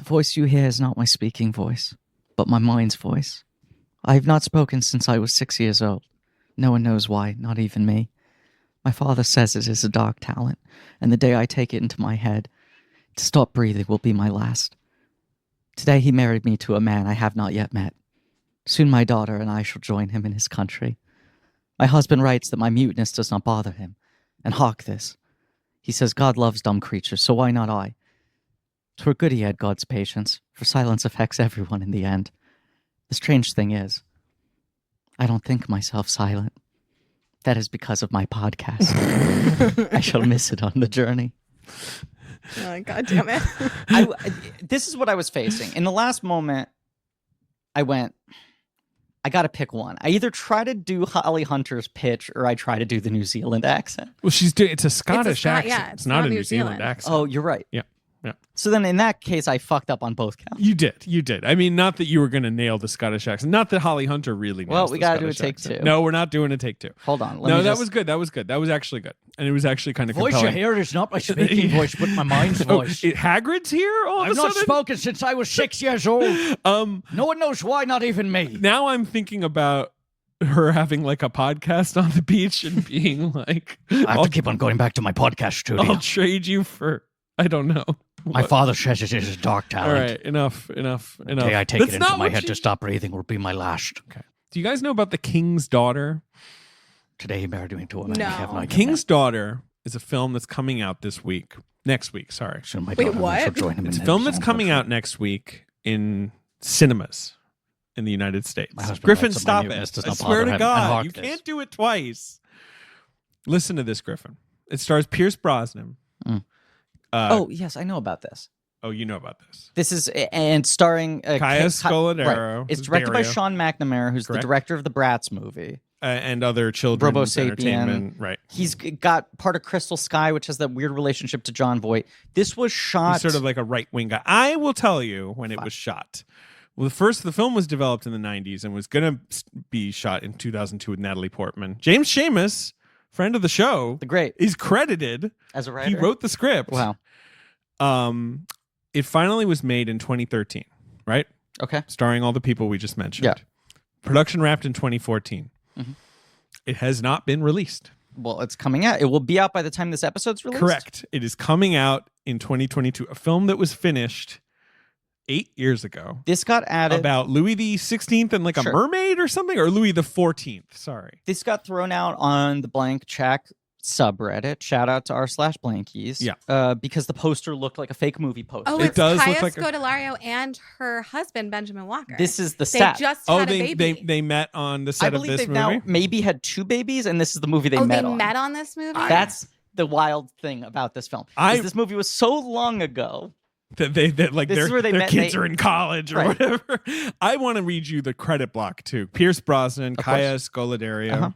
voice you hear is not my speaking voice, but my mind's voice. I have not spoken since I was 6 years old. No one knows why, not even me. My father says it is a dark talent, and the day I take it into my head, to stop breathing will be my last. Today he married me to a man I have not yet met. Soon my daughter and I shall join him in his country. My husband writes that my muteness does not bother him, and hark this. He says God loves dumb creatures, so why not I? 'Twere good he had God's patience, for silence affects everyone in the end. The strange thing is, I don't think myself silent. That is because of my podcast. I shall miss it on the journey. Oh, God damn it. This is what I was facing. In the last moment, I went, I got to pick one. I either try to do Holly Hunter's pitch or I try to do the New Zealand accent. Well, it's a Scottish accent. Yeah, it's not a New Zealand accent. Oh, you're right. Yeah. Yeah. So then in that case, I fucked up on both counts. You did. I mean, not that you were going to nail the Scottish accent. Not that Holly Hunter really nails Well, we got to do a Scottish take accent. two. No, we're not doing a take two. Hold on. That was good. That was actually good. And it was actually kind of Voice compelling. you hear is not my speaking voice, but my mind's voice. Hagrid's here all of a I've not sudden? spoken since I was 6 years old. No one knows why, not even me. Now I'm thinking about her having like a podcast on the beach and being like, I have to keep on going back to my podcast studio. I'll trade you for, I don't know. My father says it is a dark talent. All right, enough. The day I take it into my head to stop breathing will be my last. Okay. Do you guys know about The King's Daughter? Today he married me to a man. No. King's Daughter is a film that's coming out next week, sorry. So my Wait, daughter what? shall join him It's in a film his that's own coming country. out next week in cinemas in the United States. My husband Griffin, writes that my stop muteness it. does I not swear bother to him, and God, hark you this. can't do it twice. Listen to this, Griffin. It stars Pierce Brosnan. Oh, yes, I know about this. Oh, you know about this. This is, and starring... Kaya Scodelario, Right. It's who's directed by Dario. Sean McNamara, who's Correct. the director of the Bratz movie. And other children's Robo Sapien. entertainment. Right. He's got part of Crystal Sky, which has that weird relationship to John Voight. This was shot... He's sort of like a right-wing guy. I will tell you when it was shot. Well, the film was developed in the 90s and was going to be shot in 2002 with Natalie Portman. James Seamus, friend of the show, The great. is credited. As a writer? He wrote the script. Wow. It finally was made in 2013, right? Okay. Starring all the people we just mentioned. Yeah. Production wrapped in 2014. Mhm. It has not been released. Well, it's coming out. It will be out by the time this episode's released? Correct. It is coming out in 2022. A film that was finished 8 years ago. This got added... About Louis the 16th and like a Sure. mermaid or something, or Louis the 14th. Sorry. This got thrown out on the Blank Check subreddit. Shout out to r/blankies. Yeah. Because the poster looked like a fake movie poster. Oh, It it's does Kaya look like a- Scodelario and her husband, Benjamin Walker. This is the They set. just Oh, had a baby. they met on the I set of believe this they've movie. now maybe had 2 babies, and this is the movie they met on. met on this movie? That's the wild thing about this film. is this movie was so long ago. That like This is where they their met- kids they- are in college or Right. whatever. I want to read you the credit block too. Pierce Brosnan, Of Kaya course. Scodelario, Uh-huh.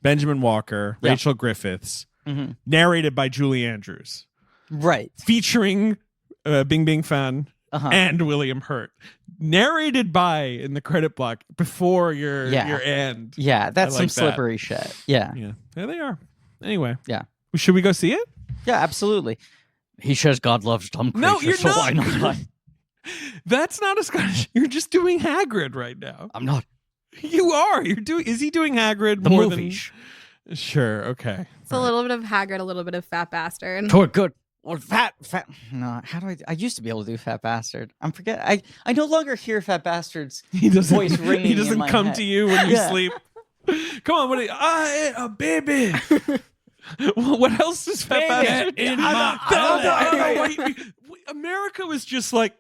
Benjamin Walker, Yeah. Rachel Griffiths, Mm-hmm. narrated by Julie Andrews, Right. featuring Bing Bing Fan Uh-huh. and William Hurt. Narrated by in the credit block before your end. Yeah, that's I like some slippery shit. Yeah. Yeah, there they are. Anyway, Yeah. should we go see it? Yeah, absolutely. He says God loves dumb creatures, No, you're so not. why not? That's not a Scottish. You're just doing Hagrid right now. I'm not. You are. You're doing. Is he doing Hagrid The more movies. than? Sure. Okay. It's a little bit of Hagrid, a little bit of Fat Bastard. Toward good. Or fat. No, how do I used to be able to do Fat Bastard. I no longer hear Fat Bastard's He doesn't. voice ringing He in doesn't my come head. to you when you Yeah. sleep. Come on, what? A baby. What else is Fat Bastard? in I my don't know. belly. America was just like,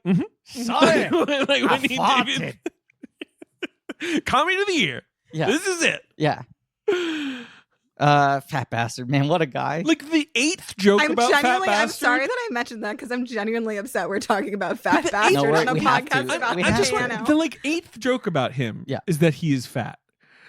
Sorry. like when I he farted. Comedy of the year. Yeah. This is it. Yeah. Fat Bastard, man, what a guy. Like the 8th joke I'm about Fat genuinely, Bastard. I'm sorry that I mentioned that because I'm genuinely upset we're talking about Fat The Bastard No, on a we have to. podcast about We I have just to. want the 8th joke about him Yeah. is that he is fat.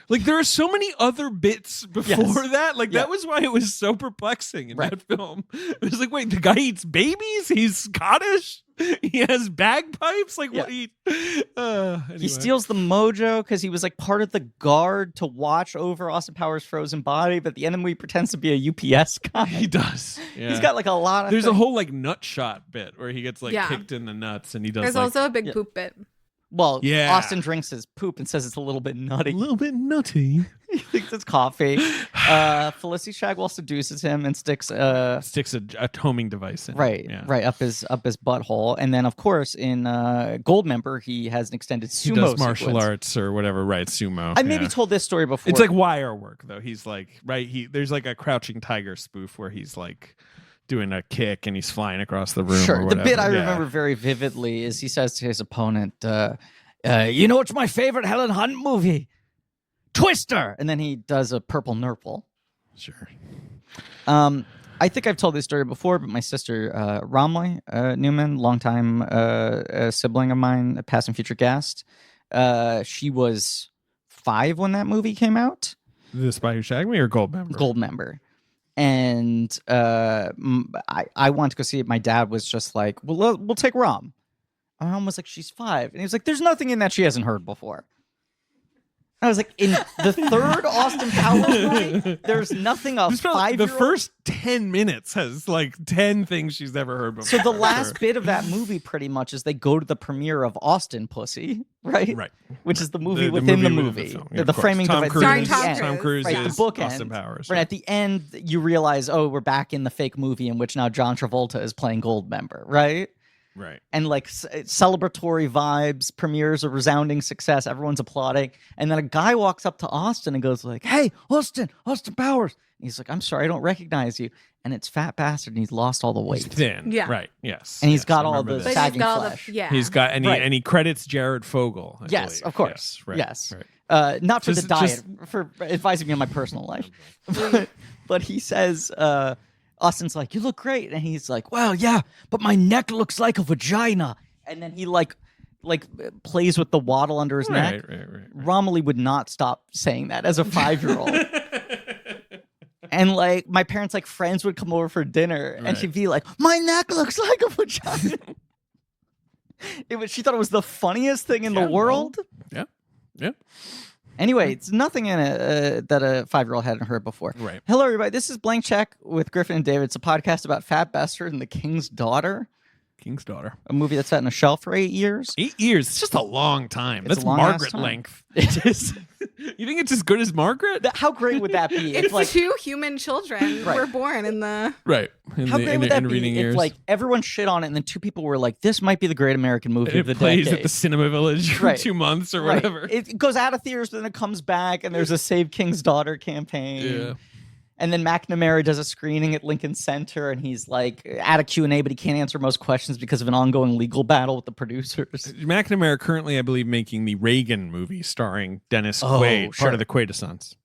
Like there are so many other bits before that. Like that was why it was so perplexing in that film. It was like, wait, the guy eats babies? He's Scottish? He has bagpipes? Like what anyway. He steals the mojo because he was like part of the guard to watch over Austin Powers' frozen body, but at the end of the movie he pretends to be a UPS guy. He does. Yeah. He's got like a lot of There's a whole like nut shot bit where he gets like kicked in the nuts and he does There's like, also a big poop bit. Well, Austin drinks his poop and says it's a little bit nutty. A little bit nutty. He thinks it's coffee. Felicity Shagwell seduces him and sticks a homing device in. Right up his butthole. And then, of course, in Goldmember, he has an extended sumo. He does martial sequence. arts or whatever. Right, sumo. I maybe told this story before. It's like wire work, though. He's like there's like a Crouching Tiger spoof where he's like doing a kick and he's flying across the room. Sure. Or The bit I remember very vividly is he says to his opponent, you know what's my favorite Helen Hunt movie? Twister. And then he does a purple nurple. Sure. I think I've told this story before, but my sister Romley Newman, longtime sibling of mine, a past and future guest, she was 5 when that movie came out. The Spy Who Shagged Me or Goldmember? Goldmember. And I wanted to go see it. My dad was just like, well, we'll take Rom. My mom was like, she's 5. And he was like, there's nothing in that she hasn't heard before. I was like, in the third Austin Powers movie, there's nothing a 5-year-old... The first 10 minutes has like 10 things she's never heard before. So the last bit of that movie pretty much is they go to the premiere of Austin Pussy, right? Right. Which is the movie within the movie. The framing Tom device. Tom Cruise right, is the bookend. Austin Powers. Right, at the end, you realize, oh, we're back in the fake movie in which now John Travolta is playing Goldmember, right? Right. And like celebratory vibes, premieres a resounding success, everyone's applauding. And then a guy walks up to Austin and goes like, hey, Austin Powers. And he's like, I'm sorry, I don't recognize you. And it's Fat Bastard and he's lost all the weight. He's thin. Yeah. Right. Yes. And he's got I all the remember this. sagging flesh. He's got and he credits Jared Fogle. I Yes, believe. of course. Yes. Right. Yes. Right. Not for the diet, for advising me on my personal life. But he says, Austin's like, you look great. And he's like, well, yeah, but my neck looks like a vagina. And then he like plays with the waddle under his neck. Right. Romilly would not stop saying that as a 5-year-old. And like my parents' like friends would come over for dinner and she'd be like, my neck looks like a vagina. She thought it was the funniest thing in the world. Well, yeah. Anyway, it's nothing in it that a 5-year-old hadn't heard before. Right. Hello, everybody. This is Blank Check with Griffin and David. It's a podcast about Fat Bastard and the King's Daughter. King's Daughter. A movie that sat on a shelf for 8 years. 8 years. It's just a long time. It's That's a long Margaret ass time. length. It is. You think it's as good as Margaret? How great would that be? It's like 2 human children were born in the... Right. How great would that be if like everyone shit on it and then 2 people were like, this might be the great American movie of the plays decade. at the Cinema Village for 2 months or whatever. It goes out of theaters, but then it comes back and there's a Save King's Daughter campaign. Yeah. And then McNamara does a screening at Lincoln Center, and he's like at a Q&A, but he can't answer most questions because of an ongoing legal battle with the producers. McNamara currently, I believe, making the Reagan movie starring Dennis Quaid, part of the Quaidessance.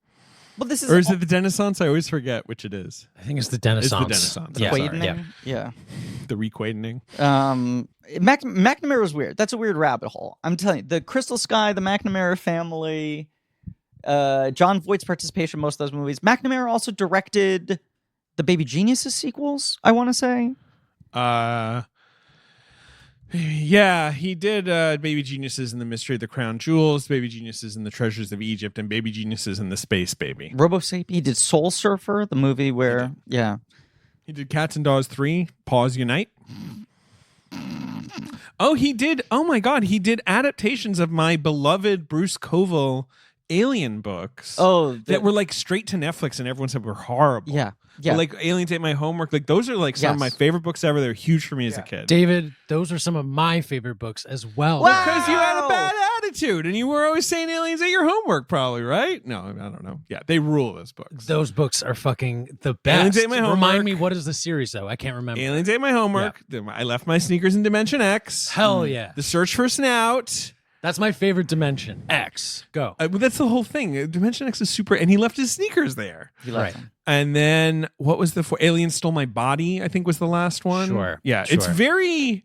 Well, this is or is it the Denissance? I always forget which it is. I think it's the Denissance. It's the Denissance. Yeah. Quaidening? Yeah. The requaidening. McNamara was weird. That's a weird rabbit hole. I'm telling you, the Crystal Sky, the McNamara family... John Voight's participation in most of those movies. McNamara also directed the Baby Geniuses sequels, I want to say. Yeah, he did Baby Geniuses and the Mystery of the Crown Jewels, Baby Geniuses and the Treasures of Egypt, and Baby Geniuses and the Space Baby. Robo-Sapien. He did Soul Surfer, the movie where, He did Cats and Dogs 3, Paws Unite. Oh, he did, oh my God, he did adaptations of my beloved Bruce Coville Alien books that were like straight to Netflix and everyone said were horrible. Yeah. But like Aliens Ate My Homework, like those are like some of my favorite books ever. They're huge for me as a kid. David, those are some of my favorite books as well. Because you had a bad attitude and you were always saying Aliens Ate Your Homework, probably, right? No, I don't know. Yeah, they rule those books. Those books are fucking the best. Aliens Ate My Homework. Remind me, what is the series though? I can't remember. Aliens Ate My Homework. I Left My Sneakers in Dimension X. Hell yeah. The Search for Snout. That's my favorite Dimension X. Go. Well, that's the whole thing. Dimension X is super, and he left his sneakers there. He left them. And then what was the Alien Stole My Body? I think was the last one. Sure. Yeah, sure. It's very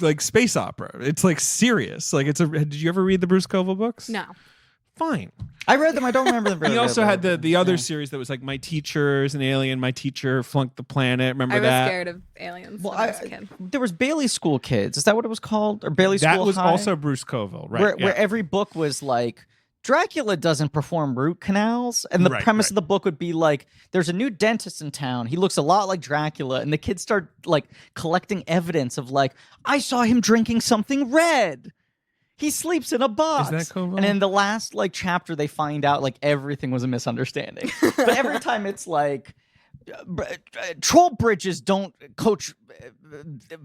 like space opera. It's like serious. Like it's a. Did you ever read the Bruce Coville books? No. fine. I read them. I don't remember them very He also well. had the other series that was like My Teacher is an Alien. My Teacher flunked the planet. Remember I was that? scared of aliens Well, when I was a kid. there was Bailey School Kids. Is that what it was called? Or Bailey School That was High? also Bruce Coville, right? Where every book was like, Dracula doesn't perform root canals. And the premise of the book would be like, there's a new dentist in town. He looks a lot like Dracula. And the kids start like collecting evidence of like, I saw him drinking something red. He sleeps in a box. Is that Coville? And in the last like chapter, they find out like everything was a misunderstanding. But every time it's like, troll bridges don't coach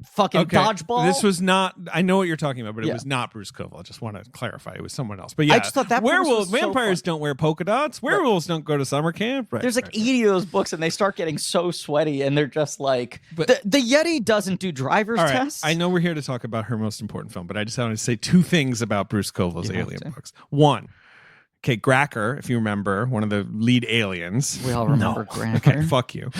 fucking dodgeball. This was not. I know what you're talking about, but it was not Bruce Coville. I just want to clarify. It was someone else. But yeah, I just thought that werewolves, was so vampires fun. don't wear polka dots. Werewolves don't go to summer camp. Right. There's like 80 of those books, and they start getting so sweaty, and they're just like, But- the Yeti doesn't do driver's All right. tests. I know we're here to talk about her most important film, but I just wanted to say two things about Bruce Coville's You have Alien to. books. One, okay, Gracker, if you remember, one of the lead aliens. We all remember Gracker. Okay, fuck you.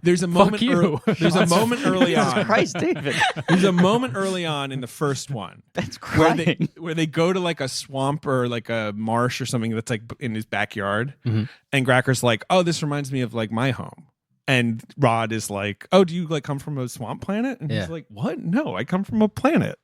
There's a moment. you. There's a moment early Jesus on. Christ, David. There's a moment early on in the first one That's where crying. they go to like a swamp or like a marsh or something that's like in his backyard, Mm-hmm. and Gracker's like, "Oh, this reminds me of like my home." And Rod is like, "Oh, do you like come from a swamp planet?" And Yeah. he's like, "What? No, I come from a planet.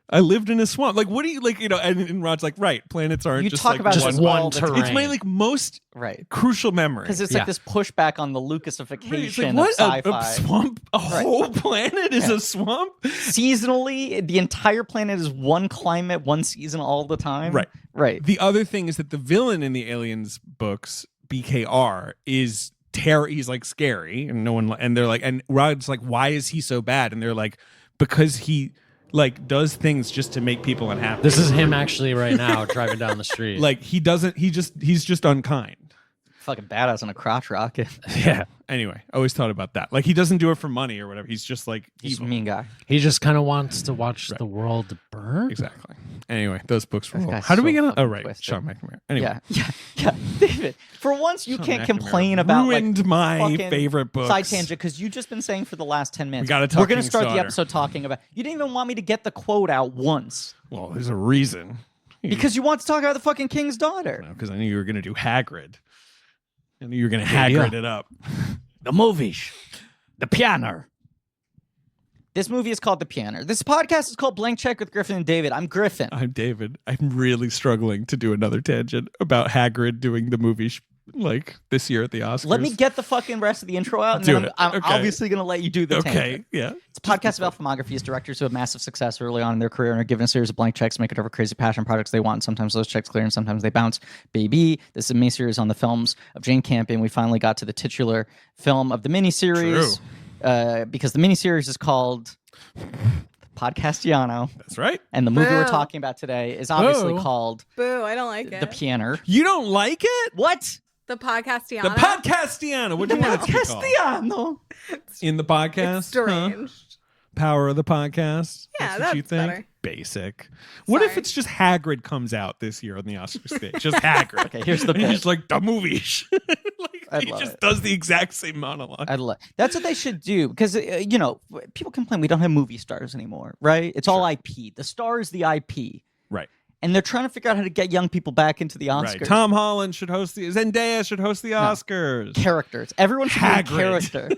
I lived in a swamp. Like, what do you like? You know?" And Rod's like, "Right, planets aren't You just talk like about just this one all the terrain. time. It's my like most Right. crucial memory Because it's Yeah. like this pushback on the Right, Lucasification it's like, of what? sci-fi. A swamp? A whole planet is a swamp? Seasonally, the entire planet is one climate, one season all the time. Right. Right. The other thing is that the villain in the Aliens books, BKR, is he's like scary, and no one and they're like, and Rod's like, why is he so bad? And they're like, because he like does things just to make people unhappy. This is him actually right now driving down the street. like he's just unkind. Fucking badass on a crotch rocket. yeah, Anyway, I always thought about that. Like he doesn't do it for money or whatever. He's just like He's a evil. mean guy. he just kind of wants to watch the world burn. Exactly. Anyway, those books were This cool. guy's How do we so get on? Oh, fucking right. twisted. Sean McNamara. Anyway. Yeah. David, for once you Sean can't McNamara complain about ruined like, my fucking favorite books. Side tangent, because you've just been saying for the last 10 minutes. We gotta talk We're gonna King's start the Daughter. episode talking about. You didn't even want me to get the quote out once Well, there's a reason. because you want to talk about the fucking king's daughter. Because I knew you were going to do Hagrid. I knew you were going to Hagrid it up. The movies, the piano. This movie is called The Piano. This podcast is called Blank Check with Griffin and David. I'm Griffin. I'm David. I'm really struggling to do another tangent about Hagrid doing the movie like this year at the Oscars. Let me get the fucking rest of the intro out, and Do then it. I'm Okay. obviously going to let you do the tangent. Okay, yeah. It's a podcast about filmographies, directors who have massive success early on in their career and are given a series of blank checks, make it over crazy passion projects they want. And sometimes those checks clear and sometimes they bounce. Baby, this is a miniseries on the films of Jane Campion. We finally got to the titular film of the miniseries because the miniseries is called Podcastiano. That's right. And the movie we're Boo. talking about today is obviously Boo. called Boo, I don't like it. The Piano. You don't like it? What? The Podcastiana. The Podcastiana. What do you want it to be called? Podcastiano. In the podcast? It's strange. Huh? Power of the podcast? Yeah, what you that's think? better. Basic. What if Sorry. it's just Hagrid comes out this year on the Oscar stage? Just Hagrid. Okay, here's the And he's bit. like, the movies. like, I'd he love just it. does the exact same monologue. That's what they should do because you know people complain we don't have movie stars anymore, right? It's all IP. The star is the IP, Right. and they're trying to figure out how to get young people back into the Oscars. Right. Tom Holland should host the Zendaya should host the Oscars. Characters. Everyone should be a Hagrid. character.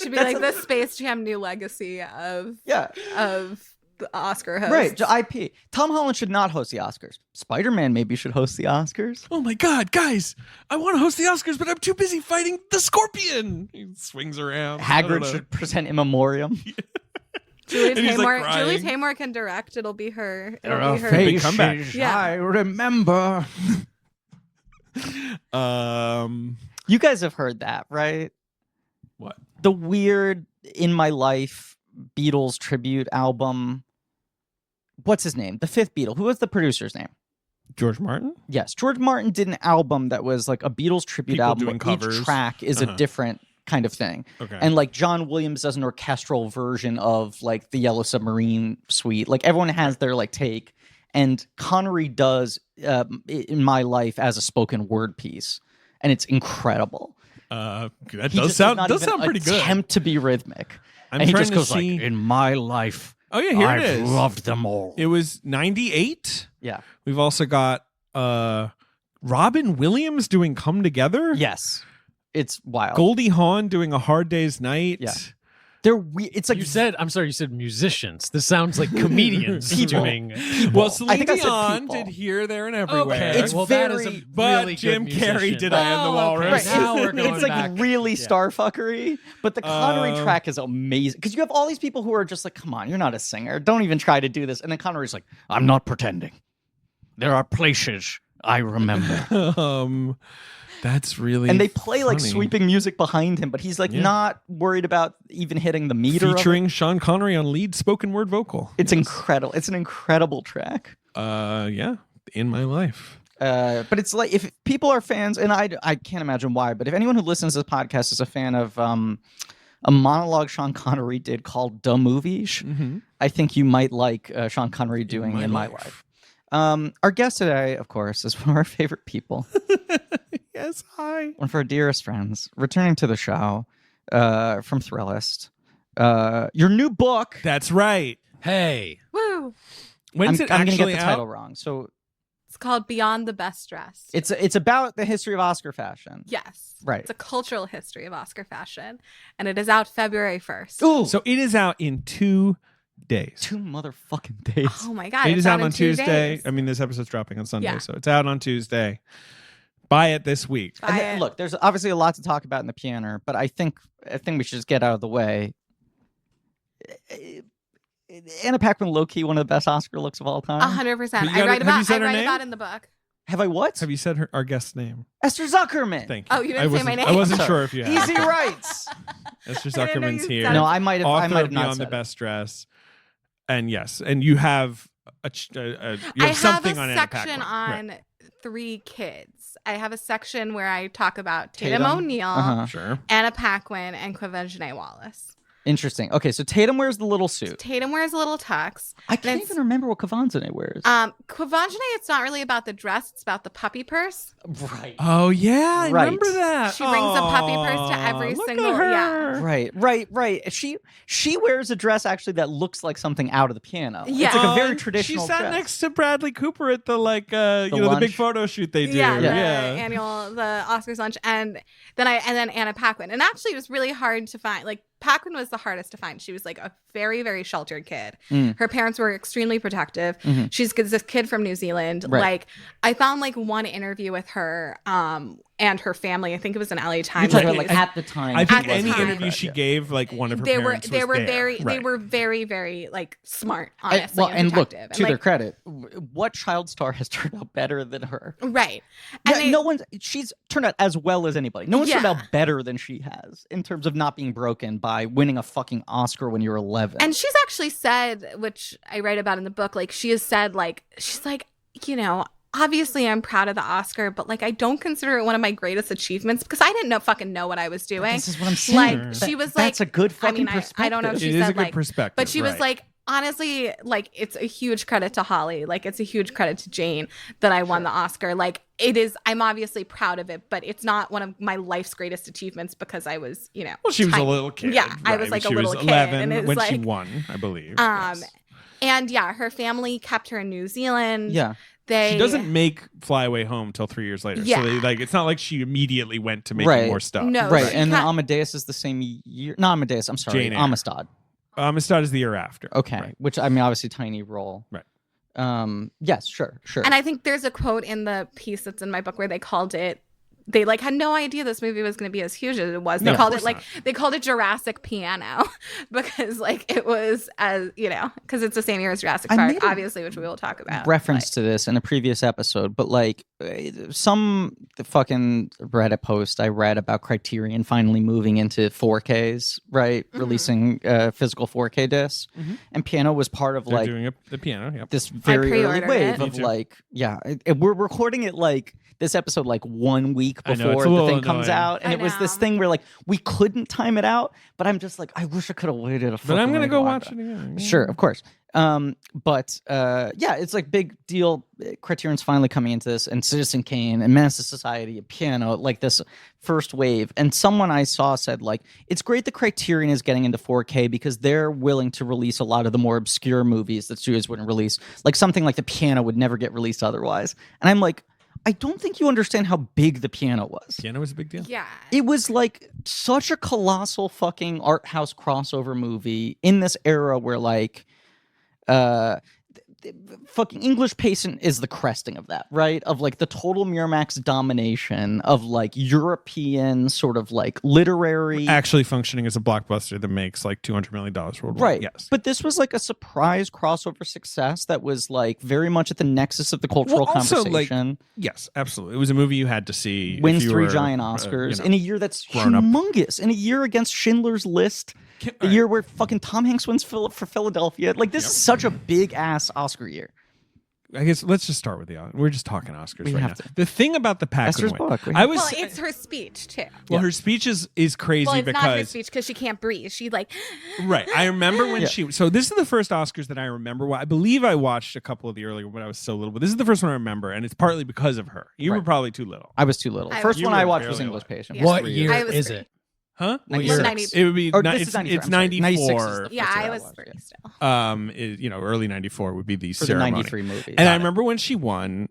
Should be like the Space Jam new legacy of Yeah, the Oscar host. right. IP. Tom Holland should not host the Oscars. Spider-Man maybe should host the Oscars. Oh my God, guys! I want to host the Oscars, but I'm too busy fighting the Scorpion. He swings around. I don't Hagrid know. should present in memoriam. Julie And he's, like, Taymor. Julie crying. Taymor can direct. It'll be her. There It'll are be her. Big comeback. faces Yeah. I remember. You guys have heard that, right? What? The weird In My Life Beatles tribute album. What's his name? The fifth Beatle. Who was the producer's name? George Martin? Yes, George Martin did an album that was like a Beatles tribute People album. doing Where covers. each track is a Uh-huh. different kind of thing. Okay. And like John Williams does an orchestral version of like the Yellow Submarine Suite. Like everyone has their like take. And Connery does In My Life as a spoken word piece. And it's incredible. That He does just sound does not even pretty good. attempt to be rhythmic. I'm and he trying just to goes see. like, in my life, Oh yeah, here I've it is. loved them all. It was 98. Yeah. We've also got Robin Williams doing Come Together. Yes, it's wild. Goldie Hawn doing A Hard Day's Night. Yeah. It's like You said musicians. This sounds like comedians People. doing. Well, I Celine think I said Dion people. did Here, There, and Everywhere. Okay, It's well, very- that is a But really Jim good Carrey musician. did I Am the Oh, okay. Walrus. Now we're going it's like back. really Yeah. star fuckery, but the Connery track is amazing because you have all these people who are just like, "Come on, you're not a singer. Don't even try to do this." And then Connery's like, "I'm not pretending. There are places I remember." That's really And they play like funny. sweeping music behind him, but he's like not worried about even hitting the meter. Featuring Sean Connery on lead spoken word vocal. It's incredible. It's an incredible track. Yeah, In My Life. But it's like if people are fans, and I can't imagine why, but if anyone who listens to this podcast is a fan of a monologue Sean Connery did called "Da Movies," I think you might like Sean Connery doing "In My Life." Our guest today, of course, is one of our favorite people. Yes, hi. One of our dearest friends, returning to the show from Thrillist. Your new book. That's right. Hey, Woo! When's I'm it going to actually get the out? title wrong. So It's called Beyond the Best Dressed. it's about the history of Oscar fashion. Yes. Right. It's a cultural history of Oscar fashion. And it is out February 1st. Ooh, So it is out in 2 days. 2 motherfucking days. Oh my God. It it's is out in on 2 Tuesday. days. I mean, this episode's dropping on Sunday, Yeah. so it's out on Tuesday. Buy it this week. Buy And then, it. look, there's obviously a lot to talk about in the piano, but I think we should just get out of the way. Anna Paquin, low key, one of the best Oscar looks of all time. 100%. But you I gotta- write have you said I her write name? about it in the book. Have I what? Have you said our guest's name? Esther Zuckerman. Thank you. Oh, you didn't I say wasn't- my name? I wasn't Sorry. sure if you had. Easy rights. Esther I didn't know Zuckerman's you here. said No, it. I might have. Author I might have of not Beyond said the it. Best Dress. And yes, and you have I have something have on a Anna section Paquin. on Right. 3 kids. I have a section where I talk about Tatum, Tatum? O'Neal, Uh-huh. Sure. Anna Paquin, and Quvenzhané Wallace. Interesting. Okay, so Tatum wears the little suit. Tatum wears a little tux. I can't it's- even remember what Quvenzhané wears. Quvenzhané, it's not really about the dress, it's about the puppy purse. Right. Oh yeah, I Right. remember that. She brings a puppy purse to Aw, every look single- at her. yeah. Right. She wears a dress actually that looks like something out of the piano. Yeah. It's like a Oh, very traditional She sat dress. next to Bradley Cooper at the the big lunch. photo shoot they do. Yeah, the Yeah. the Oscars lunch, and then Anna Paquin. And actually, it was really hard to find. Like, Paquin was the hardest to find. She was like a very, very sheltered kid. Mm. Her parents were extremely protective. Mhm. She's this kid from New Zealand. Right. Like, I found like one interview with her and her family. I think it was an LA You're Times. talking Like, about like at the time. I think At the any time. interview she gave, like one of her they were parents they was were there. very they Right. were very, very like smart, honestly, well, and look, protective. to their like, credit, what child star has turned out better than her? right. Yeah, And they- no one's. She's turned out as well as anybody. No one's turned Yeah. out better than she has in terms of not being broken by winning a fucking Oscar when you're 11. And she's actually said, which I write about in the book, like she has said, like, she's like, you know, obviously I'm proud of the Oscar, but like I don't consider it one of my greatest achievements because I didn't fucking know what I was doing. this is what I'm saying. Like, she was like, that's a good I fucking mean, perspective. I don't know if It she is said a good like, perspective. but she was right. like, honestly, like it's a huge credit to Holly. Like it's a huge credit to Jane that I won the Oscar. Like it is, I'm obviously proud of it, but it's not one of my life's greatest achievements because I was, you know, Well, she was tiny. a little kid. Yeah, I was right? like she a little was kid, 11 and it's when she like, won, I believe. Yes. and yeah, her family kept her in New Zealand. Yeah. They She doesn't make Fly Away Home till 3 years later. Yeah. So it's not like she immediately went to making Right. more stuff. No, Right, she and then ca- Amadeus is the same year. Not Amadeus. I'm sorry, Jane Eyre. Amistad. Amistad is the year after. Okay, Right. which I mean, obviously, tiny role. Right. Yes, sure. And I think there's a quote in the piece that's in my book where they called it. They like had no idea this movie was going to be as huge as it was. They No, of called it course like not. they called it Jurassic Piano because like it was as you know because it's the same year as Jurassic I Park, made a obviously, which we will talk about. reference to this in a previous episode, but like the fucking Reddit post I read about Criterion finally moving into 4Ks, right? Mhm. Releasing physical 4K discs, Mhm. and piano was part of They're like doing the piano. Yep. this very early pre-ordered wave it. of Me too. like, yeah, we're recording it like this episode like 1 week week I know, it's before a the little thing comes annoying. out, and I it was this know. thing where like we couldn't time it out. But I'm just like, I wish I could have waited a. But I'm gonna minute go to watch it again. Sure, of course. But yeah, it's like big deal. Criterion's finally coming into this, and Citizen Kane and Menace to Society, Piano, like this first wave. And someone I saw said like, it's great that Criterion is getting into 4K because they're willing to release a lot of the more obscure movies that studios wouldn't release. Like something like The Piano would never get released otherwise. And I'm like, I don't think you understand how big The Piano was. Piano was a big deal. Yeah. It was like such a colossal fucking art house crossover movie in this era where like fucking English Patient is the cresting of that, right? Of like the total Miramax domination of like European sort of like literary Actually functioning as a blockbuster that makes like $200 million worldwide. right. Yes. But this was like a surprise crossover success that was like very much at the nexus of the cultural Well, also, like, conversation. Yes, absolutely. It was a movie you had to see. Wins if you 3 were, giant Oscars you know, in a year that's grown up. humongous. In a year against Schindler's List. A year where fucking Tom Hanks wins for Philadelphia. Like, this is such a big-ass Oscar year. I guess let's just start with the. We're just talking Oscars We right have now. to. The thing about the Paquin Esther's win, book. I was. Well, it's her speech too. Well, her speech is crazy Well, it's not her because speech because she can't breathe. She like right. I remember when Yeah. she. So this is the first Oscars that I remember. I believe I watched a couple of the earlier when I was so little, but this is the first one I remember, and it's partly because of her. You were Right. probably too little, I was too little. I First was- one You I were watched was barely English alive. Patient. Yeah. What 3 year I was is three. it? huh? What Well, year? 90 It would be. Or ni- this it's is 93, it's I'm sorry. 96 is 94. the yeah, first I year was watched, three yeah. still. Early 94 would be the For the ceremony. 93 movie. And I Got it. remember when she won,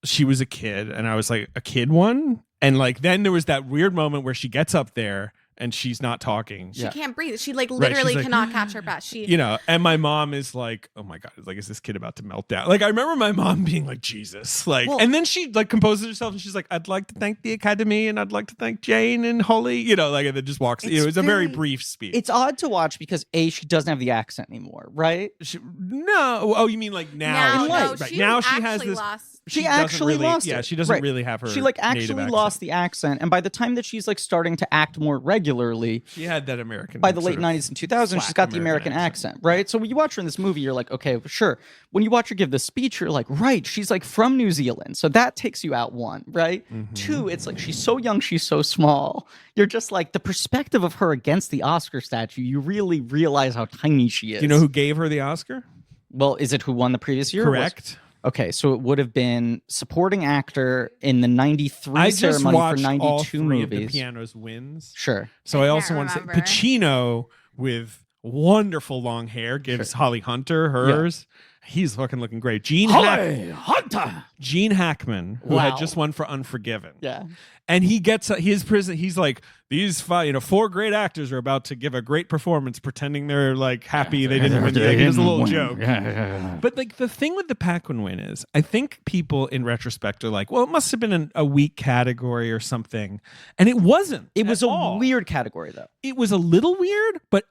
she was a kid, and I was like, a kid won? And like then there was that weird moment where she gets up there and she's not talking. She Yeah. can't breathe. She like Right, literally she's like, cannot catch her breath. She You know, and my mom is like, oh my God, like, is this kid about to melt down? Like, I remember my mom being like, Jesus. Like, Well- and then she like composes herself and she's like, I'd like to thank the Academy and I'd like to thank Jane and Holly, you know, like, and then just walks. It's It was a very very- brief speech. It's odd to watch because A, she doesn't have the accent anymore, right? No. Oh, you mean like now? In no, life. Right. she now she has actually this. lost. She doesn't actually really, lost Yeah, it. she doesn't Right. really have her. She like native actually accent. lost the accent, and by the time that she's like starting to act more regularly, She had that American. by the sort late of 90s and 2000s, she's slack got the American accent, right? So when you watch her in this movie, you're like, okay, sure. When you watch her give the speech, you're like, right, she's like from New Zealand. So that takes you out one, right? Mm-hmm. 2, it's like she's so young, she's so small. You're just like, the perspective of her against the Oscar statue, you really realize how tiny she is. Do you know who gave her the Oscar? Well, is it who won the previous year? or was- Correct. Okay, so it would have been supporting actor in the 93 I just ceremony for watched 92 all 3 movies. of the Piano's wins. Sure. So I I can't also want to say remember. Pacino with wonderful long hair gives Holly Hunter hers. He's fucking looking great. Gene Hackman, who had Wow. just won for Unforgiven. Yeah. And he gets his prison. He's like, these 4 great actors are about to give a great performance, pretending they're like happy they didn't win. Like, it's a little joke. But like the thing with the Paquin win is, I think people in retrospect are like, well, it must have been a weak category or something, and it wasn't. It was at a all. weird category, though. It was a little weird, but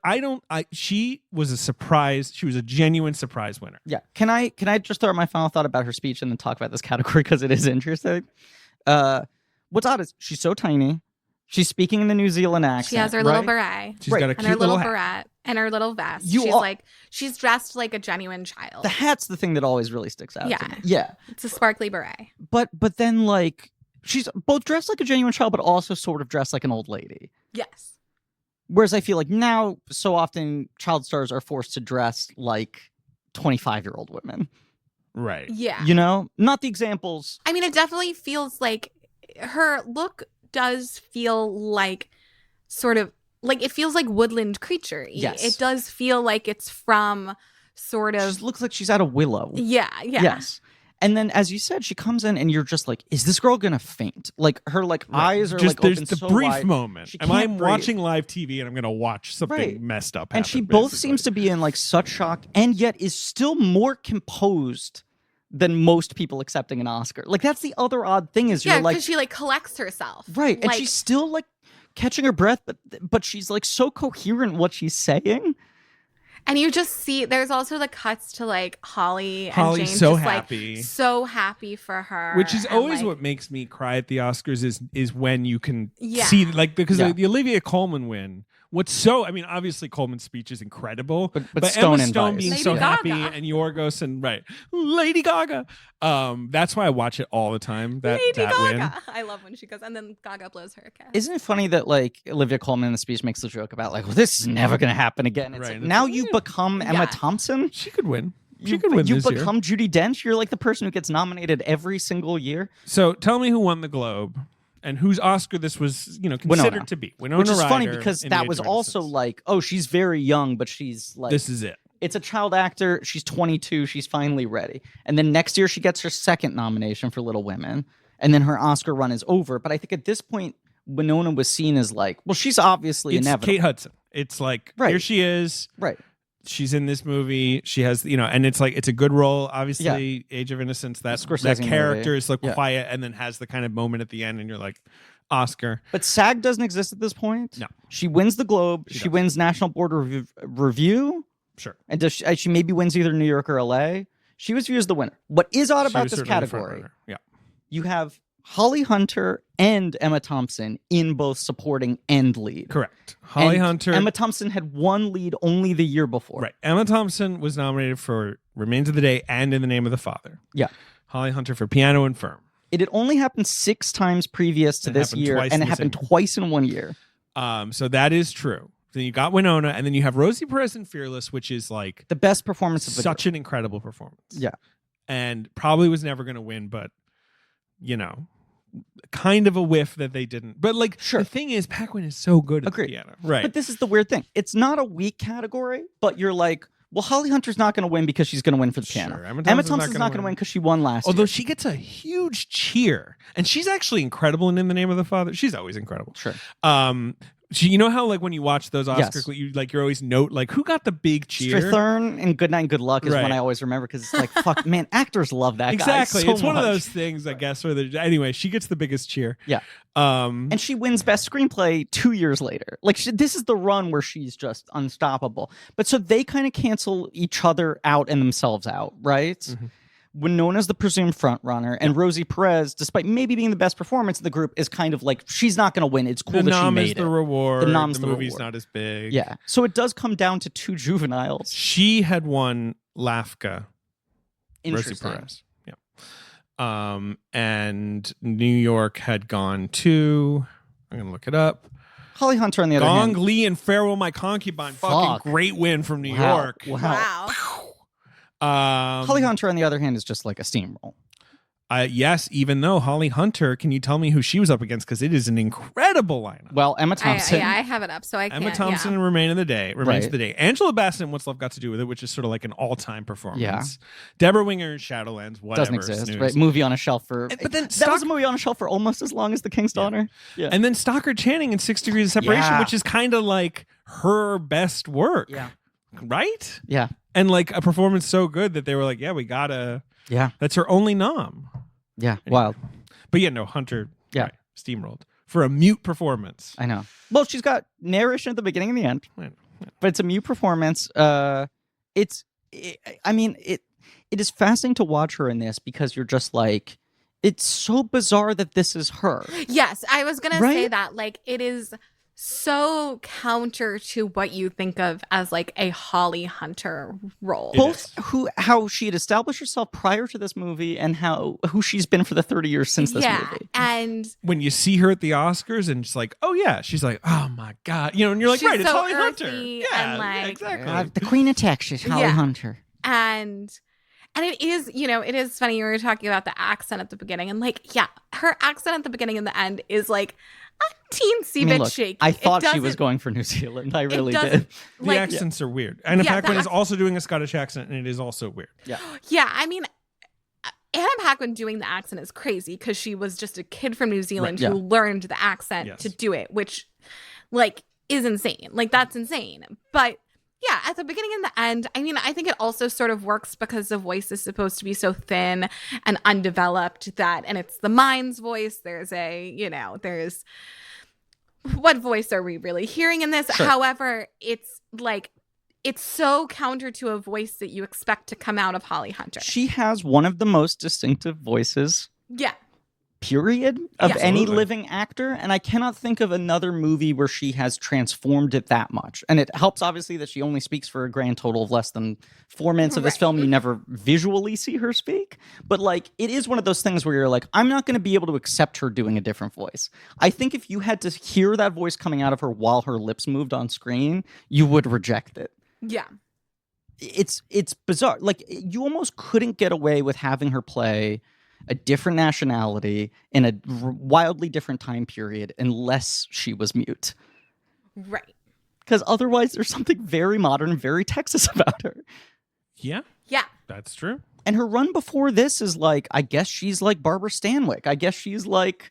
she was a surprise. She was a genuine surprise winner. Yeah. Can I just throw out my final thought about her speech and then talk about this category because it is interesting? What's odd is she's so tiny. She's speaking in the New Zealand accent. She has her little right? beret. She's Right. got a And her cute little hat. beret and her little vest. You she's all- like she's dressed like a genuine child. The hat's the thing that always really sticks out. Yeah. To me. Yeah. It's a sparkly beret. But then like she's both dressed like a genuine child, but also sort of dressed like an old lady. Yes. Whereas I feel like now so often child stars are forced to dress like 25-year-old women. Right. Yeah. You know? Not the examples. I mean, it definitely feels like her look does feel like sort of like it feels like woodland creature. Yes. It does feel like it's from sort of She looks like she's out of Willow. yeah. Yes. And then, as you said, she comes in, and you're just like, "Is this girl gonna faint?" Like her, eyes are Just like there's open the so brief wide. moment. She Am can't I breathe. watching live TV and I'm going to watch something Right. messed up? And she happen, both basically. seems to be in like such shock, and yet is still more composed than most people accepting an Oscar. Like that's the other odd thing is yeah, you're like, because she like collects herself. right, and Like, she's still like catching her breath, but she's like so coherent in what she's saying. And you just see there's also the cuts to like Holly and Holly's Jane so just happy. like so happy for her. Which is and, always like, what makes me cry at the Oscars is when you can Yeah. see like because Yeah. the Olivia Colman win. I mean, obviously Coleman's speech is incredible, But Emma Stone and Stone Vice. being Lady so happy Gaga. and Yorgos and Lady Gaga. That's why I watch it all the time. That Lady that Gaga. win. I love when she goes and then Gaga blows her a kiss. Isn't it funny that like Olivia Colman in the speech makes the joke about like, well, this is never going to happen again. It's Right. like, It's now like, you've yeah. become Yeah. Emma Thompson. She could win. She could win You this year. become Judi Dench. You're like the person who gets nominated every single year. So tell me who won the Globe and whose Oscar this was, considered Winona. to be. Winona Which is funny Ryder because in The that Age was of also Innocence. like, oh, she's very young, but she's like, This is it. it's a child actor. She's 22. She's finally ready. And then next year she gets her second nomination for Little Women. And then her Oscar run is over. But I think at this point, Winona was seen as like, well, she's obviously It's inevitable. Kate Hudson. It's like, Right. here she is. Right. She's in this movie. She has, and it's like, it's a good role. Obviously, Age of Innocence, that Scorsese character movie. is like Yeah. quiet and then has the kind of moment at the end and you're like, Oscar. But SAG doesn't exist at this point. No. She wins the Globe. She She does. wins National Board Review. Sure. And does she maybe wins either New York or LA. She was viewed as the winner. What is odd She about was this certainly the front category, runner. Yeah. you have Holly Hunter and Emma Thompson in both supporting and lead. Correct. Holly And Hunter. Emma Thompson had one lead only the year before. Right. Emma Thompson was nominated for Remains of the Day and In the Name of the Father. Yeah. Holly Hunter for Piano and Firm. It had only happened 6 times previous to It this happened year, twice and in it the happened same- twice in one year. So that is true. Then you got Winona, and then you have Rosie Perez in Fearless, which is like The best performance of the such an incredible performance. Yeah. And probably was never going to win, but kind of a whiff that they didn't. But like, Sure. the thing is, Paquin is so good at Agreed. the piano. Right. But this is the weird thing. It's not a weak category, but you're like, well, Holly Hunter's not going to win because she's going to win for the piano. Sure, Emma Thompson's Thompson's not going to win because she won last Although year. she gets a huge cheer, and she's actually incredible in the Name of the Father. She's always incredible. Sure. You know how like when you watch those Oscars, Yes. you're always note like who got the big cheer. Strathern and Good Night and Good Luck is Right. one I always remember because it's like, fuck, man, actors love that Exactly. guy so It's one of much. those things, I guess. Anyway, she gets the biggest cheer. Yeah. Um, And she wins Best Screenplay 2 years later. Like, this is the run where she's just unstoppable. But so they kind of cancel each other out and themselves out, right? Mhm. Winona's the presumed front runner, and Rosie Perez, despite maybe being the best performance in the group, is kind of like, she's not going to win. It's cool the that she nom made is the it. reward. The nom's the movie's reward. not as big. Yeah. So it does come down to 2 juveniles. She had won LAFCA. Rosie Interesting. Perez. Yeah. And New York had gone to. I'm gonna look it up. Holly Hunter, on the other Gong hand. Lee and Farewell My Concubine. Fuck. Fucking great win from New Wow. York. Wow. Wow. Holly Hunter, on the other hand, is just like a steamroll. Yes, even though Holly Hunter, can you tell me who she was up against? Because it is an incredible lineup. Well, Emma Thompson. I have it up, so I can't. Emma Thompson Yeah. and Remains of Right. the Day. Angela Bassett and What's Love Got to Do with It, which is sort of like an all-time performance. Yeah. Deborah Winger in Shadowlands, whatever. Doesn't exist, snooze. right? Movie on a shelf for. But then that was a movie on a shelf for almost as long as The King's Daughter. Yeah. And then Stockard Channing in 6 Degrees of Separation, Yeah. which is kind of like her best work. Yeah. Right? Yeah. And like a performance so good that they were like, yeah, we gotta. Yeah. That's her only nom. Yeah. Anyway. Wild. But yeah, no, Hunter. Yeah. Right, steamrolled for a mute performance. I know. Well, she's got narration at the beginning and the end, I know, yeah. but it's a mute performance. I mean, it is fascinating to watch her in this because you're just like, it's so bizarre that this is her. Yes, I was gonna Right? say that. Like, it is so counter to what you think of as like a Holly Hunter role. It Both is. how she had established herself prior to this movie and who she's been for the 30 years since this yeah, movie. and When you see her at the Oscars and it's like, oh yeah, she's like, oh my God. And you're like, She's right, it's so Holly Hunter. earthy Yeah, and, like, exactly. The Queen of Texas, Holly Yeah. Hunter. and it is, it is funny. You were talking about the accent at the beginning, and like, yeah, her accent at the beginning and the end is like a teensy I mean, bit look, shaky. I It thought she was doesn't- going for New Zealand. I it really doesn't- did. The like, accents are weird. Anna Yeah, the Paquin is ac- also doing a Scottish accent, and it is also weird. Yeah, I mean, Anna Paquin doing the accent is crazy because she was just a kid from New Zealand Right, who learned the accent Yes. to do it, which, like, is insane. Like, that's insane. But yeah, at the beginning and the end, I mean, I think it also sort of works because the voice is supposed to be so thin and undeveloped that, and it's the mind's voice. There's there's what voice are we really hearing in this? Sure. However, it's like, it's so counter to a voice that you expect to come out of Holly Hunter. She has one of the most distinctive voices. Yeah. Period of Yeah. any Absolutely. living actor, and I cannot think of another movie where she has transformed it that much. And it helps obviously that she only speaks for a grand total of less than 4 minutes of this Right. film. You never visually see her speak, but like it is one of those things where you're like, I'm not going to be able to accept her doing a different voice. I think if you had to hear that voice coming out of her while her lips moved on screen, you would reject it. Yeah. It's bizarre. Like you almost couldn't get away with having her play a different nationality in a wildly different time period unless she was mute. Right. Because otherwise there's something very modern and very Texas about her. Yeah, Yeah. that's true. And her run before this is like, I guess she's like Barbara Stanwyck. I guess she's like,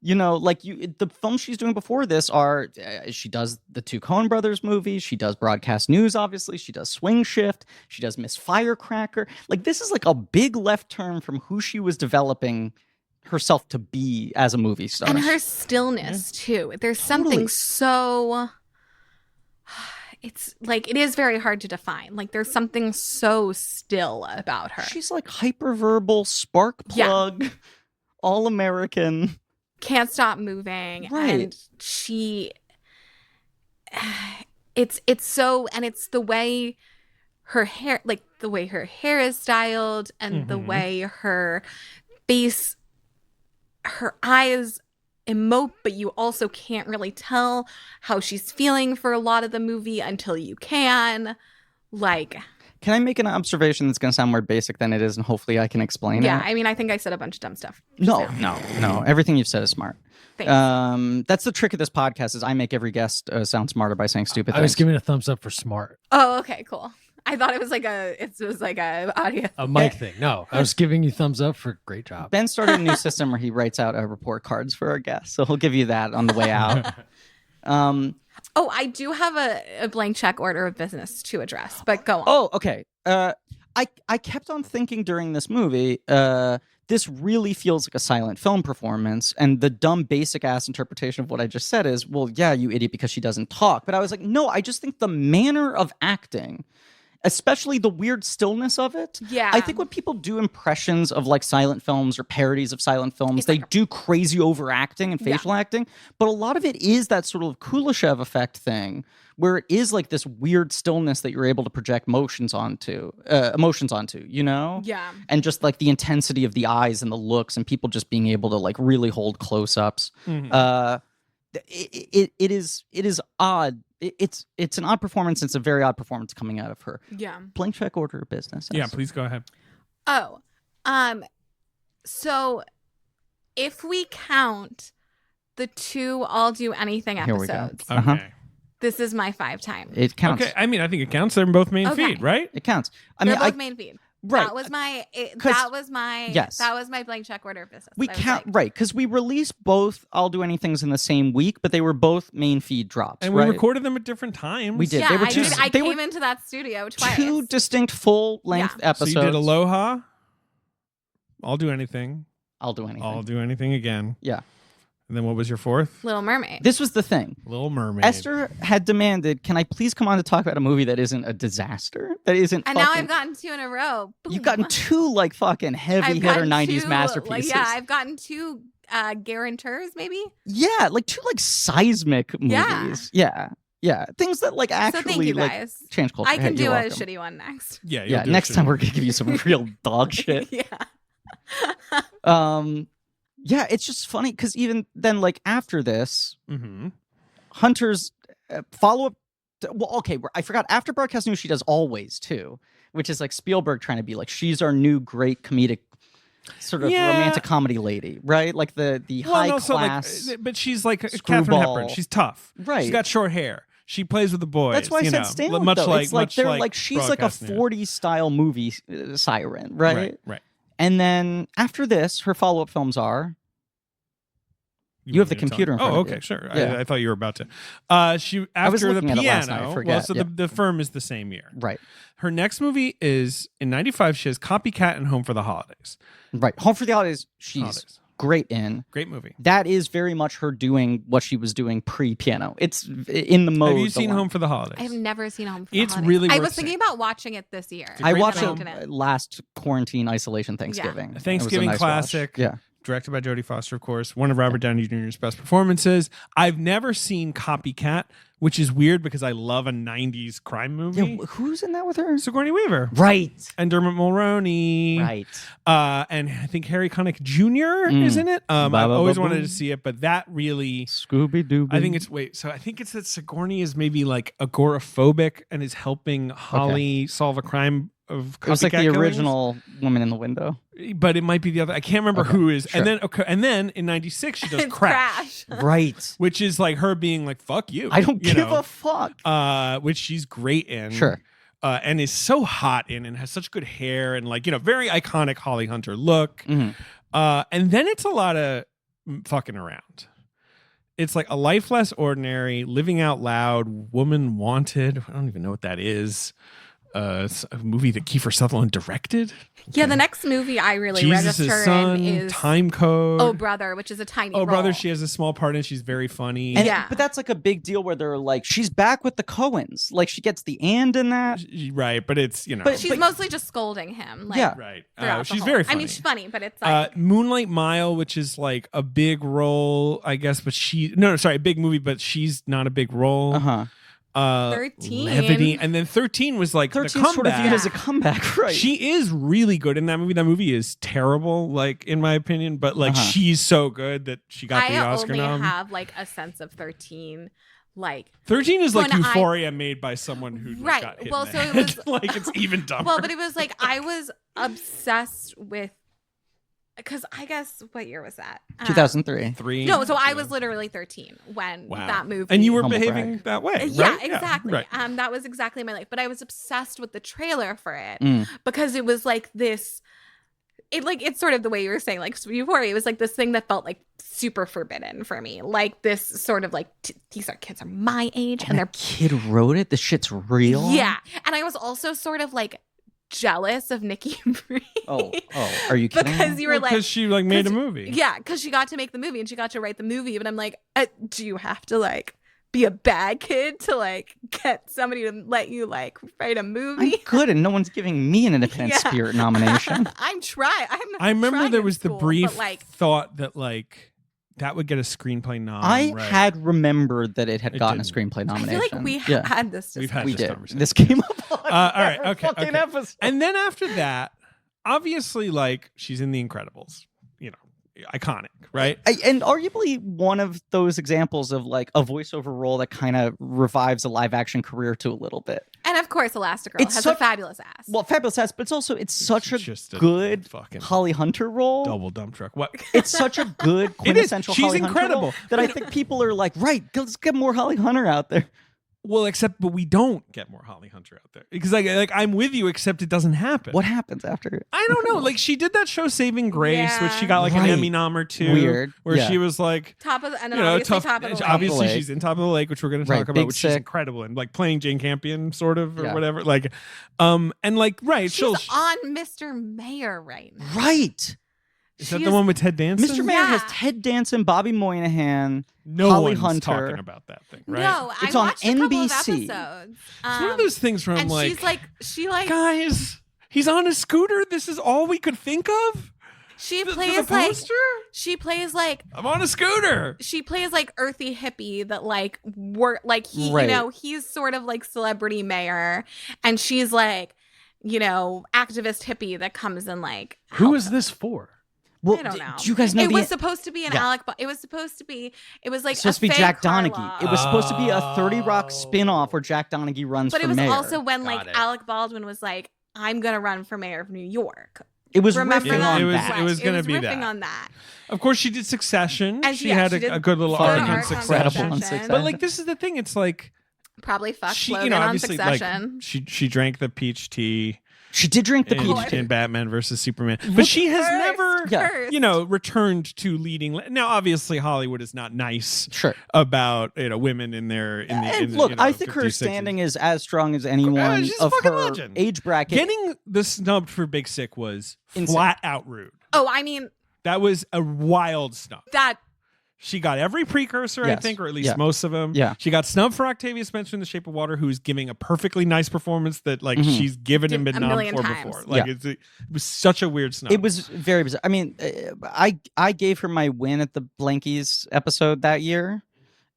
you know, like the films she's doing before this are, she does the 2 Coen Brothers movies. She does Broadcast News, obviously. She does Swing Shift. She does Miss Firecracker. Like this is like a big left turn from who she was developing herself to be as a movie star. And her stillness too. There's something so, it's like, it is very hard to define. Like there's something so still about her. She's like hyperverbal, spark plug, all American. Can't stop moving. Right. And she, it's so, and it's the way her hair, like the way her hair is styled and the way her face, her eyes emote, but you also can't really tell how she's feeling for a lot of the movie until you can. Like, Can I make an observation that's going to sound more basic than it is, and hopefully I can explain yeah, it? I mean, I think I said a bunch of dumb stuff. No. Everything you've said is smart. Thanks. That's the trick of this podcast is I make every guest sound smarter by saying stupid I was things. giving a thumbs up for smart. Oh, okay, cool. I thought it was like a audio. A mic thing. No, I was giving you thumbs up for great job. Ben started a new system where he writes out report cards for our guests, so he'll give you that on the way out. Oh, I do have a blank check order of business to address, but go on. Oh, okay. I kept on thinking during this movie, this really feels like a silent film performance, and the dumb basic ass interpretation of what I just said is, well, yeah, you idiot, because she doesn't talk. But I was like, no, I just think the manner of acting, especially the weird stillness of it. Yeah. I think when people do impressions of like silent films or parodies of silent films, It's they like do crazy overacting and facial acting, but a lot of it is that sort of Kuleshov effect thing where it is like this weird stillness that you're able to project emotions onto, you know? Yeah. And just like the intensity of the eyes and the looks and people just being able to like really hold close-ups. It is odd. It's an odd performance. It's a very odd performance coming out of her. Yeah. Blank check order of business. Yeah, please go ahead. Oh, so if we count the 2 I'll Do Anything Here we go. episodes, Okay. this is my 5 time. It counts. Okay. I mean, I think it counts. They're both main Okay. feed, right? It counts. I They're mean, both main feed. right. That was my. Yes. That was my blank check order of business. We I was count like, right because we released both I'll Do Anythings in the same week, but they were both main feed drops. And we right? recorded them at different times. We did. Yeah, They were I two- did. I they came were into that studio twice. 2 distinct full length Yeah. So episodes. you did Aloha. I'll do anything. I'll Do Anything. I'll do anything again. Yeah. And then what was your 4th? Little Mermaid. This was the thing. Little Mermaid. Esther had demanded, can I please come on to talk about a movie that isn't a disaster? That isn't and now fucking... I've gotten 2 in a row. Boom. You've gotten 2 like fucking heavy I've hitter gotten 90s 2, masterpieces. Like, yeah, I've gotten 2 guarantors, maybe. Yeah, like 2 like seismic Yeah. movies. Yeah. Things that like actually So thank you like guys. change culture. I can Hey, do you're a welcome. shitty one next. Yeah. Yeah, next time we're gonna give you some real dog shit. Yeah. Yeah, it's just funny because even then, like after this, Mm-hmm. Hunter's follow up. Well, okay, I forgot. After Broadcast News, she does Always too, which is like Spielberg trying to be like she's our new great comedic sort of Yeah. romantic comedy lady, right? Like the high class. but she's like Catherine screwball. Hepburn. She's tough. Right. She's got short hair. She plays with the boys. That's why I you said know, Stanley. much though. like It's like much they're like like she's like a Broadcast News. 40s style movie siren, right? Right. And then after this, her follow up films are. You have want the me to tell computer in you? front Oh, of okay, you. sure. Yeah. I thought you were about to. She was after the looking at it last night, I piano. forget, Well, so yeah. the firm is the same year. Right. Her next movie is in '95. She has Copycat and Home for the Holidays. Right. Home for the Holidays, she's Holidays. great in. Great movie. That is very much her doing what she was doing pre-piano. It's in the mode. Have you seen Home for the Holidays? I have never seen Home for the It's Holidays. really I worth was thinking about watching it this year. I watched film. it last quarantine isolation Thanksgiving. A It was Thanksgiving nice classic. watch. Yeah. Directed by Jodie Foster, of course. One of Robert Downey Jr.'s best performances. I've never seen Copycat, which is weird because I love a 90s crime movie. Yeah, who's in that with her? Sigourney Weaver. Right. And Dermot Mulroney. Right. And I think Harry Connick Jr. is in it. I've always wanted to see it, but that really... Scooby-Doo. I think it's that Sigourney is maybe like agoraphobic and is helping Holly solve a crime of copycat It was like the killings. original Woman in the Window. But it might be the other. I can't remember who is. Sure. And then in '96 she does It's Crash, Right. which is like her being like "fuck you." I don't you give know? a fuck. Which she's great in. Sure. And is so hot in and has such good hair and like very iconic Holly Hunter look. Mhm. And then it's a lot of fucking around. It's like A Life Less Ordinary, Living Out Loud, Woman Wanted. I don't even know what that is. It's a movie that Kiefer Sutherland directed. Yeah, the next movie I really Jesus' register Son, in is Time Code. Oh Brother, which is a tiny Oh Brother, role. she has a small part and she's very funny. And, Yeah. But that's like a big deal where they're like, she's back with the Coens. Like she gets the and in that. Right, but it's, But She's mostly just scolding him. Like, Yeah. right. throughout the She's whole- very funny. I mean, she's funny, but it's like Moonlight Mile, which is like a big role, I guess, but a big movie, but she's not a big role. 13. Levity. And then 13 was like 13 the comeback. sort of viewed as a comeback, right? She is really good in that movie. That movie is terrible, like in my opinion, but like she's so good that she got the Oscar I only nom. have like a sense of 13. Like 13 is like when Euphoria made by someone who like, Right. got hit Well, in so the it head. was- like it's even dumber. well, but it was like I was obsessed with because I guess what year was that? 2003. 3. No, so I was literally 13 when Wow. that movie. And you were Humble behaving brag. that way, Yeah, right? exactly. right. That was exactly my life. But I was obsessed with the trailer for it Mm. because it was like this. It's sort of the way you were saying, like Euphoria. It was like this thing that felt like super forbidden for me. Like this sort of like these kids are my age and And they're that kid wrote it. The shit's real. yeah. And I was also sort of like jealous of Nikki and Brie. Oh, are you kidding? Because you were like, because she like made a 'cause- movie. yeah, because she got to make the movie and she got to write the movie. But I'm like, do you have to like be a bad kid to like get somebody to let you like write a I'm movie? good, and no one's giving me an Independent Yeah. Spirit nomination. I'm trying. I remember trying there in was the school, brief but, like, thought that like that would get a screenplay nom. I right. had remembered that it had It gotten a didn't. screenplay I nomination. feel like we yeah. had this. We've had we this did. conversation. This came up on all right, every okay, fucking okay. episode. And then after that, obviously, like she's in The Incredibles. Iconic, right? And arguably one of those examples of like a voiceover role that kind of revives a live action career to a little bit. And of course, Elastigirl It's has such- a fabulous ass. Well, fabulous ass, but it's such a just a good fucking Holly Hunter role. double dump truck. What? It's such a good quintessential She's Holly incredible. Hunter role that I think people are like, right, let's get more Holly Hunter out there. Well, but we don't get more Holly Hunter out there because like I'm with you, except it doesn't happen. What happens after? I don't know. Like she did that show Saving Grace, which she Yeah. got like an Right. Emmy nom or two. Weird. Where Yeah. she was like, top of the, and then obviously top of the lake. Obviously, Lake. she's in Top of the Lake, which we're going to Right, talk about, Big which she's Sick. incredible in, like playing Jane Campion, sort of, or Yeah. whatever. Like, and like, right? She's she'll. on Mr. Mayor right now. Right. Is that She the is- one with Ted Danson? Mr. Mayor has Yeah. Ted Danson, Bobby Moynihan. No Holly one's Hunter. talking about that thing, right? No, It's I on watched a couple of NBC. episodes. It's one of those things where I'm and like, she like guys, he's on a scooter. This is all we could think of. she The plays like poster? she plays like I'm on a scooter. she plays like earthy hippie that like work like he Right. he's sort of like celebrity mayor and she's like activist hippie that comes and like Who is this for? Well, I don't know. do you guys know it the was supposed to be an Yeah. Alec it was supposed to be like supposed a to be fake Jack Donaghy. Harlow. It was supposed to be a 30 Rock spin-off where Jack Donaghy runs but for it was mayor. also when Got like it. Alec Baldwin was like I'm gonna run for mayor of New York. it was Remember riffing that? on It was- that. it was gonna be riffing that. on that. Of course, she did Succession. And she yeah, had she did a good little Fucking arc in incredible Succession. on Succession. But like, this is the thing. It's like Probably fucked she, Logan on obviously, like Succession. she drank the peach tea She did drink the in, peach tea. in Batman versus Superman, but she has Cursed, never, Yeah. cursed. returned to leading. Now, obviously, Hollywood is not nice Sure. about women in their in the. And in, look, you know, I think 50s, her 60s. standing is as strong as anyone she's a of fucking her legend. age bracket. Getting the snubbed for Big Sick was Insane. flat out rude. Oh, I mean, That was a wild snub. That She got every precursor, I Yes. think, or at least Yeah. most of them. Yeah. She got snubbed for Octavia Spencer in The Shape of Water, who's giving a perfectly nice performance that like she's given and been A nominated million for times. before. Like it was such a weird snub. It was very bizarre. I mean, I gave her my win at the Blankies episode that year.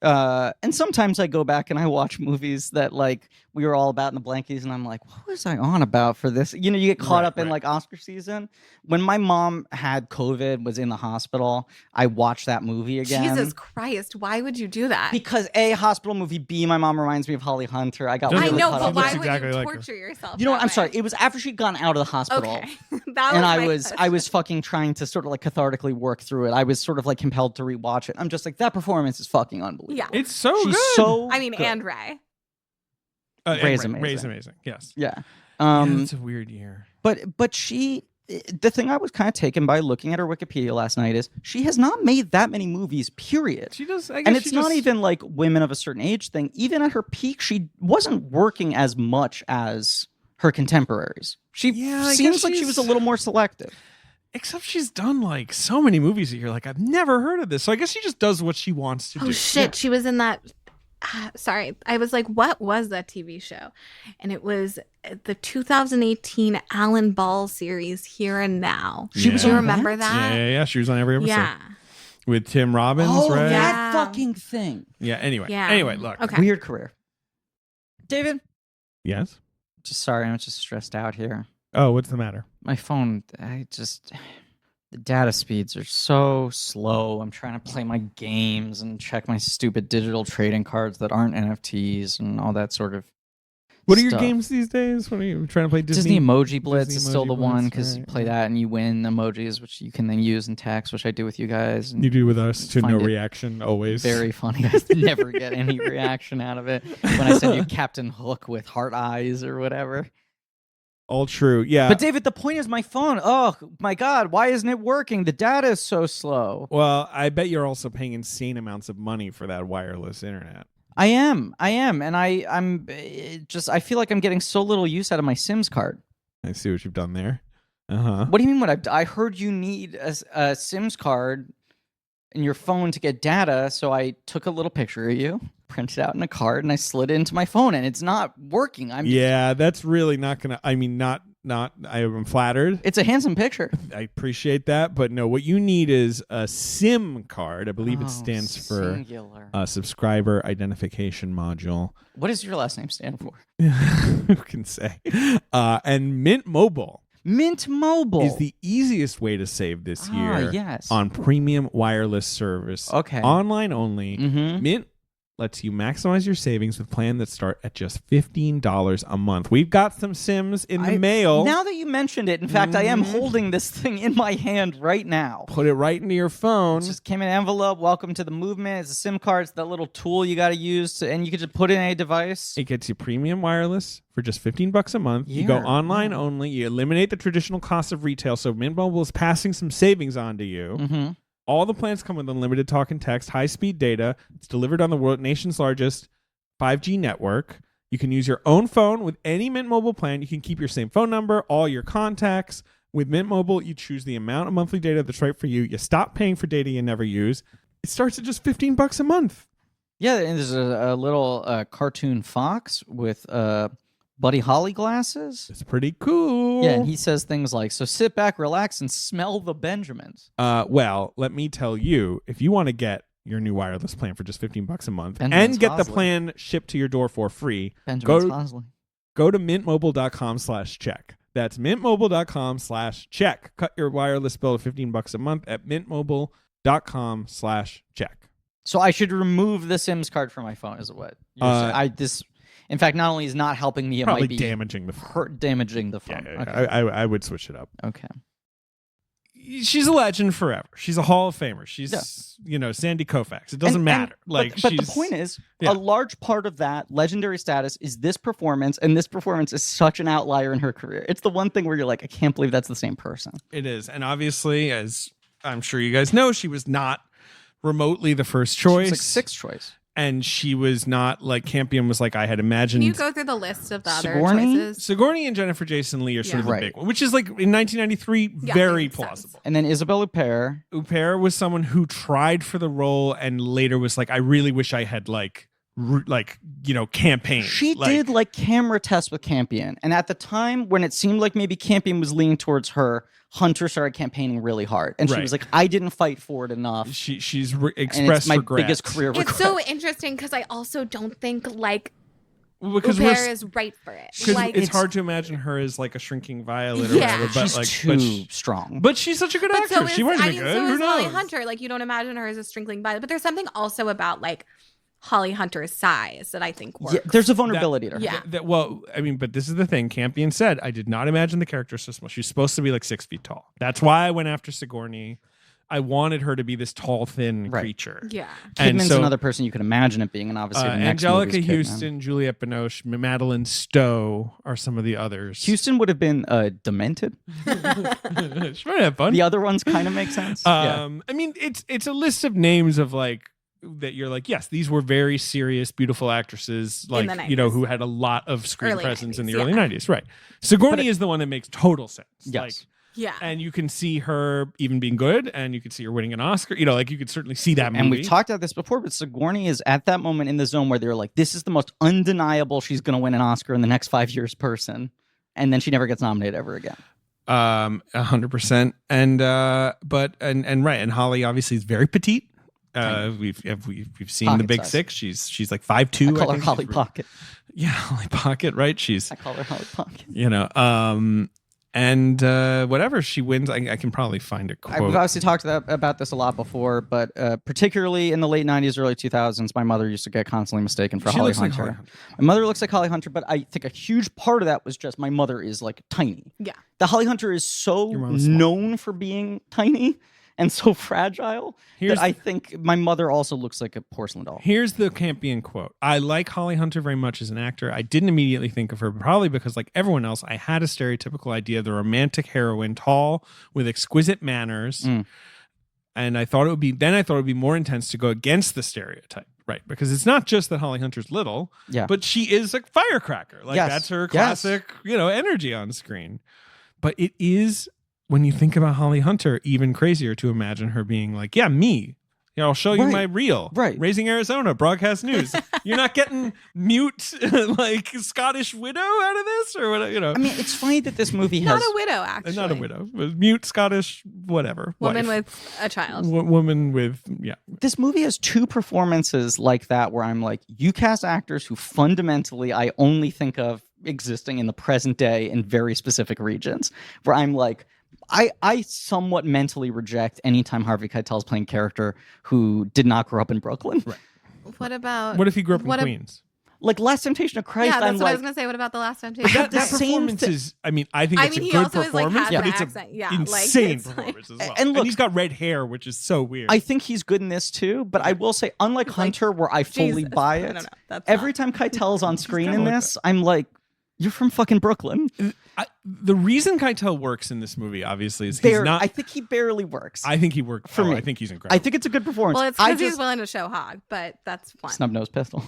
And sometimes I go back and I watch movies that like we were all about in the Blankies, and I'm like, what was I on about for this? You know, you get caught up in like Oscar season. When my mom had COVID, was in the hospital, I watched that movie again. Jesus Christ, why would you do that? Because A, hospital movie, B, my mom reminds me of Holly Hunter. I got Doesn't I really know, caught but up. why looks would exactly you like her. torture yourself? You know what? that I'm way? sorry. It was after she'd gotten out of the hospital. Okay, that And was I was fucking trying to sort of like cathartically work through it. I was sort of like compelled to rewatch it. I'm just like, that performance is fucking unbelievable. Yeah. It's so She's good. so I mean, good. and Ray. Ray's and amazing. Ray's amazing. Yes. Yeah. Yeah, it's a weird year. But she, the thing I was kind of taken by looking at her Wikipedia last night is she has not made that many movies, period. She does. I guess And it's she not just- even like women of a certain age thing. Even at her peak, she wasn't working as much as her contemporaries. She Yeah, I seems guess like she she's- was a little more selective. Except she's done like so many movies that you're like, I've never heard of this. So I guess she just does what she wants to do. Oh shit, she was in that. Sorry, I was like, what was that TV show? And it was the 2018 Alan Ball series, Here and Now. She was Do you on remember that? that? Yeah. She was on every episode Yeah. with Tim Robbins, Oh, right? that Yeah. fucking thing. Yeah. Anyway. Yeah. Anyway, look. Okay. Weird career. David, Yes. just sorry, I'm just stressed out here. Oh, what's the matter? My phone, the data speeds are so slow. I'm trying to play my games and check my stupid digital trading cards that aren't NFTs and all that sort of What are your stuff. games these days? What are you trying to play? Disney Emoji Blitz Disney is still Emoji the one Blitz, because you right, play right. that and you win emojis, which you can then use in text, which I do with you guys. And You do with us to Find no it reaction always. very funny. I never get any reaction out of it when I send you Captain Hook with heart eyes or whatever. All true. Yeah. But David, the point is my phone. Oh my God, why isn't it working? The data is so slow. well, I bet you're also paying insane amounts of money for that wireless internet. I am, and I'm just. I feel like I'm getting so little use out of my Sims card. I see what you've done there. Uh-huh. What do you mean? I heard you need a Sims card in your phone to get data, so I took a little picture of you, printed out in a card, and I slid it into my phone, and it's not working. Yeah, that's really not gonna. I mean, not. I am flattered. It's a handsome picture. I appreciate that, but no. What you need is a SIM card. I believe it stands for singular. Subscriber Identification Module. What does your last name stand for? Who can say? And Mint Mobile Mint Mobile is the easiest way to save this year. Yes. On premium wireless service. Okay. Online only. Mm-hmm. Mint lets you maximize your savings with plans that start at just $15 a month. We've got some Sims in the mail. Now that you mentioned it, in fact, I am holding this thing in my hand right now. Put it right into your phone. It just came in an envelope. Welcome to the movement. It's a SIM card. It's that little tool you got to use, and you can just put it in a device. It gets you premium wireless for just $15 a month. You go Yeah. online only. You eliminate the traditional cost of retail. So Mint Mobile is passing some savings on to you. Mm-hmm. All the plans come with unlimited talk and text, high-speed data. It's delivered on the nation's largest 5G network. You can use your own phone with any Mint Mobile plan. You can keep your same phone number, all your contacts. With Mint Mobile, you choose the amount of monthly data that's right for you. You stop paying for data you never use. It starts at just $15 a month. Yeah, and there's a little cartoon fox with Buddy Holly glasses. It's pretty cool. Yeah, and he says things like, so sit back, relax, and smell the Benjamins. Well, let me tell you, if you want to get your new wireless plan for just $15 a month Benjamin's and get the Hosley. plan shipped to your door for free, Benjamin's Go- Hosley. go to mintmobile.com/check. That's mintmobile.com/check. Cut your wireless bill to $15 a month at mintmobile.com/check. So I should remove the Sims card from my phone, is what you're saying? In fact, not only is not helping me, it Probably might be damaging the phone. damaging the phone. Yeah, Okay. I would switch it up. Okay. She's a legend forever. She's a Hall of Famer. She's, Sandy Koufax. It doesn't matter. But the point is, Yeah. a large part of that legendary status is this performance, and this performance is such an outlier in her career. It's the one thing where you're like, I can't believe that's the same person. It is. And obviously, as I'm sure you guys know, she was not remotely the first choice. She's like sixth choice. and she was not like Campion was like I had imagined. Can you go through the list of the other Sigourney? choices? Sigourney and Jennifer Jason Leigh are sort of the Right. big one, which is like in 1993 very makes sense. plausible. And then Isabelle Huppert. Huppert was someone who tried for the role and later was like, I really wish I had campaigned. She did like camera tests with Campion. And at the time when it seemed like maybe Campion was leaning towards her, Hunter started campaigning really hard. And she Right. was like, I didn't fight for it enough. She's and expressed it's my regret. biggest career regret. It's so interesting because I also don't think like because Huppert is right for it. Like it's hard to imagine her as like a shrinking violet or Yeah. whatever. But She's like, too strong. but she's such a good But actor. so She is, might I be mean, good. so Who is Holly knows? Hunter. Like you don't imagine her as a stripling violet, but there's something also about like Holly Hunter's size that I think works. Yeah, there's a vulnerability to her. Yeah. Well, I mean, but this is the thing. Campion said, I did not imagine the character so small. She's supposed to be like 6 feet tall. That's why I went after Sigourney. I wanted her to be this tall, thin Right. creature. Yeah. And Kidman's so, another person you could imagine it being, and obviously the next Angelica movie's Kidman. Houston, Juliette Binoche, Madeline Stowe are some of the others. Houston would have been demented. She might have fun. The other ones kind of make sense. I mean, it's a list of names of like that you're like, yes, these were very serious, beautiful actresses, like the who had a lot of screen Early presence in the 90s, early yeah. 90s, right? Sigourney is the one that makes total sense. Yes. Like, Yeah. and you can see her even being good, and you can see her winning an Oscar. Like you could certainly see that movie. And we've talked about this before, but Sigourney is at that moment in the zone where they're like, this is the most undeniable she's going to win an Oscar in the next 5 years person. And then she never gets nominated ever again. 100%. And right, and Holly obviously is very petite. We've seen Pocket the Big size. Six. She's like 5'2". I call her think. Holly She's Pocket. Yeah, Holly Pocket, right? I call her Holly Pocket. And whatever she wins, I can probably find a quote. We've obviously talked about this a lot before, but particularly in the late 90s, early 2000s, my mother used to get constantly mistaken for She Holly looks like Hunter. Holly Hunter. My mother looks like Holly Hunter, but I think a huge part of that was just my mother is like tiny. Yeah. The Holly Hunter is so Your mom's small. known for being tiny and so fragile Here's that I think my mother also looks like a porcelain doll. Here's the Campion quote. I like Holly Hunter very much as an actor. I didn't immediately think of her, but probably because, like everyone else, I had a stereotypical idea of the romantic heroine, tall, with exquisite manners. And I thought it would be more intense to go against the stereotype. Right, because it's not just that Holly Hunter's little, but she is a firecracker. Like Yes. that's her Yes. classic, energy on screen. But it is, when you think about Holly Hunter, even crazier to imagine her being like, yeah, me. I'll show you Right. my reel. Right. Raising Arizona, broadcast news. You're not getting mute, like Scottish widow out of this or whatever, I mean, it's funny that this movie has... Not a widow, actually. Not a widow. But mute Scottish, whatever. Woman wife. with a child. Woman with, yeah. This movie has two performances like that where I'm like, you cast actors who fundamentally I only think of existing in the present day in very specific regions, where I'm like, I somewhat mentally reject anytime Harvey Keitel is playing a character who did not grow up in Brooklyn. Right. What about... What if he grew up in what if- Queens? Like Last Temptation of Christ, Yeah, that's I'm what like, I was going to say. What about The Last Temptation? have That the same performance thi- is, I mean, I think it's he a good also is, like, performance, has but the it's accent. an Yeah, like, insane it's like- performance as well. And look- he's got red hair, which is so weird. I think he's good in this too, but I will say, unlike Hunter, where I fully Jesus, buy I it, don't know. That's every not- time Keitel's on screen kinda in like this, I'm like, you're from fucking Brooklyn. The reason Keitel works in this movie, obviously, is he's not. I think he barely works. I think he worked For me. I think he's incredible. I think it's a good performance. Well, it's I because he's just willing to show hog, but that's one. snub-nosed pistol.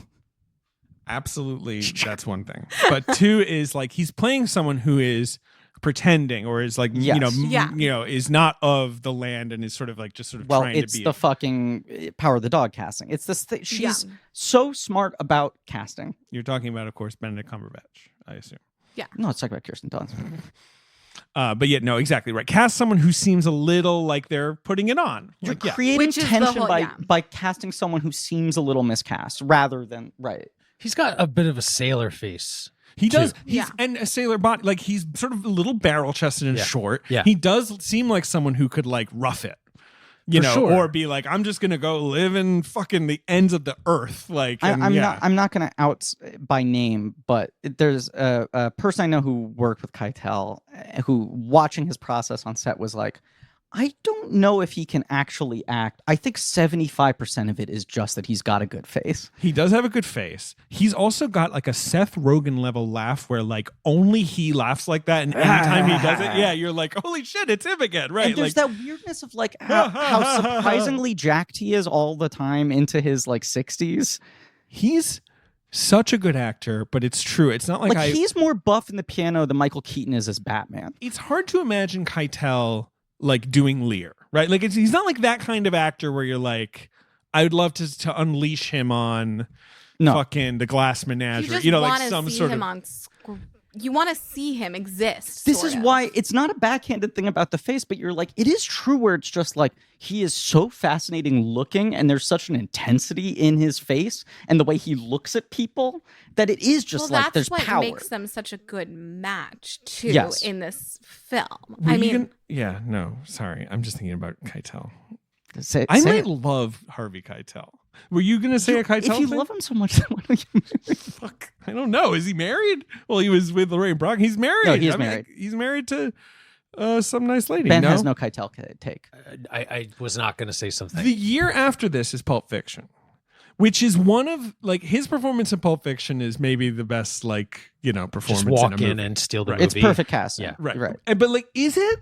Absolutely, that's one thing. But two is like he's playing someone who is pretending or is like Yes. Yeah. is not of the land and is sort of like just sort of Well, trying it's to be the fucking Power of the Dog casting. It's this thing. She's Yeah. so smart about casting. You're talking about, of course, Benedict Cumberbatch, I assume. No, let's talk about Kirsten Dunst. But yeah, no, exactly right. Cast someone who seems a little like they're putting it on. You're Like, yeah. creating Which is the tension whole- by yeah. by casting someone who seems a little miscast rather than right. He's got a bit of a sailor face. He does. too. He's Yeah. and a sailor body. Like he's sort of a little barrel chested and Yeah. short. Yeah. He does seem like someone who could like rough it. For sure. Or be like, I'm just gonna go live in fucking the ends of the earth. Like, and I'm not going to out by name, but there's a person I know who worked with Keitel, who watching his process on set was like, I don't know if he can actually act. I think 75% of it is just that he's got a good face. He does have a good face. He's also got like a Seth Rogen level laugh where like only he laughs like that, and anytime he does it, yeah, you're like, holy shit, it's him again, right? And there's like, that weirdness of like how surprisingly jacked he is all the time into his like 60s. He's such a good actor, but it's true. It's not like he's more buff in the piano than Michael Keaton is as Batman. It's hard to imagine Keitel like doing Lear, right? Like he's not like that kind of actor where you're like, I would love to unleash him on fucking the Glass Menagerie. You know, like some sort of. You want to see him exist. This is why it's not a backhanded thing about the face, but you're like, it is true where it's just like he is so fascinating looking and there's such an intensity in his face and the way he looks at people that it is just like there's power. That's what makes them such a good match too in this film. Sorry. I'm just thinking about Keitel. I might love Harvey Keitel. Were you going to say a Keitel If you thing? love him so much, why don't you? Fuck. I don't know. Is he married? Well, he was with Lorraine Brock. He's married. No, he's married. He's married to some nice lady. Ben has no Keitel take. I was not going to say something. The year after this is Pulp Fiction, which is one of like his performance in Pulp Fiction is maybe the best performance. Just walk in a movie. in and steal the movie. It's perfect casting. Yeah, right. But like, is it?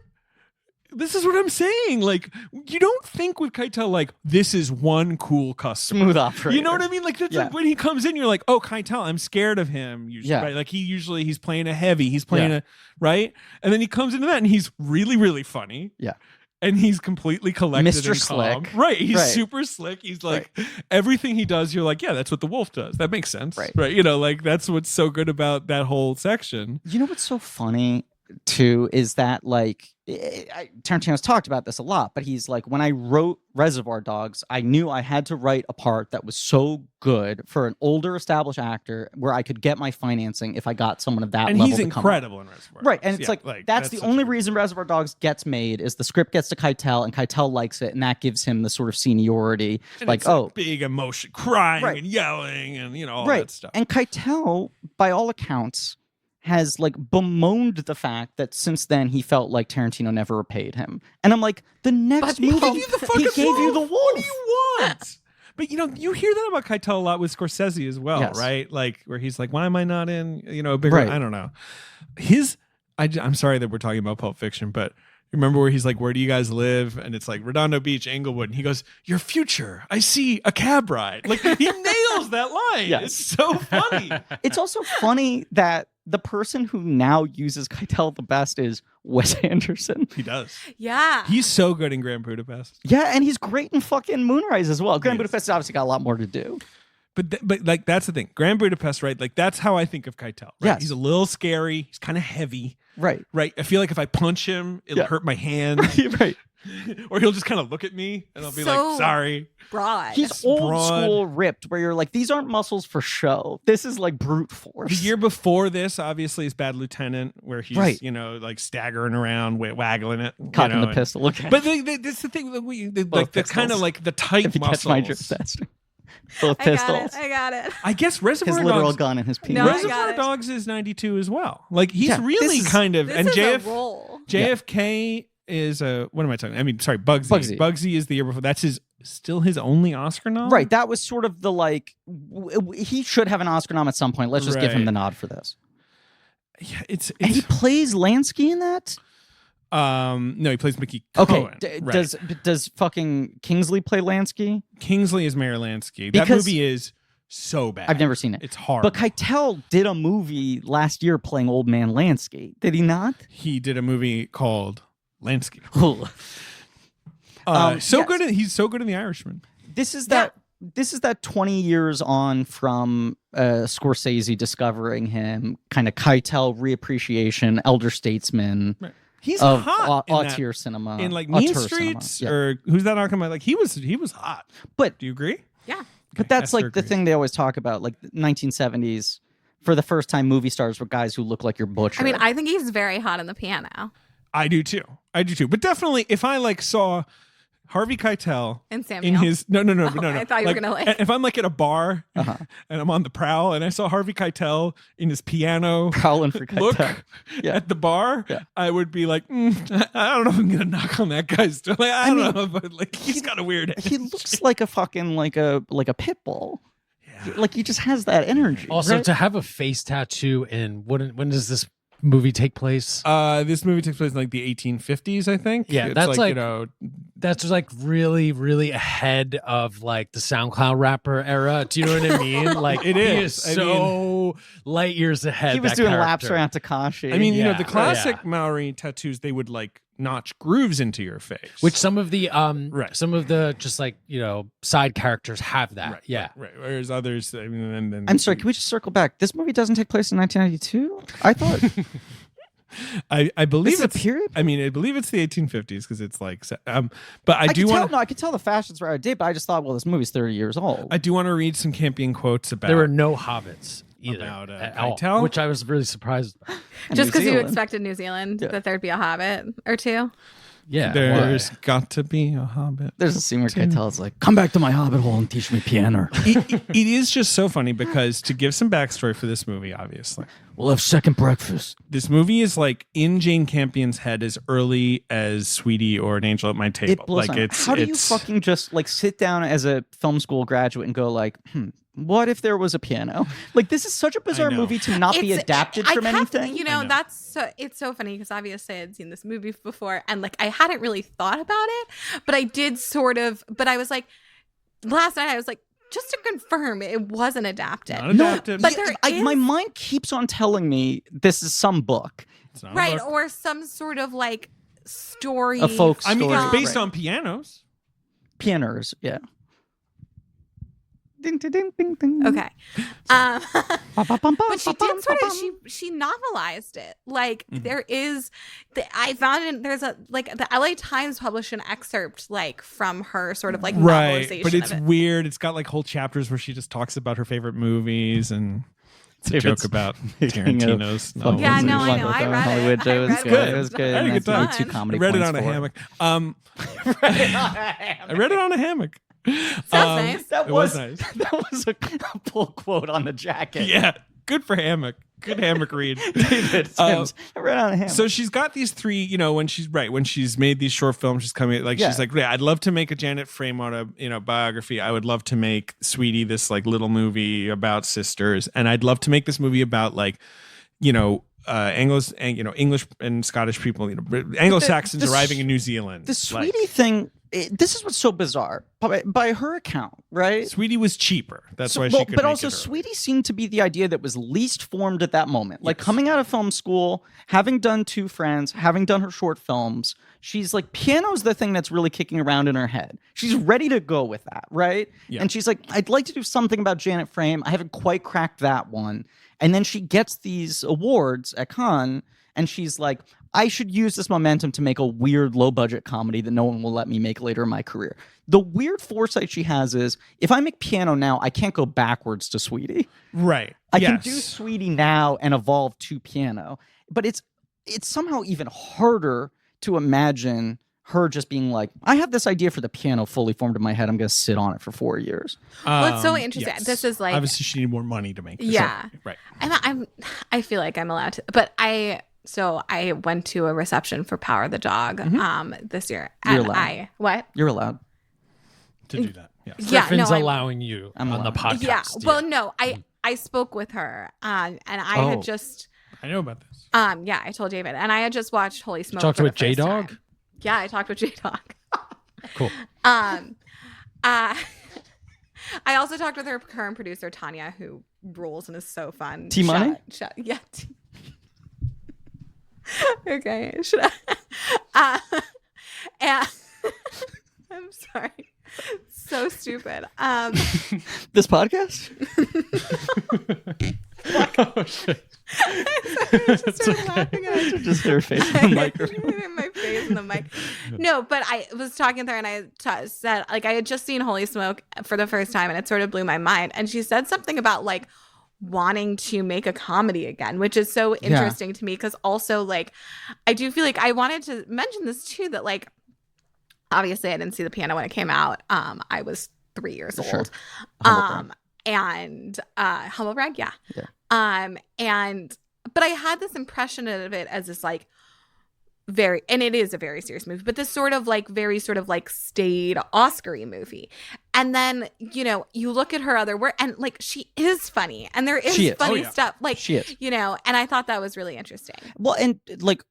This is what I'm saying. Like, you don't think with Keitel, like, this is one cool customer. Smooth operator. You know what I mean? Like, that's like when he comes in, you're like, oh, Keitel, I'm scared of him. Usually, right? Like, he's playing a heavy. He's playing right? And then he comes into that and he's really, really funny. Yeah. And he's completely collected Mr. and calm. Slick. Right. He's super slick. He's like, everything he does, you're like, yeah, that's what the wolf does. That makes sense. Right. You know, like, that's what's so good about that whole section. You know what's so funny? Too is that like Tarantino's talked about this a lot, but he's like, when I wrote Reservoir Dogs, I knew I had to write a part that was so good for an older established actor where I could get my financing if I got someone of that level. And he's incredible in Reservoir Dogs. Right, and it's like that's the only reason Reservoir Dogs gets made is the script gets to Keitel and Keitel likes it, and that gives him the sort of seniority. And like, big emotion, crying and yelling and all that stuff. And Keitel, by all accounts, has like bemoaned the fact that since then he felt like Tarantino never repaid him. And I'm like, the next movie, he gave you the wolf. What do you want? But you hear that about Keitel a lot with Scorsese as well, right? Like where he's like, why am I not in, a bigger, I don't know. I'm sorry that we're talking about Pulp Fiction, but remember where he's like, where do you guys live? And it's like Redondo Beach, Englewood. And he goes, your future. I see a cab ride. Like he nails that line. Yes. It's so funny. It's also funny that the person who now uses Keitel the best is Wes Anderson. He does. Yeah. He's so good in Grand Budapest. Yeah, and he's great in fucking Moonrise as well. Grand Budapest has obviously got a lot more to do. But like that's the thing. Grand Budapest, right? Like that's how I think of Keitel. Right? Yes. He's a little scary. He's kind of heavy. Right. I feel like if I punch him, it'll hurt my hand. Right. Or he'll just kind of look at me and I'll be like, sorry. Broad. He's old school ripped where you're like, these aren't muscles for show. This is like brute force. The year before this, obviously, is Bad Lieutenant, where he's, like staggering around, waggling it. Cocking the pistol. Okay. But that's the thing. Like the kind of like the tight muscles. My drift faster. Both pistols. I got it. I guess Reservoir Dogs. His literal gun and his penis. No, Reservoir Dogs is 92 as well. Like he's really this kind of. And is a role. JFK is what am I talking? I mean, sorry, Bugsy. Bugsy is the year before. That's still his only Oscar nom. Right. That was sort of the like. He should have an Oscar nom at some point. Let's just give him the nod for this. Yeah, it's and he plays Lansky in that. No, he plays Mickey Cohen. Okay, does fucking Kingsley play Lansky? Kingsley is Mayor Lansky. That movie is so bad. I've never seen it. It's hard. But Keitel did a movie last year playing Old Man Lansky. Did he not? He did a movie called Lansky. Good. He's so good in The Irishman. This is that 20 years on from Scorsese discovering him, kind of Keitel reappreciation, elder statesman. Right. He's of hot auteur cinema in like Mean Streets or who's that talking about? Like he was hot. But do you agree? Yeah. But that's Esther like the thing they always talk about, like the 1970s. For the first time, movie stars were guys who look like your butcher. I mean, I think he's very hot in The Piano. I do too. But definitely, if I like saw Harvey Keitel And Sam in Neill. his no. I thought you were gonna like. If I'm like at a bar and I'm on the prowl and I saw Harvey Keitel in his piano Prowling for look Keitel. Yeah. at the bar, Yeah. I would be like, I don't know if I'm gonna knock on that guy's door. Like, I don't know, but like he's got a weird. He looks like a fucking like a pit bull. Like he just has that energy. Also, right? to have a face tattoo in when does this movie take place? This movie takes place in like the 1850s, I think. Yeah, It's that's like- you know, That's like really, really ahead of like the SoundCloud rapper era. Do you know what I mean? Like It he is. is so light years ahead. he was that doing laps character. around Takashi. I mean, you know, Yeah, the classic yeah. Maori tattoos, they would like notch grooves into your face. Which some of the Right. some of the just like side characters have that. right, Yeah. right. Whereas others, I mean, and then I'm sorry, can we just circle back? This movie doesn't take place in 1992? I thought I believe this is a it's period. I mean, I believe it's the 1850s because it's like, but I do could want tell, no, I could tell the fashions were out of date, but I just thought, well, this movie's 30 years old. I do want to read some Campion quotes about. There were no hobbits either. About, at all, Keitel? which I was really surprised by. And Just New because you Zealand. expected New Zealand Yeah. that there'd be a hobbit or two. Yeah. There's why? got to be a hobbit. There's a scene where Keitel's like, come back to my hobbit hole and teach me piano. It is just so funny because to give some backstory for this movie, obviously, We'll have second breakfast. this movie is like in Jane Campion's head as early as Sweetie or An Angel at My Table. It blows Like my- it's How do you it's- fucking just like sit down as a film school graduate and go like, what if there was a piano? Like, this is such a bizarre know. movie to not be adapted from anything. You I know, know. that's so, it's so funny because obviously I'd seen this movie before and like I hadn't really thought about it, but I did sort of. But I was like, last night I was like, just to confirm, it wasn't adapted. Not adapted. but there is- my mind keeps on telling me this is some book. It's not a Right, book. or some sort of like story. A folk I mean, story, it's based right. on pianos. Pianos, yeah. Ding, ding, ding, ding, ding. Okay. But she did sort of she novelized it. Like there is I found it there's a like the LA Times published an excerpt like from her sort of like novelization But it's of it. weird. It's got like whole chapters where she just talks about her favorite movies and it's a joke about Tarantino's novels. Yeah, and no, I shit. know. I read Hollywood it. Joe. I It was read good. it. It was good. I had a good time. 2 comedy I read it points on a for hammock. I read it on a hammock. Sounds nice. That It was was nice. That was a pull quote on the jacket. Yeah, good for hammock. Good hammock read. David Sims. I read on a hammock. So she's got these 3, you know, when she's made these short films, she's coming like Yeah. she's like, yeah, I'd love to make a Janet Frame on a biography. I would love to make Sweetie this like little movie about sisters, and I'd love to make this movie about like, English and Scottish people, Anglo-Saxons the arriving in New Zealand. the Sweetie thing, this is what's so bizarre. By her account, right? Sweetie was cheaper. That's So- why well, she could. but make also, it early. Sweetie seemed to be the idea that was least formed at that moment. Like Yes. coming out of film school, having done Two Friends, having done her short films, she's like, piano's the thing that's really kicking around in her head. She's ready to go with that, right? Yeah. And she's like, I'd like to do something about Janet Frame. I haven't quite cracked that one. And then she gets these awards at Cannes, and she's like, I should use this momentum to make a weird low-budget comedy that no one will let me make later in my career. The weird foresight she has is, if I make piano now, I can't go backwards to Sweetie. Right. I can Yes. do Sweetie now and evolve to piano. But it's somehow even harder to imagine her just being like, I have this idea for the piano fully formed in my head. I'm going to sit on it for 4 years. Well, it's so interesting. This is like obviously she needed more money to make this. Yeah. Right. I feel like I'm allowed to, but I went to a reception for Power of the Dog this year. You're And allowed. what? You're allowed. To do that. Yeah. Yeah, Griffin's no, allowing you I'm on the allowed. podcast. Yeah. Well, no, I spoke with her, and I Oh. had just I know about this. yeah, I told David, and I had just watched Holy Smoke. Talked for the with J first Dog. time. Yeah, I talked with J Dog. Cool. I also talked with her current producer Tanya, who rules and is so fun. T-Money? Yeah. Okay. Should I? And I'm sorry. So stupid. This podcast? Oh, shit. I just started laughing at it. Just her face in the microphone. My face in the mic. No, but I was talking to her and I said, like, I had just seen Holy Smoke for the first time and it sort of blew my mind. And she said something about like wanting to make a comedy again, which is so interesting to me because also like I do feel like I wanted to mention this too, that like obviously I didn't see The Piano when it came out. I was 3 years Sure. old. Humble brag. And humble brag, yeah. Yeah. But I had this impression of it as this like very, and it is a very serious movie, but this sort of like very sort of like staid Oscar-y movie. And then, you know, you look at her other work and like she is funny and there is funny stuff. Like, she is. You know, and I thought that was really interesting. Well, and like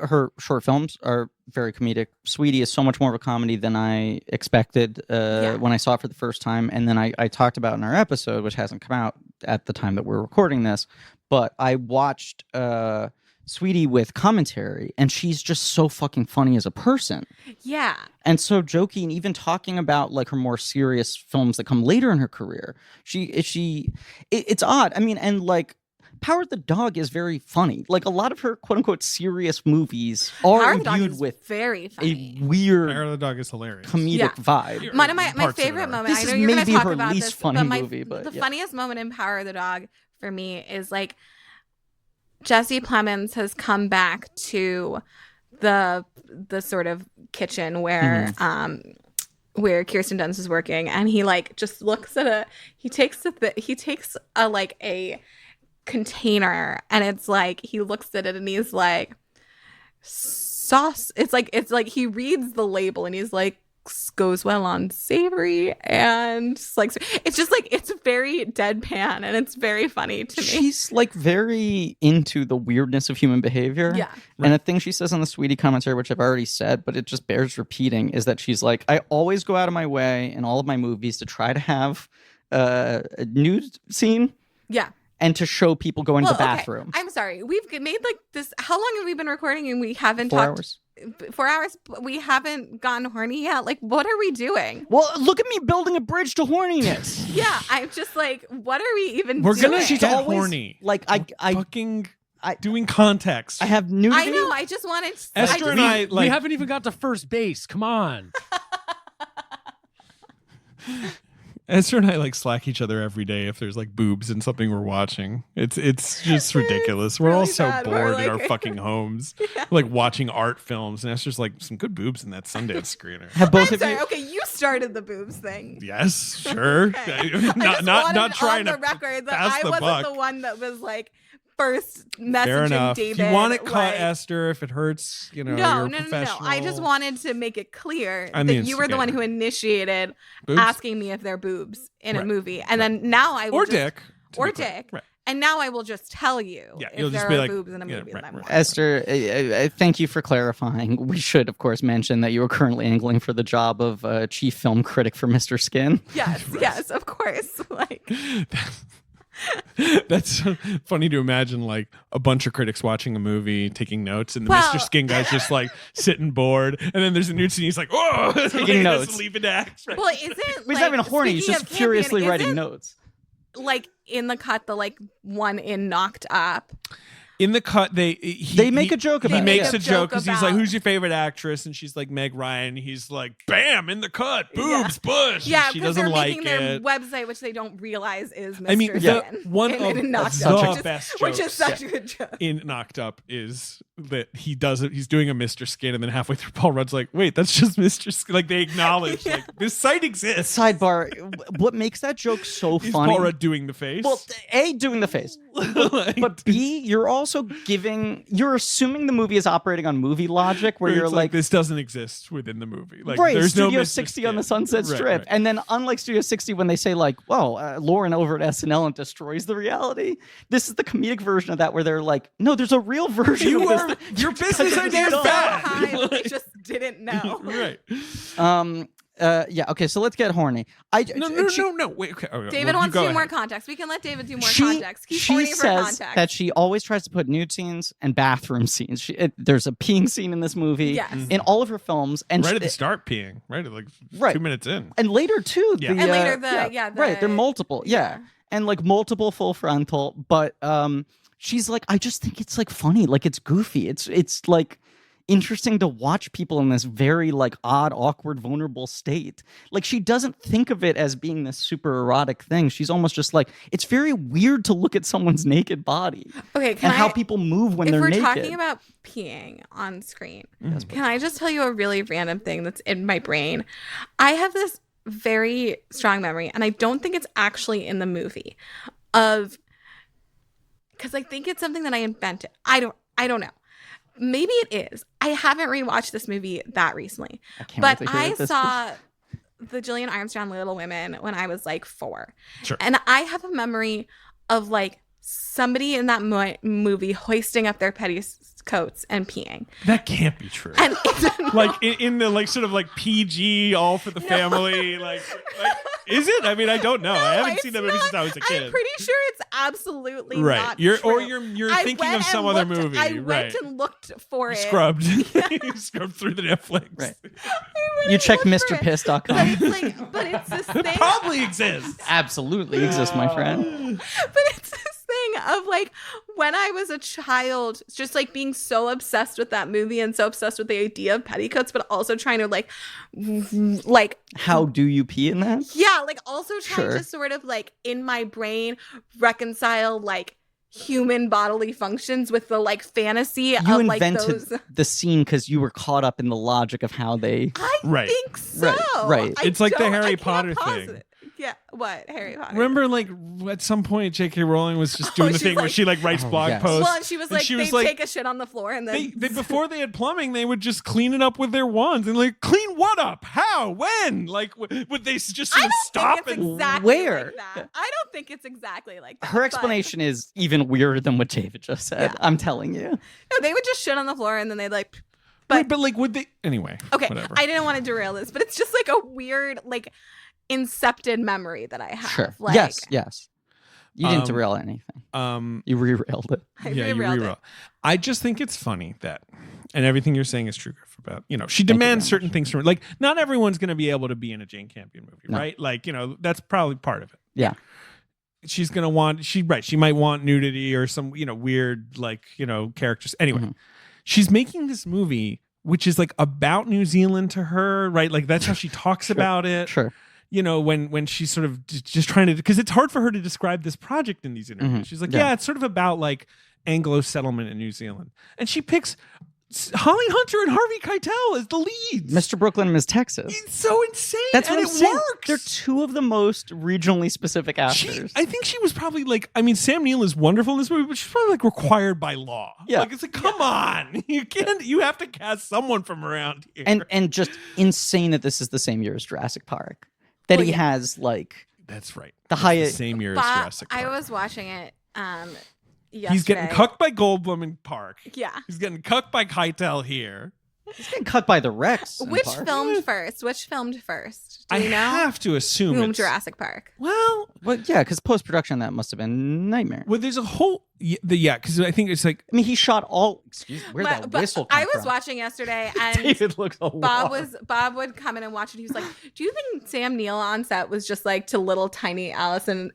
her short films are very comedic. Sweetie is so much more of a comedy than I expected when I saw it for the first time. And then I talked about in our episode, which hasn't come out at the time that we're recording this, but I watched Sweetie with commentary, and she's just so fucking funny as a person. Yeah. And so jokey, and even talking about like her more serious films that come later in her career. It's odd. I mean, and like Power of the Dog is very funny. Like a lot of her quote unquote serious movies are imbued with very funny. a weird Power of the Dog is hilarious. comedic vibe. One of my favorite moments. This I know is you're going to maybe talk her about least this, funny but movie, but the yeah. funniest moment in Power of the Dog for me is like Jesse Plemons has come back to the sort of kitchen where where Kirsten Dunst is working, and he like just looks at he takes a like a container, and it's like he looks at it and he's like sauce. It's like he reads the label and he's like, goes well on savory, and like it's just like it's very deadpan and it's very funny to me. She's like very into the weirdness of human behavior. Yeah. And a thing she says on the Sweetie commentary, which I've already said, but it just bears repeating, is that she's like, I always go out of my way in all of my movies to try to have a nude scene. Yeah. And to show people going to the bathroom. Okay. I'm sorry. We've made like this. How long have we been recording and we haven't 4 talked? hours. 4 hours. We haven't gotten horny yet. Like, what are we doing? Well, look at me building a bridge to horniness. Yeah, I'm just like, what are we even We're doing? gonna She's get always horny. like I fucking doing context. I have nudity. I know. I just wanted. Esther and I We haven't even got to first base. Come on. Esther and I like slack each other every day if there's like boobs in something we're watching. It's just ridiculous. We're all really so bad. We're bored like- in our fucking homes, like watching art films, and Esther's like, some good boobs in that Sundance screener. Have both I'm of sorry. you? Okay, you started the boobs thing. Yes, sure. Okay. I not just not wanted trying on to the record that pass I the wasn't buck. the one that was like first Fair messaging enough. David. If you want it cut, like, Esther, if it hurts, you know, No. you're a professional. I just wanted to make it clear I'm the that you were the one instigator. who initiated Boobs? asking me if they're boobs in a Right. movie, and then now I will or just, dick. to or be clear. dick, Right. and now I will just tell you Yeah, if you'll there just be are like, boobs in a yeah, movie right, that I'm right. watching. Esther, thank you for clarifying. We should, of course, mention that you are currently angling for the job of chief film critic for Mr. Skin. Yes, yes, of course. Like, That's funny to imagine, like a bunch of critics watching a movie, taking notes, and the Well- Mr. Skin guy's just like sitting bored, and then there's a nude scene. He's like, "Oh, Taking notes. Just leave it to act." Right. well, isn't He's like, not even horny. He's speaking just of furiously Campion, writing isn't, notes. Like in the cut, the like one in Knocked Up. In the cut, they make a joke about He it, makes yeah. a joke because he's like, about- "Who's your favorite actress?" And she's like, "Meg Ryan." He's like, "Bam!" In the cut, boobs, bush. Yeah, she because doesn't they're like making their it. website, which they don't realize is Mr. I mean, Skin. one in of Knocked the Up, which is- best which is jokes such a good joke. in Knocked Up is that he's doing a Mr. Skin, and then halfway through, Paul Rudd's like, "Wait, that's just Mr. Skin." Like they acknowledge, like this site exists. Sidebar, what makes that joke so He's funny? Paul Rudd doing the face. Well, A, doing the face. Like, But B, you're also you're assuming the movie is operating on movie logic where you're it's like, this doesn't exist within the movie. Like right, there's Studio no Mr. 60 on the Skin. Sunset Right, Strip. right. And then unlike Studio 60, when they say like, well, Lauren over at SNL and destroys the reality, this is the comedic version of that where they're like, no, there's a real version You of are this. your business idea is There's bad. time they just didn't know. Right. Yeah, okay, so let's get horny. No. Wait, okay. David wants to do more context. We can let David do more context. He's horny for says context. that she always tries to put nude scenes and bathroom scenes. There's a peeing scene in this movie, Yes. in all of her films, and Right at the start, peeing. Right at like Right. 2 minutes in. and later too. Yeah. And later the right. They're multiple, yeah. and like multiple full frontal. But she's like, I just think it's like funny, like it's goofy. It's like interesting to watch people in this very like odd, awkward, vulnerable state. Like she doesn't think of it as being this super erotic thing. She's almost just like, it's very weird to look at someone's naked body. Okay, and how people move when they're naked. If we're talking about peeing on screen, can I just tell you a really random thing that's in my brain? I have this very strong memory, and I don't think it's actually in the movie, of because I think it's something that I invented. I don't know. Maybe it is. I haven't rewatched this movie that recently, but I saw the Gillian Armstrong Little Women when I was like 4. Sure. And I have a memory of like somebody in that movie hoisting up their petticoats and peeing. That can't be true. And like in the like sort of like PG, all for the family, like is it? I mean, I don't know. I haven't seen that movie since I was a kid. I'm pretty sure it's absolutely right. Not You're true. Or you're thinking of some other movie. I right. went and looked for it. Scrubbed. You scrubbed through the Netflix. Right. You checked MrPiss.com. But it's this thing. It probably exists. Absolutely exists, my friend. But it's this thing of like when I was a child, just like being so obsessed with that movie and so obsessed with the idea of petticoats, but also trying to like how do you pee in that? Yeah, like also trying to sort of like in my brain reconcile like human bodily functions with the like fantasy of like those. The scene because you were caught up in the logic of how they. I think so. Right. It's like the Harry Potter thing. Yeah, what? Harry Potter. Remember, like, at some point, J.K. Rowling was just doing the thing where she, like, writes blog posts. Well, and she was like, they take a shit on the floor and then... They before they had plumbing, they would just clean it up with their wands. And, like, clean what up? How? When? Like, would they just sort of stop and... Exactly where? Like that. I don't think it's exactly like that. Her explanation is even weirder than what David just said. Yeah. I'm telling you. No, they would just shit on the floor and then they'd, like... But like, would they... Anyway, okay, whatever. I didn't want to derail this, but it's just, like, a weird, like... incepted memory that I have. Sure. Like, yes. You didn't derail anything. You re-railed it. You re-railed. I just think it's funny that, and everything you're saying is true about, she demands certain things from her. Like, not everyone's going to be able to be in a Jane Campion movie, right? Like, that's probably part of it. Yeah. She's going to want, she might want nudity or some, weird, like, characters. Anyway, she's making this movie, which is like about New Zealand to her, right? Like, that's how she talks about it. Sure. When she's sort of just trying to, because it's hard for her to describe this project in these interviews. She's like, yeah, it's sort of about like Anglo settlement in New Zealand. And she picks Holly Hunter and Harvey Keitel as the leads. Mr. Brooklyn and Miss Texas. It's so insane. That's what and I'm it saying. Works. They're two of the most regionally specific actors. I think she was probably like, Sam Neill is wonderful in this movie, but she's probably like required by law. Yeah. Like, it's like, come on. You have to cast someone from around here. And just insane that this is the same year as Jurassic Park. That he has like that's right. The highest same year as Jurassic Park. I was watching it yesterday. He's getting cucked by Goldblum in Park. Yeah. He's getting cucked by Keitel here. He's getting cut by the Rex. Which filmed first? Do you know? I have to assume it's Jurassic Park. Well, yeah, because post-production that must have been nightmare. Well, there's a whole because I think it's like he shot all. Excuse me, where'd that whistle come I was from? watching yesterday, and David looks a Bob would come in and watch it. He was like, "Do you think Sam Neill on set was just like to little tiny to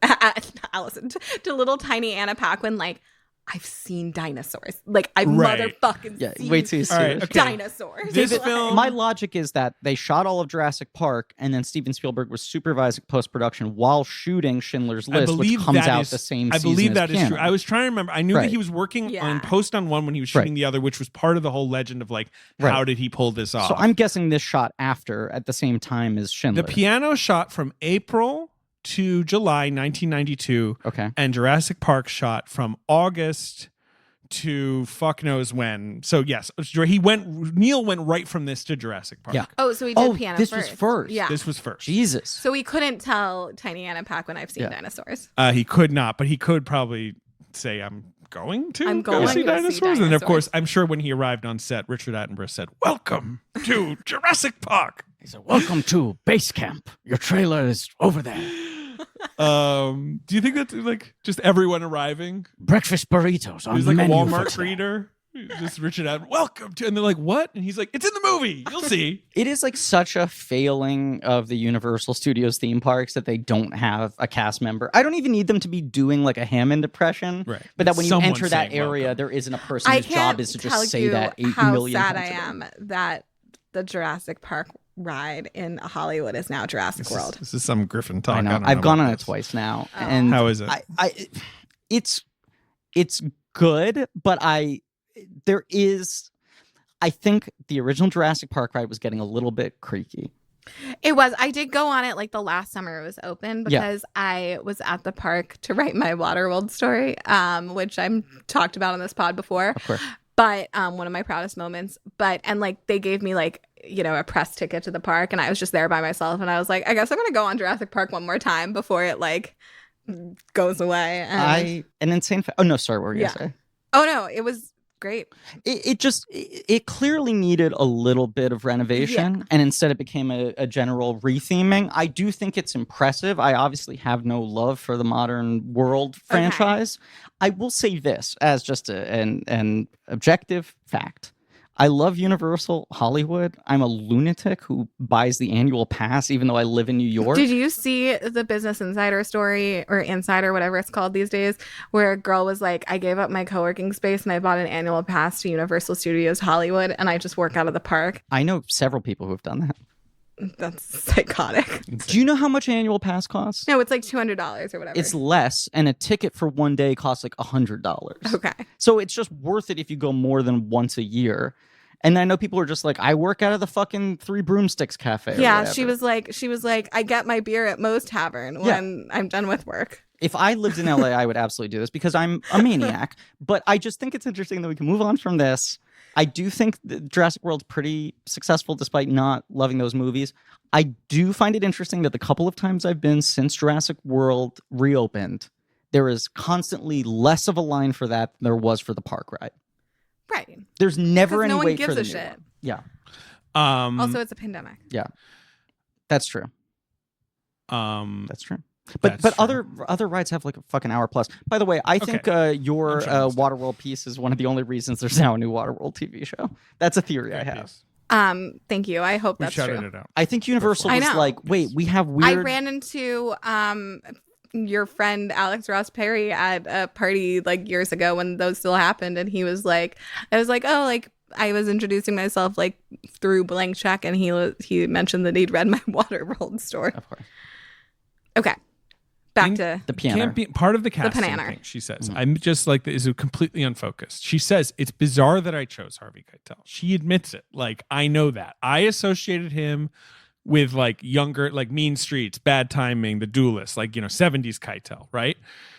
little tiny Anna Paquin like?" I've seen dinosaurs. Like, I've motherfucking seen wait till you see it. Dinosaurs. This film... My logic is that they shot all of Jurassic Park, and then Steven Spielberg was supervising post-production while shooting Schindler's List, which comes out the same season. I believe that is true. I was trying to remember. I knew that he was working on post on one when he was shooting the other, which was part of the whole legend of, like, how did he pull this off? So I'm guessing this shot after, at the same time as Schindler. The piano shot from April to July 1992. Okay. And Jurassic Park shot from August to fuck knows when. So yes, Neil went right from this to Jurassic Park. Yeah. Oh, so he did piano this first. was first. Yeah. This was first. Jesus. So he couldn't tell Tiny Anna Paquin I've seen dinosaurs. He could not, but he could probably say, I'm going to go see dinosaurs. And of course, I'm sure when he arrived on set, Richard Attenborough said, "Welcome to Jurassic Park." He said, "Welcome to base camp. Your trailer is over there." Do you think that's like just everyone arriving? Breakfast burritos on He's the like a menu Walmart greeter. Just Richard Adams, welcome to, and they're like, what? And he's like, it's in the movie. You'll see. It is like such a failing of the Universal Studios theme parks that they don't have a cast member. I don't even need them to be doing like a Hammond impression, Right. but that when you Someone enter that saying area, welcome. there isn't a person I whose job is to can't just tell say you that 8 how million sad I times a day. am that the Jurassic Park ride in Hollywood is now Jurassic World. This is some Griffin talk. I know. don't I've gone about on it this. twice now, Oh. and How is it? It's good, but I think the original Jurassic Park ride was getting a little bit creaky. It was. I did go on it like the last summer it was open Yeah. because I was at the park to write my Waterworld story, which I'm talked about on this pod before. Of course. But one of my proudest moments. And like they gave me like, you know, a press ticket to the park, and I was just there by myself, and I was like, I guess I'm gonna go on Jurassic Park one more time before it like goes away. And An insane. Oh no, sorry. What were you Yeah. gonna say? oh no, it was great. It clearly needed a little bit of renovation, and instead it became a general retheming. I do think it's impressive. I obviously have no love for the modern world franchise. I will say this as just an objective fact. I love Universal Hollywood. I'm a lunatic who buys the annual pass even though I live in New York. Did you see the Business Insider story, or Insider, whatever it's called these days, where a girl was like, I gave up my co-working space and I bought an annual pass to Universal Studios Hollywood and I just work out of the park? I know several people who have done that. That's psychotic. Do you know how much an annual pass costs? No, it's like $200 or whatever. It's less, and a ticket for one day costs like $100. Okay. So it's just worth it if you go more than once a year. And I know people are just like, I work out of the fucking Three Broomsticks cafe. or Yeah, whatever. she was like, I get my beer at Moe's Tavern when I'm done with work. If I lived in LA, I would absolutely do this because I'm a maniac. But I just think it's interesting that we can move on from this. I do think that Jurassic World's pretty successful despite not loving those movies. I do find it interesting that the couple of times I've been since Jurassic World reopened, there is constantly less of a line for that than there was for the park ride. Right. There's never 'Cause any no one wait gives for the a new shit. one. Yeah, Also, it's a pandemic. that's true. That's true. But That's other rides have like a fucking hour plus. By the way, I think your I'm sure that's Waterworld piece is one of the only reasons there's now a new Waterworld TV show. That's a theory I have. Thank you. I hope We that's shouted true. it out. I think Universal I was know. like, wait, we have weird. I ran into your friend Alex Ross Perry at a party like years ago when those still happened, and he was like, I was like, oh, like I was introducing myself like through Blank Check, and he mentioned that he'd read my Waterworld story. Of course. Okay, back to The piano. Can't be part of the casting Pananer. thing, she says. Mhm. I'm just like, this is completely unfocused. She says, it's bizarre that I chose Harvey Keitel. She admits it. Like, I know that. I associated him with like younger, like Mean Streets, Bad Timing, The Duelist, like, 70s Keitel, right?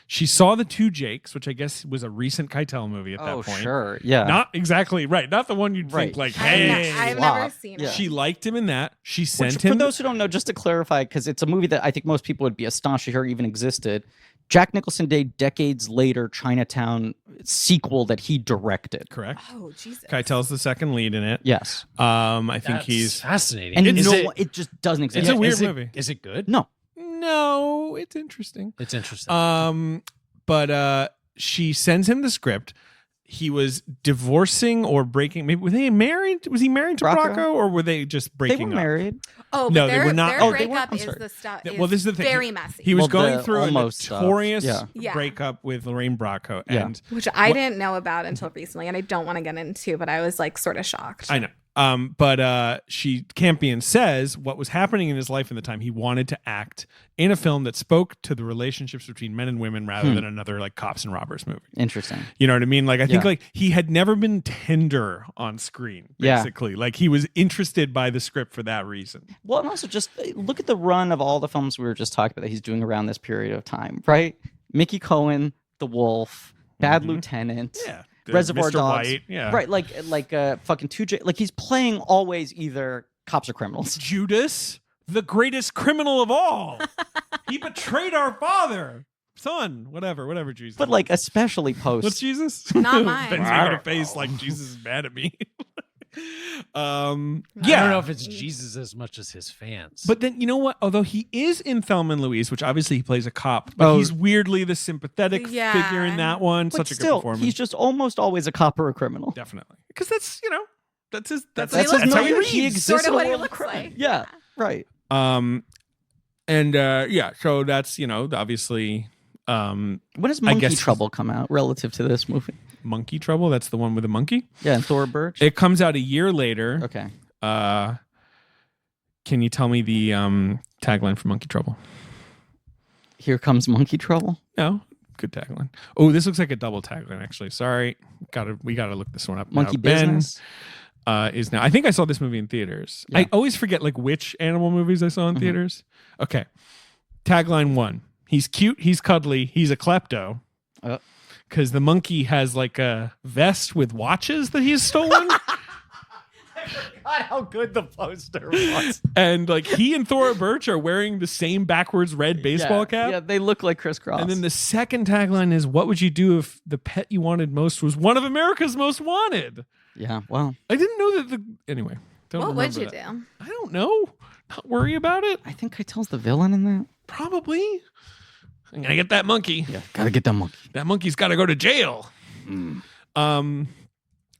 She saw The Two Jakes, which I guess was a recent Keitel movie at that Oh, point. sure. Yeah. Not exactly right. Not the one you'd Right. think like, I've hey. never flop. seen Yeah. it. She liked him in that. She sent Which, him. for those who don't know, just to clarify, because it's a movie that I think most people would be astonished to hear even existed. Jack Nicholson did decades later Chinatown sequel that he directed. Correct. Oh Jesus! Keitel's the second lead in it. Yes. I think That's he's. fascinating. And Is it just doesn't exist. It's a weird is it- movie. Is it good? No. No, it's interesting. It's interesting. But she sends him the script. He was divorcing or breaking. Maybe were they married? Was he married to Bracco? Bracco, or were they just They breaking were up? married. Oh, No, but they were not- Their oh, they weren't? breakup I'm is sorry. the stuff. Well, this is the thing. very messy. He was Well, going the through a almost stuff. notorious Yeah. breakup with Lorraine Bracco, Yeah. and which I didn't know about until recently, and I don't want to get into, but I was like sort of shocked. I know. But Campion says what was happening in his life in the time he wanted to act in a film that spoke to the relationships between men and women rather than another like cops and robbers movie. Interesting. You know what I mean? Like I think Yeah. like he had never been tender on screen, Yeah. basically. Like he was interested by the script for that reason. Well, and also just look at the run of all the films we were just talking about that he's doing around this period of time, right? Mickey Cohen, The Wolf, Bad Lieutenant. Yeah. Reservoir Mr. Dogs. White, yeah. Right, like fucking 2J. Like he's playing always either cops or criminals. Judas, the greatest criminal of all. He betrayed our father. Son, whatever Jesus. But like especially post. What's Jesus? Not mine. Ben's making a face like Jesus is mad at me. I don't know if it's Jesus as much as his fans. But then, you know what? Although he is in Thelma and Louise, which obviously he plays a cop, but he's weirdly the sympathetic figure in that one. But Such a still, good performance. he's just almost always a cop or a criminal. Definitely. Because that's, that's his, That's how he reads. He exists Sort of in a what he world of looks crime. like. Yeah, right. So that's, obviously... when does Monkey Trouble come out relative to this movie? Monkey Trouble? That's the one with the monkey? Yeah, and Thora Birch. It comes out a year later. Okay. Can you tell me the tagline for Monkey Trouble? Here comes Monkey Trouble. No, good tagline. Oh, this looks like a double tagline. Actually, sorry, we gotta look this one up. Monkey now. Business. Ben is now. I think I saw this movie in theaters. Yeah. I always forget which animal movies I saw in theaters. Okay, tagline 1. He's cute. He's cuddly. He's a klepto. Because the monkey has a vest with watches that he's stolen. God, how good the poster was. And he and Thora Birch are wearing the same backwards red baseball cap. Yeah, they look like crisscross. And then the second tagline is, what would you do if the pet you wanted most was one of America's most wanted? Yeah, well. I didn't know that anyway. What would you do? I don't know. Not worry about it. I think Keitel's the villain in that. Probably. I'm going to get that monkey. Yeah, gotta get that monkey. That monkey's got to go to jail.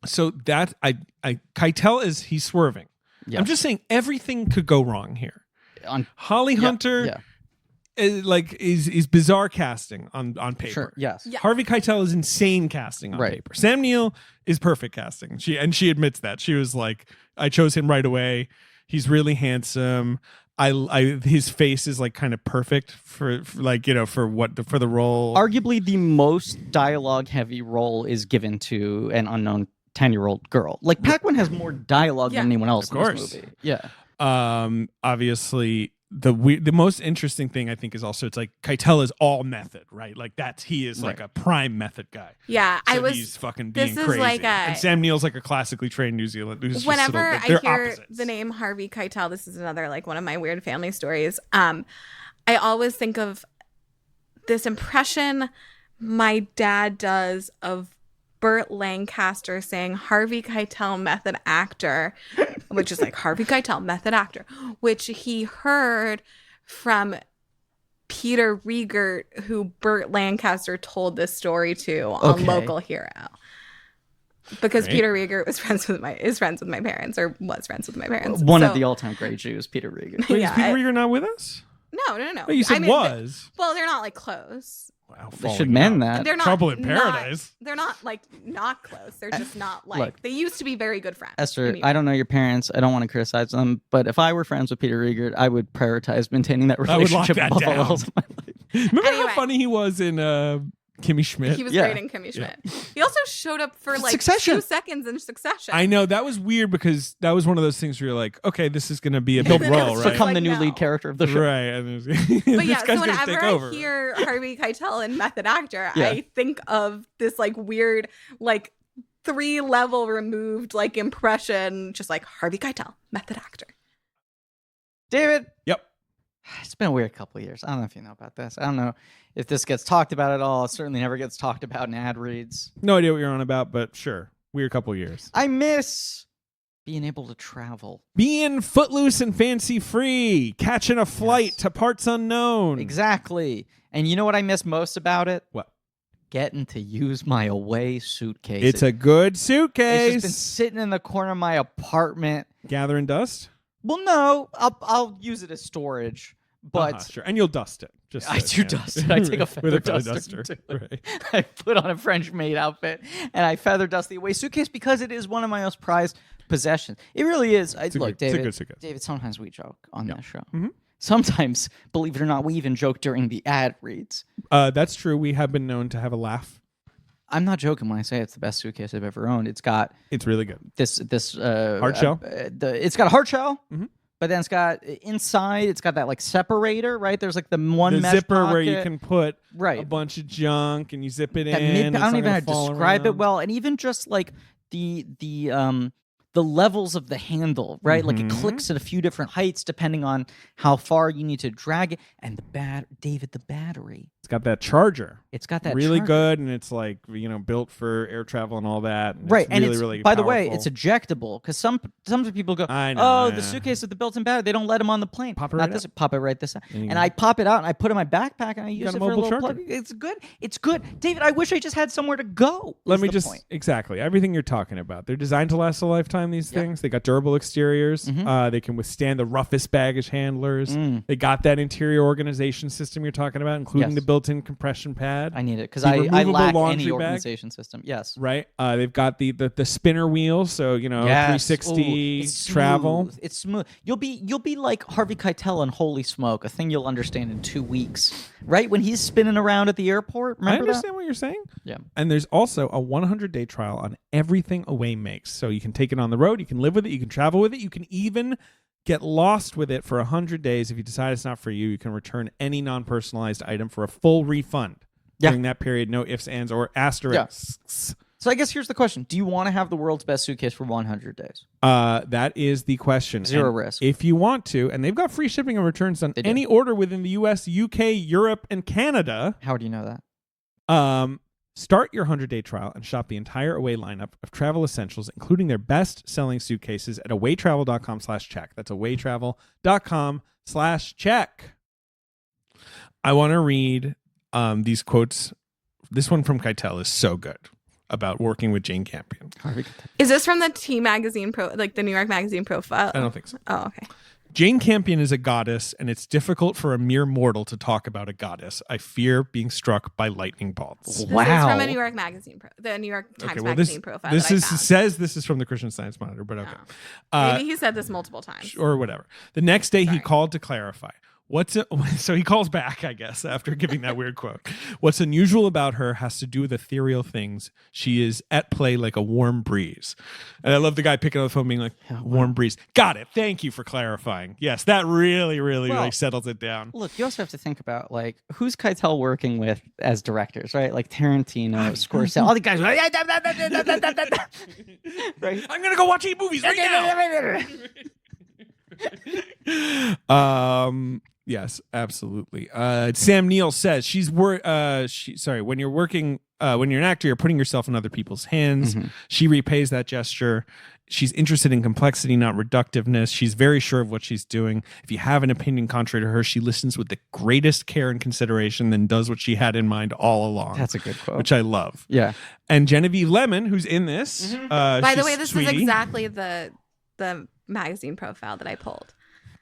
So that Keitel he's swerving. Yeah. I'm just saying everything could go wrong here. Holly Hunter is bizarre casting on paper. Sure. Yes. Yeah. Harvey Keitel is insane casting on paper. Sam Neill is perfect casting. She admits that. She was like, I chose him right away. He's really handsome. His face is kind of perfect for the role. Arguably the most dialogue heavy role is given to an unknown 10-year-old girl. Paquin has more dialogue than anyone else in this movie. Yeah. Obviously the most interesting thing I think is also Keitel is all method, right? He is a prime method guy. Yeah, so he's fucking being this is crazy. And Sam Neill's a classically trained New Zealand. Whenever I hear opposites. The name Harvey Keitel, this is another one of my weird family stories. I always think of this impression my dad does of Burt Lancaster saying Harvey Keitel method actor, which is Harvey Keitel method actor, which he heard from Peter Riegert, who Burt Lancaster told this story to on Local Hero. Because Peter Riegert is friends with my parents, or was friends with my parents. One of the all-time great Jews, Peter Riegert. Wait, is Peter Riegert not with us? No. Oh, you said was. They're not close. Wow, they should mend that. They're not Trouble in Paradise. They're not not close. They're just not Look, they used to be very good friends. Esther, I don't know your parents. I don't want to criticize them, but if I were friends with Peter Riegert, I would prioritize maintaining that relationship above all else in my life. Remember how funny he was in Kimmy Schmidt? He was great in Kimmy Schmidt. He also showed up for Succession. 2 seconds in Succession. I know, that was weird because that was one of those things where you're like, okay, this is going to be a big role, right? Become the new lead character of the show. Right. And but yeah, so whenever I hear Harvey Keitel in Method Actor, I think of this weird 3-level removed impression, just Harvey Keitel, Method Actor. David. Yep. It's been a weird couple of years. I don't know if you know about this. I don't know if this gets talked about at all. It certainly never gets talked about in ad reads. No idea what you're on about, but sure. Weird couple of years. I miss being able to travel. Being footloose and fancy free. Catching a flight to parts unknown. Exactly. And you know what I miss most about it? What? Getting to use my away suitcase. It's a good suitcase. It's just been sitting in the corner of my apartment. Gathering dust? Well, no. I'll use it as storage. But sure. And you'll dust it. I do dust it. I take a feather duster. Right. I put on a French maid outfit and I feather dust the away suitcase because it is one of my most prized possessions. It really is. Look, David. It's a good suitcase. David, sometimes we joke on this show. Mm-hmm. Sometimes, believe it or not, we even joke during the ad reads. That's true. We have been known to have a laugh. I'm not joking when I say it's the best suitcase I've ever owned. It's really good. This hard shell. It's got a hard shell. Mm-hmm. But then it's got inside, it's got that separator, right? There's the one mesh zipper pocket. where you can put a bunch of junk and you zip it in. I don't even know how to describe around. it well. And even just the the levels of the handle, right? Like it clicks at a few different heights depending on how far you need to drag it. And the battery. It's got that charger. It's got that really charger. good, and it's like built for air travel and all that. And Right, it's and really, it's really by the powerful. way, it's ejectable because some people go, I know, the suitcase with the built-in battery, they don't let them on the plane. Pop it Not right this, out. pop it right this side. There you And go. I pop it out and I put it in my backpack and I use got it a for a mobile little charger. plug. It's good. It's good, David. I wish I just had somewhere to go. Let is me the just point. exactly everything you're talking about. They're designed to last a lifetime. These Yep. things. They got durable exteriors. They can withstand the roughest baggage handlers. They got that interior organization system you're talking about, including Yes. the built-in compression pad. I need it because The I removable lack laundry any bag. organization system. Yes. Right. They've got the spinner wheel, so Yes. 360 Ooh, it's travel. smooth. It's smooth. You'll be like Harvey Keitel in Holy Smoke, a thing you'll understand in 2 weeks, right? When he's spinning around at the airport. I Remember understand what you're saying. Yeah. And there's also a 100-day trial on everything Away makes. So you can take it on the road, you can live with it, you can travel with it, you can even get lost with it for 100 days. If you decide it's not for you, you can return any non-personalized item for a full refund. Yeah. During that period, no ifs, ands, or asterisks. So I guess here's the question: do you want to have the world's best suitcase for 100 days? That is the question. Zero And risk. If you want to, and they've got free shipping and returns on They do. any order within the US, UK, Europe, and Canada. How do you know that? Start your 100-day trial and shop the entire Away lineup of travel essentials, including their best-selling suitcases at awaytravel.com/check. That's awaytravel.com/check. I want to read these quotes. This one from Keitel is so good about working with Jane Campion. Is this from the T magazine the New York Magazine profile? I don't think so. Oh, okay. Jane Campion is a goddess, and it's difficult for a mere mortal to talk about a goddess. I fear being struck by lightning bolts. This is Wow. from a New York Magazine, the New York Times Okay, well, Magazine profile. this that is I found. says this is from the Christian Science Monitor, but okay. Maybe he said this multiple times. Or whatever. The next day, he Sorry. called to clarify. So he calls back, I guess, after giving that weird quote. What's unusual about her has to do with ethereal things. She is at play like a warm breeze. And I love the guy picking up the phone being like, warm breeze. Got it. Thank you for clarifying. Yes, that really, really, really settles it down. Look, you also have to think about who's Keitel working with as directors, right? Like Tarantino, Scorsese, all the guys. Right? I'm going to go watch 8 movies right now. Yes, absolutely. Sam Neill says when you're working, when you're an actor, you're putting yourself in other people's hands. She repays that gesture. She's interested in complexity, not reductiveness. She's very sure of what she's doing. If you have an opinion contrary to her, she listens with the greatest care and consideration, then does what she had in mind all along. That's a good quote. Which I love. Yeah. And Genevieve Lemon, who's in this. By the she's way, this Sweetie. is exactly the magazine profile that I pulled.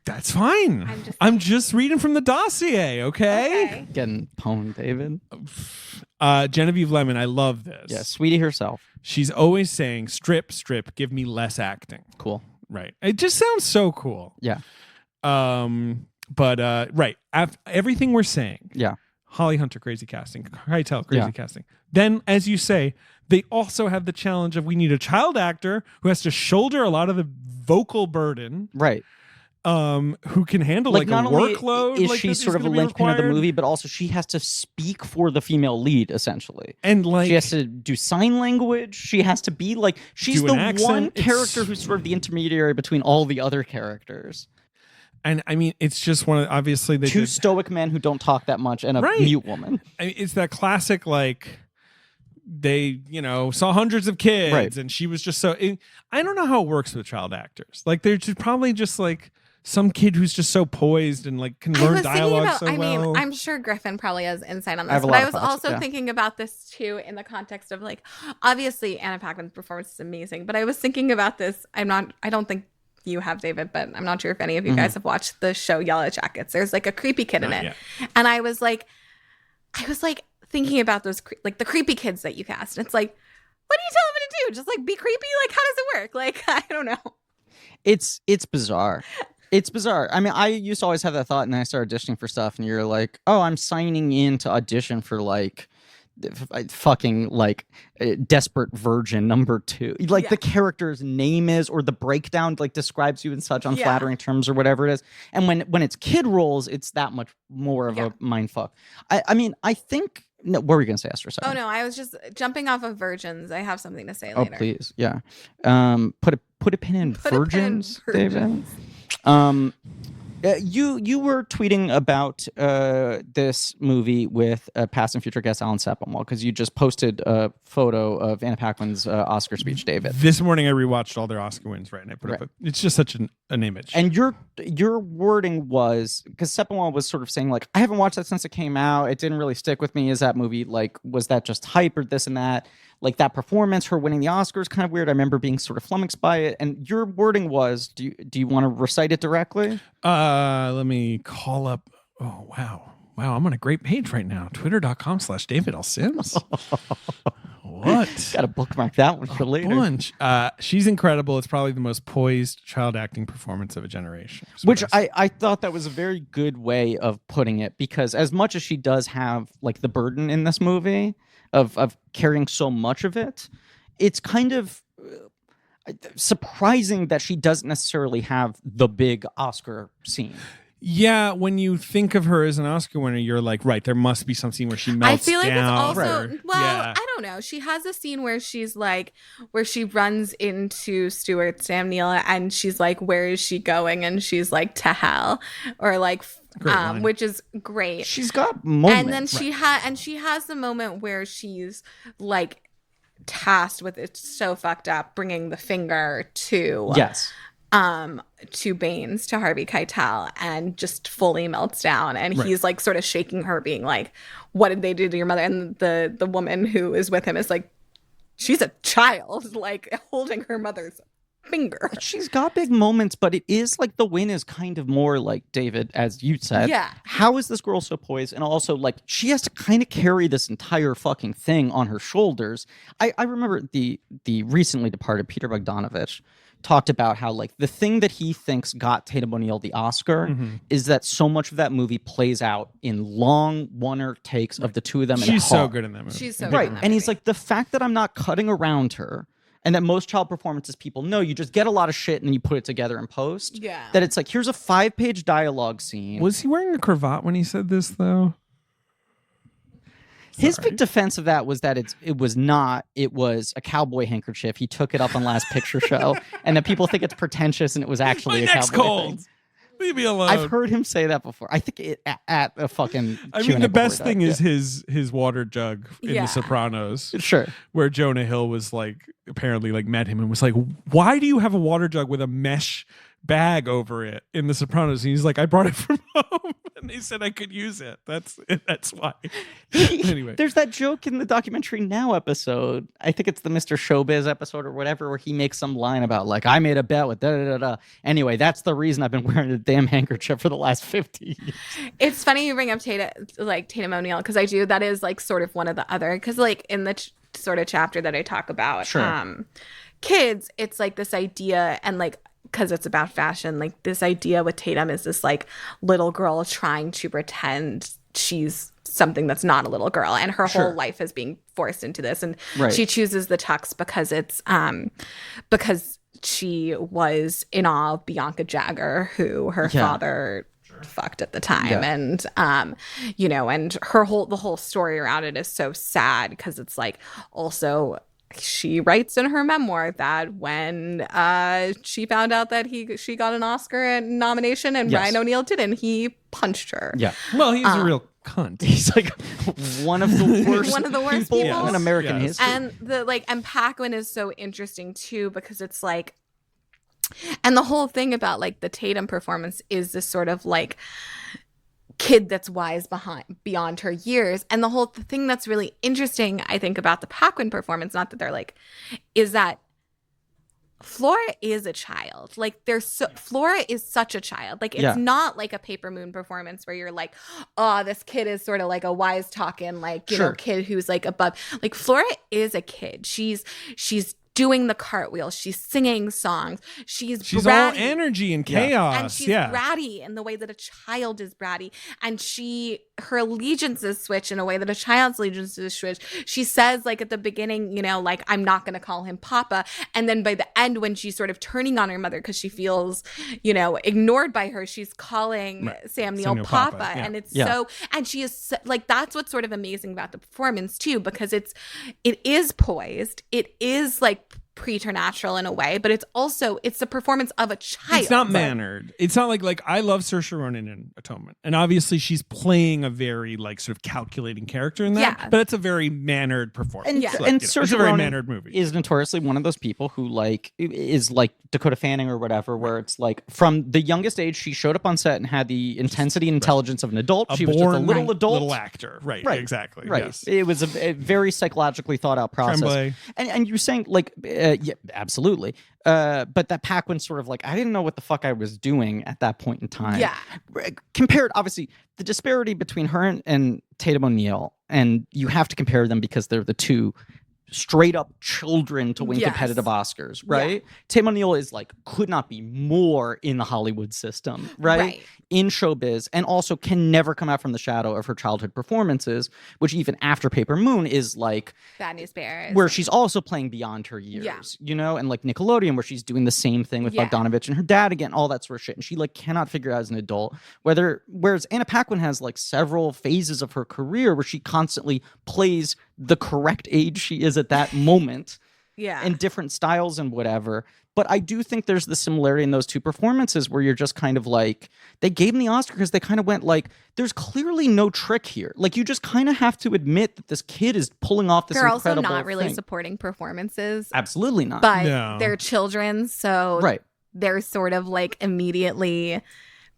That's fine. I'm just reading from the dossier, okay? Getting pwned, David. Genevieve Lemon, I love this. Yeah, Sweetie herself. She's always saying, strip, give me less acting. Cool. Right. It just sounds so cool. Yeah. But right. Everything we're saying. Yeah. Holly Hunter, crazy casting. Keitel, crazy casting. Then, as you say, they also have the challenge of we need a child actor who has to shoulder a lot of the vocal burden. Right. Who can handle like a not only workload? is like she that is sort of a gonna be linchpin of the required. movie, but also she has to speak for the female lead, essentially. And like she has to do sign language. She has to be like she's Do the an accent. one It's- character who's sort of the intermediary between all the other characters. And I mean, it's just one of obviously they Two did, stoic men who don't talk that much and a Right. mute woman. I mean, it's that classic like they saw hundreds of kids Right. and she was just so I don't know how it works with child actors. Like they're just probably just like some kid who's just so poised and like can I learn was thinking dialogue about, so I well. mean, I'm sure Griffin probably has insight on I have this, a but lot I of was thoughts, also yeah. thinking about this too in the context of like, obviously Anna Paquin's performance is amazing, but I was thinking about this. I don't think you have, David, but I'm not sure if any of you guys have watched the show Yellow Jackets. There's like a creepy kid in Not it. yet. And I was like thinking about those, like the creepy kids that you cast. And it's like, what do you tell them to do? Just like be creepy? Like, how does it work? Like, I don't know. It's bizarre. It's bizarre. I mean, I used to always have that thought, and then I started auditioning for stuff, and you're like, oh, I'm signing in to audition for like fucking like Desperate Virgin #2. Like the character's name is, or the breakdown like describes you in such unflattering terms or whatever it is. And when it's kid roles, it's that much more of a mind fuck. I mean, I think. No, what were you gonna say, Esther? Sorry. Oh no, I was just jumping off of Virgins. I have something to say Oh later. please, yeah. Put put a pin in Put a pin in virgins, David. You were tweeting about this movie with past and future guest Alan Sepinwall because you just posted a photo of Anna Paquin's Oscar speech, David. This morning I rewatched all their Oscar wins, right? And I put up it's just such an image. And your wording was, because Sepinwall was sort of saying, like, I haven't watched that since it came out. It didn't really stick with me. Is that movie, like, was that just hype or this and that? Like, that performance, her winning the Oscars, kind of weird. I remember being sort of flummoxed by it. And your wording was, do you want to recite it directly? Let me call up. Oh, wow. I'm on a great page right now. Twitter.com/David L. Sims. What? Got to bookmark that one for later. Bunch. She's incredible. It's probably the most poised child acting performance of a generation. Which I thought that was a very good way of putting it, because as much as she does have, like, the burden in this movie of carrying so much of it, it's kind of surprising that she doesn't necessarily have the big Oscar scene. Yeah, when you think of her as an Oscar winner, you're like, right, there must be some scene where she melts down. I feel like it's also, Yeah. I don't know. She has a scene where she's like, where she runs into Sam Neill and she's like, where is she going? And she's like, to hell, or like, which is great. She's got moments. And then she has the moment where she's like tasked with, it's so fucked up, bringing the finger to to Baines, to Harvey Keitel, and just fully melts down. And he's like sort of shaking her, being like, what did they do to your mother? And the woman who is with him is like, she's a child, like holding her mother's finger. She's got big moments, but it is like the win is kind of more like, David, as you said. Yeah. How is this girl so poised? And also, like, she has to kind of carry this entire fucking thing on her shoulders. I remember the recently departed Peter Bogdanovich talked about how, like, the thing that he thinks got Tatum O'Neal the Oscar is that so much of that movie plays out in long one-er takes of the two of them. She's so good in that movie. She's so good in that and he's movie. like, the fact that I'm not cutting around her, and that most child performances people know, you just get a lot of shit and you put it together in post. Yeah. That it's like, here's a 5-page dialogue scene. Was he wearing a cravat when he said this, though? His big defense of that was that it was not. It was a cowboy handkerchief. He took it up on Last Picture Show, and that people think it's pretentious, and it was actually a neck's cowboy cold. thing. Leave me alone. I've heard him say that before. I think it at a fucking. I mean, Q&A the best before thing that. is his water jug in The Sopranos. Sure. Where Jonah Hill was like, apparently like met him and was like, why do you have a water jug with a mesh bag over it in The Sopranos? And he's like, I brought it from home and they said I could use it. That's why. Anyway, There's that joke in the documentary Now episode. I think it's the Mr. Showbiz episode or whatever, where he makes some line about, like, I made a bet with da da da da. Anyway, that's the reason I've been wearing a damn handkerchief for the last 50 years. It's funny you bring up Tatum O'Neal, because I do. That is like sort of one of the other, because like in the sort of chapter that I talk about kids, it's like this idea, and like, because it's about fashion, like this idea with Tatum is this like little girl trying to pretend she's something that's not a little girl, and her whole life is being forced into this, and she chooses the tux because it's because she was in awe of Bianca Jagger, who her father fucked at the time, and you know, and the whole story around it is so sad, because it's like, also she writes in her memoir that when she found out that she got an Oscar nomination and Ryan O'Neal didn't, he punched her. Yeah. well, he's a real cunt. He's like one of the worst people people. in American history. And Paquin is so interesting too, because it's like, and the whole thing about like the Tatum performance is this sort of like kid that's wise beyond her years. And the whole thing that's really interesting, I think, about the Paquin performance, not that they're like, is that Flora is a child. Like Flora is such a child. Like it's not like a Paper Moon performance where you're like, oh, this kid is sort of like a wise talking, like, you know, kid who's like above. Like Flora is a kid. She's doing the cartwheel. She's singing songs. She's bratty. all energy and chaos. And she's bratty in the way that a child is bratty. And her allegiances switch in a way that a child's allegiances switch. She says, like, at the beginning, you know, like, I'm not going to call him Papa. And then by the end, when she's sort of turning on her mother because she feels, you know, ignored by her, she's calling Sam Neill Papa. Yeah. And it's and she is like, that's what's sort of amazing about the performance too, because it is poised. It is like preternatural in a way, but it's the performance of a child. It's not mannered. It's not like I love Saoirse Ronan in Atonement, and obviously she's playing a very like sort of calculating character in that. Yeah. But it's a very mannered performance. And, Like, and it's Saoirse a very Ronan mannered movie. is notoriously one of those people who like is like Dakota Fanning or whatever, where it's like from the youngest age she showed up on set and had the intensity and intelligence of an adult. She was just a little adult, little actor. Right. Exactly. Right. Yes. It was a very psychologically thought out process. Tremblay. And you're saying like, yeah, absolutely. But that Paquin sort of like, I didn't know what the fuck I was doing at that point in time. Yeah. Compared, obviously, the disparity between her and Tatum O'Neal, and you have to compare them because they're the two straight up children to win competitive Oscars, right? Yeah. Tatum O'Neal is like, could not be more in the Hollywood system, right? In showbiz, and also can never come out from the shadow of her childhood performances, which even after Paper Moon is like Bad News Bears, where she's also playing beyond her years, you know, and like Nickelodeon, where she's doing the same thing with Bogdanovich and her dad again, all that sort of shit, and she like cannot figure out as an adult whereas Anna Paquin has like several phases of her career where she constantly plays the correct age she is at that moment, in different styles and whatever. But I do think there's the similarity in those two performances where you're just kind of like, they gave them the Oscar because they kind of went like, there's clearly no trick here. Like, you just kind of have to admit that this kid is pulling off this incredible they're also not really thing. Supporting performances. Absolutely not. But they're children, so they're sort of like immediately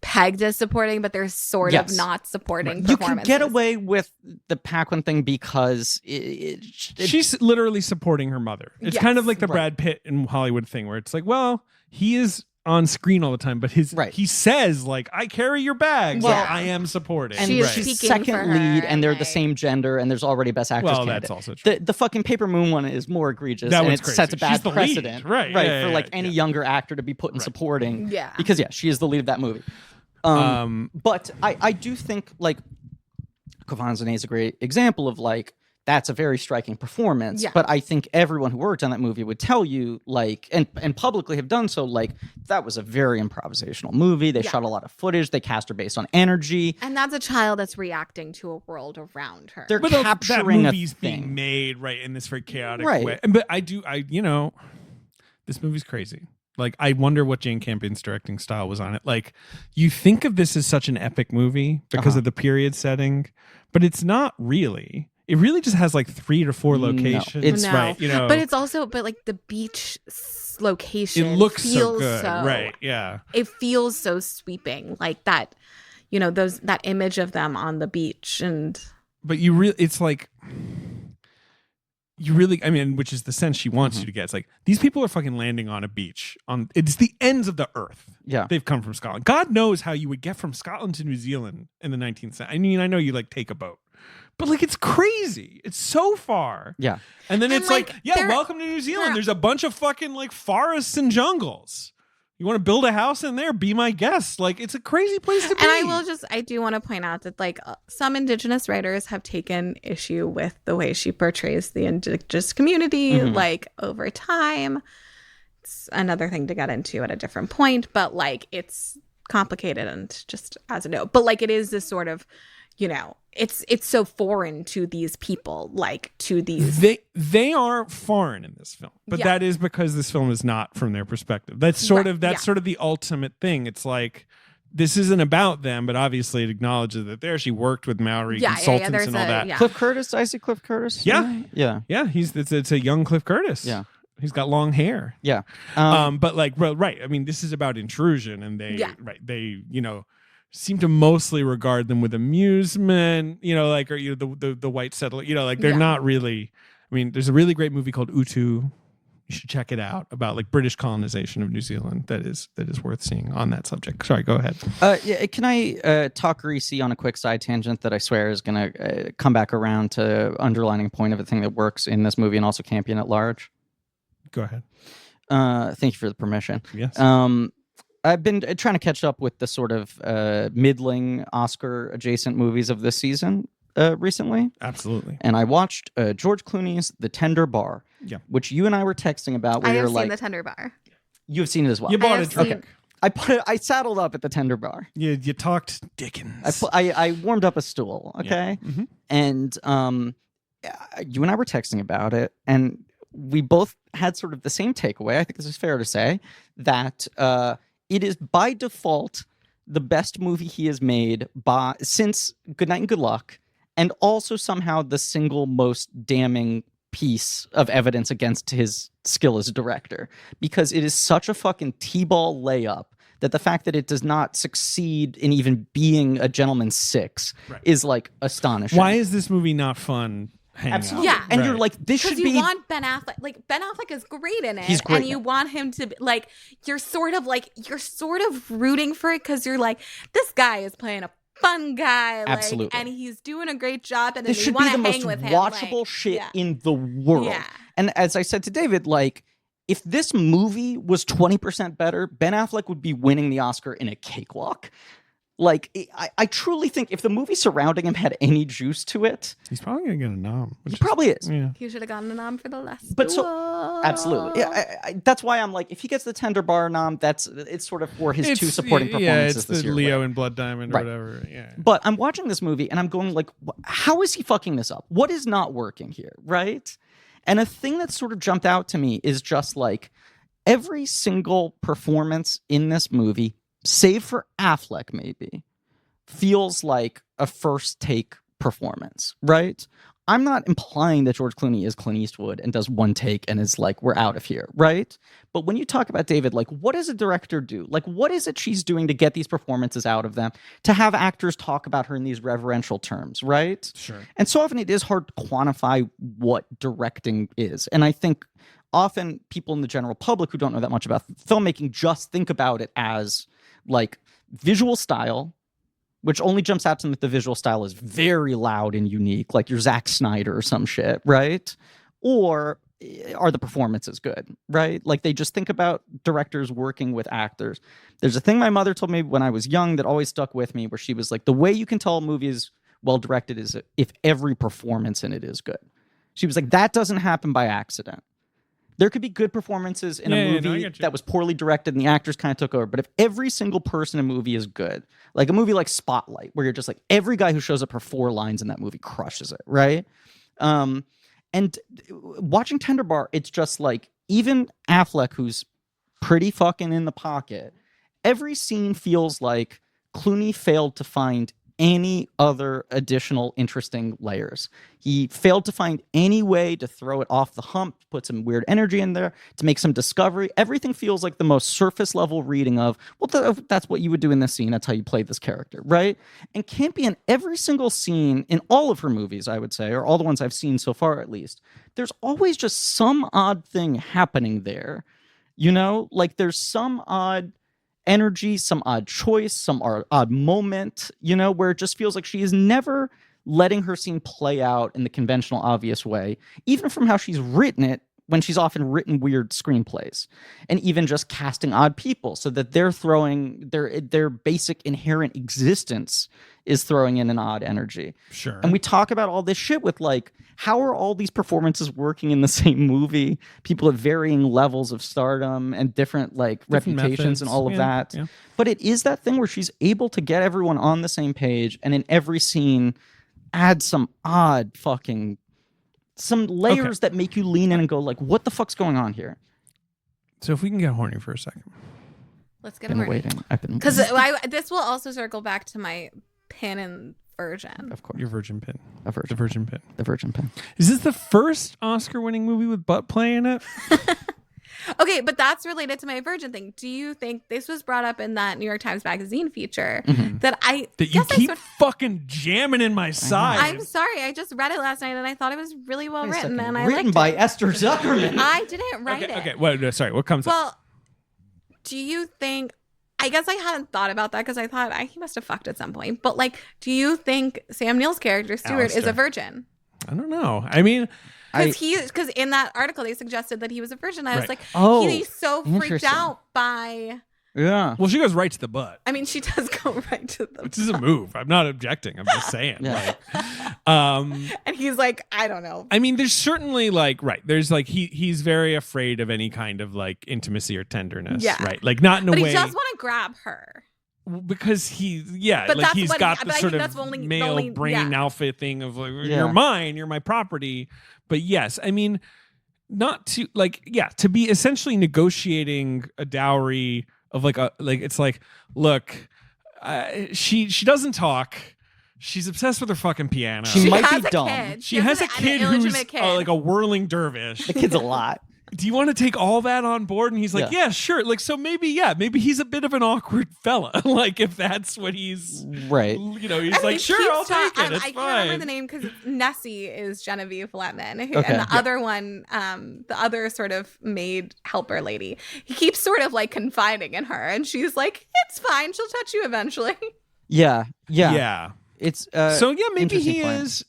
pegged as supporting, but they're sort of not supporting performances. You can get away with the Paquin thing because she's literally supporting her mother. It's kind of like the Brad Pitt in Hollywood thing where it's like, well, he is on screen all the time, but he says like, I carry your bags. Well, I am supporting. And she's second lead, and they're the same gender, and there's already a Best Actress candidate. That's also true. The fucking Paper Moon one is more egregious, and it sets a bad precedent, right? For like any younger actor to be put in supporting, because she is the lead of that movie. But I do think like Kovanzane is a great example of like, that's a very striking performance. But I think everyone who worked on that movie would tell you like, and publicly have done so, like, that was a very improvisational movie. They shot a lot of footage. They cast her based on energy. And that's a child that's reacting to a world around her. They're capturing that movie's a thing. being made in this very chaotic way. But this movie's crazy. Like, I wonder what Jane Campion's directing style was on it. Like, you think of this as such an epic movie because of the period setting, but it's not really. It really just has like 3 to 4 locations. It's right, but it's also, like the beach location. It looks feels so good, right? Yeah, it feels so sweeping, like that. That image of them on the beach, but it's like. Which is the sense she wants you to get. It's like, these people are fucking landing on a beach. It's the ends of the earth. Yeah. They've come from Scotland. God knows how you would get from Scotland to New Zealand in the 19th century. I mean, I know you like take a boat. But like, it's crazy. It's so far. Yeah. And then it's like welcome to New Zealand. There's a bunch of fucking like forests and jungles. You want to build a house in there? Be my guest. Like, it's a crazy place to be. And I do want to point out that like some Indigenous writers have taken issue with the way she portrays the Indigenous community, like over time. It's another thing to get into at a different point, but like it's complicated and just as a note. But like it is this sort of, it's so foreign to these people, like to these. They are foreign in this film, but that is because this film is not from their perspective. That's sort of the ultimate thing. It's like, this isn't about them, but obviously it acknowledges that she worked with Maori consultants and all that. Cliff Curtis, I see Cliff Curtis. Yeah. It's a young Cliff Curtis. Yeah. He's got long hair. Yeah. But like, right. I mean, this is about intrusion, and they seem to mostly regard them with amusement, or the white settler, they're not really. I mean, there's a really great movie called Utu. You should check it out, about like British colonization of New Zealand. That is worth seeing on that subject. Sorry, go ahead. Can I talk greasy on a quick side tangent that I swear is going to come back around to underlining a point of a thing that works in this movie and also Campion at large? Go ahead. Thank you for the permission. Yes. I've been trying to catch up with the sort of middling Oscar adjacent movies of this season recently. Absolutely. And I watched George Clooney's The Tender Bar, which you and I were texting about. Where I have you're seen like, The Tender Bar. You have seen it as well. You bought a drink. Okay. I saddled up at the Tender Bar. You talked Dickens. I warmed up a stool. Okay. Yeah. Mm-hmm. And you and I were texting about it, and we both had sort of the same takeaway. I think this is fair to say that it is by default the best movie he has made since Good Night and Good Luck, and also somehow the single most damning piece of evidence against his skill as a director, because it is such a fucking T-ball layup that the fact that it does not succeed in even being a gentleman's six is like astonishing. Why is this movie not fun? Absolutely. Yeah. And you're like, this should be. You want Ben Affleck. Like, Ben Affleck is great in it. He's great. And you want him to be like, you're sort of rooting for it because you're like, this guy is playing a fun guy. Like, Absolutely. And he's doing a great job. And this you should want be the to hang most with him. watchable shit in the world. Yeah. And as I said to David, like, if this movie was 20% better, Ben Affleck would be winning the Oscar in a cakewalk. Like, I truly think if the movie surrounding him had any juice to it, he's probably gonna get a nom. He probably is. Yeah. He should have gotten a nom for the last. But so absolutely, yeah. That's why I'm like, if he gets the Tender Bar nom, it's sort of for his two supporting performances it's this the year. Leo and Blood Diamond or Right. whatever. Yeah. But I'm watching this movie and I'm going like, how is he fucking this up? What is not working here, right? And a thing that sort of jumped out to me is just like every single performance in this movie, save for Affleck maybe, feels like a first take performance, right? I'm not implying that George Clooney is Clint Eastwood and does one take and is like, we're out of here, right? But when you talk about David, like, what does a director do? Like, what is it she's doing to get these performances out of them, to have actors talk about her in these reverential terms, right? Sure. And so often it is hard to quantify what directing is. And I think often people in the general public who don't know that much about filmmaking just think about it as like visual style, which only jumps out to them that the visual style is very loud and unique, like your Zack Snyder or some shit, right? Or are the performances good, right? Like they just think about directors working with actors. There's a thing my mother told me when I was young that always stuck with me, where she was like, the way you can tell a movie is well directed is if every performance in it is good. She was like, that doesn't happen by accident. There could be good performances in a movie that was poorly directed and the actors kind of took over. But if every single person in a movie is good, like a movie like Spotlight, where you're just like, every guy who shows up for 4 lines in that movie crushes it, right? And watching Tender Bar, it's just like, even Affleck, who's pretty fucking in the pocket, every scene feels like Clooney failed to find any other additional interesting layers. He failed to find any way to throw it off the hump, put some weird energy in there, to make some discovery. Everything feels like the most surface level reading of, well, that's what you would do in this scene. That's how you play this character, right? And Campion, every single scene in all of her movies, I would say, or all the ones I've seen so far at least, there's always just some odd thing happening there. You know, like there's some odd energy, some odd choice, some odd moment, you know, where it just feels like she is never letting her scene play out in the conventional, obvious way, even from how she's written it, when she's often written weird screenplays, and even just casting odd people so that they're throwing their basic inherent existence is throwing in an odd energy. Sure. And we talk about all this shit with like, how are all these performances working in the same movie? People at varying levels of stardom and different like reputations methods. And all of that. Yeah. But it is that thing where she's able to get everyone on the same page, and in every scene add some odd fucking some layers that make you lean in and go like, what the fuck's going on here? So if we can get horny for a second. Let's get I've him been waiting. Because this will also circle back to my pin and virgin. Of course. Your virgin pin. A virgin. The virgin pin. The virgin pin. Is this the first Oscar-winning movie with butt play in it? Okay, but that's related to my virgin thing. Do you think this was brought up in that New York Times Magazine feature that you keep fucking jamming in my side? I'm sorry, I just read it last night and I thought it was really well written, and I liked Written by it. Esther Zuckerman. I didn't write it. Okay. Well, no, sorry. What comes up? Well, do you think? I guess I hadn't thought about that because I thought he must have fucked at some point. But like, do you think Sam Neill's character Stuart is a virgin? I don't know. I mean, Because in that article they suggested that he was a virgin. I was like, Oh, he's so freaked interesting. out by. Yeah. well, she goes right to the butt, I mean, she does go right to the. which is a move. I'm not objecting. I'm just saying. Yeah. And he's like, I don't know. I mean, there's certainly like, right. There's like, he's very afraid of any kind of like intimacy or tenderness. Yeah. Right. Like not in a But way. he does want to grab her. Because But like he's got but the I sort think of that's only- male only- brain yeah. alpha thing of like, Yeah. you're mine, you're my property. But yes, I mean, not to to be essentially negotiating a dowry of it's like, look, she doesn't talk. She's obsessed with her fucking piano. She might has be a dumb. kid. She has a kid who's kid. like a whirling dervish. The kid's a lot. Do you want to take all that on board? And he's like, Yeah. yeah, sure. Like, so maybe he's a bit of an awkward fella. Like, if that's what he's, Right. he's I mean, like, it sure, keeps I'll take it. It's I fine. can't remember the name because Nessie is Genevieve Letman, Okay. and the other one, the other sort of maid helper lady, he keeps sort of like confiding in her, and she's like, "It's fine, she'll touch you eventually." Yeah. Yeah. It's So yeah, maybe interesting he point. is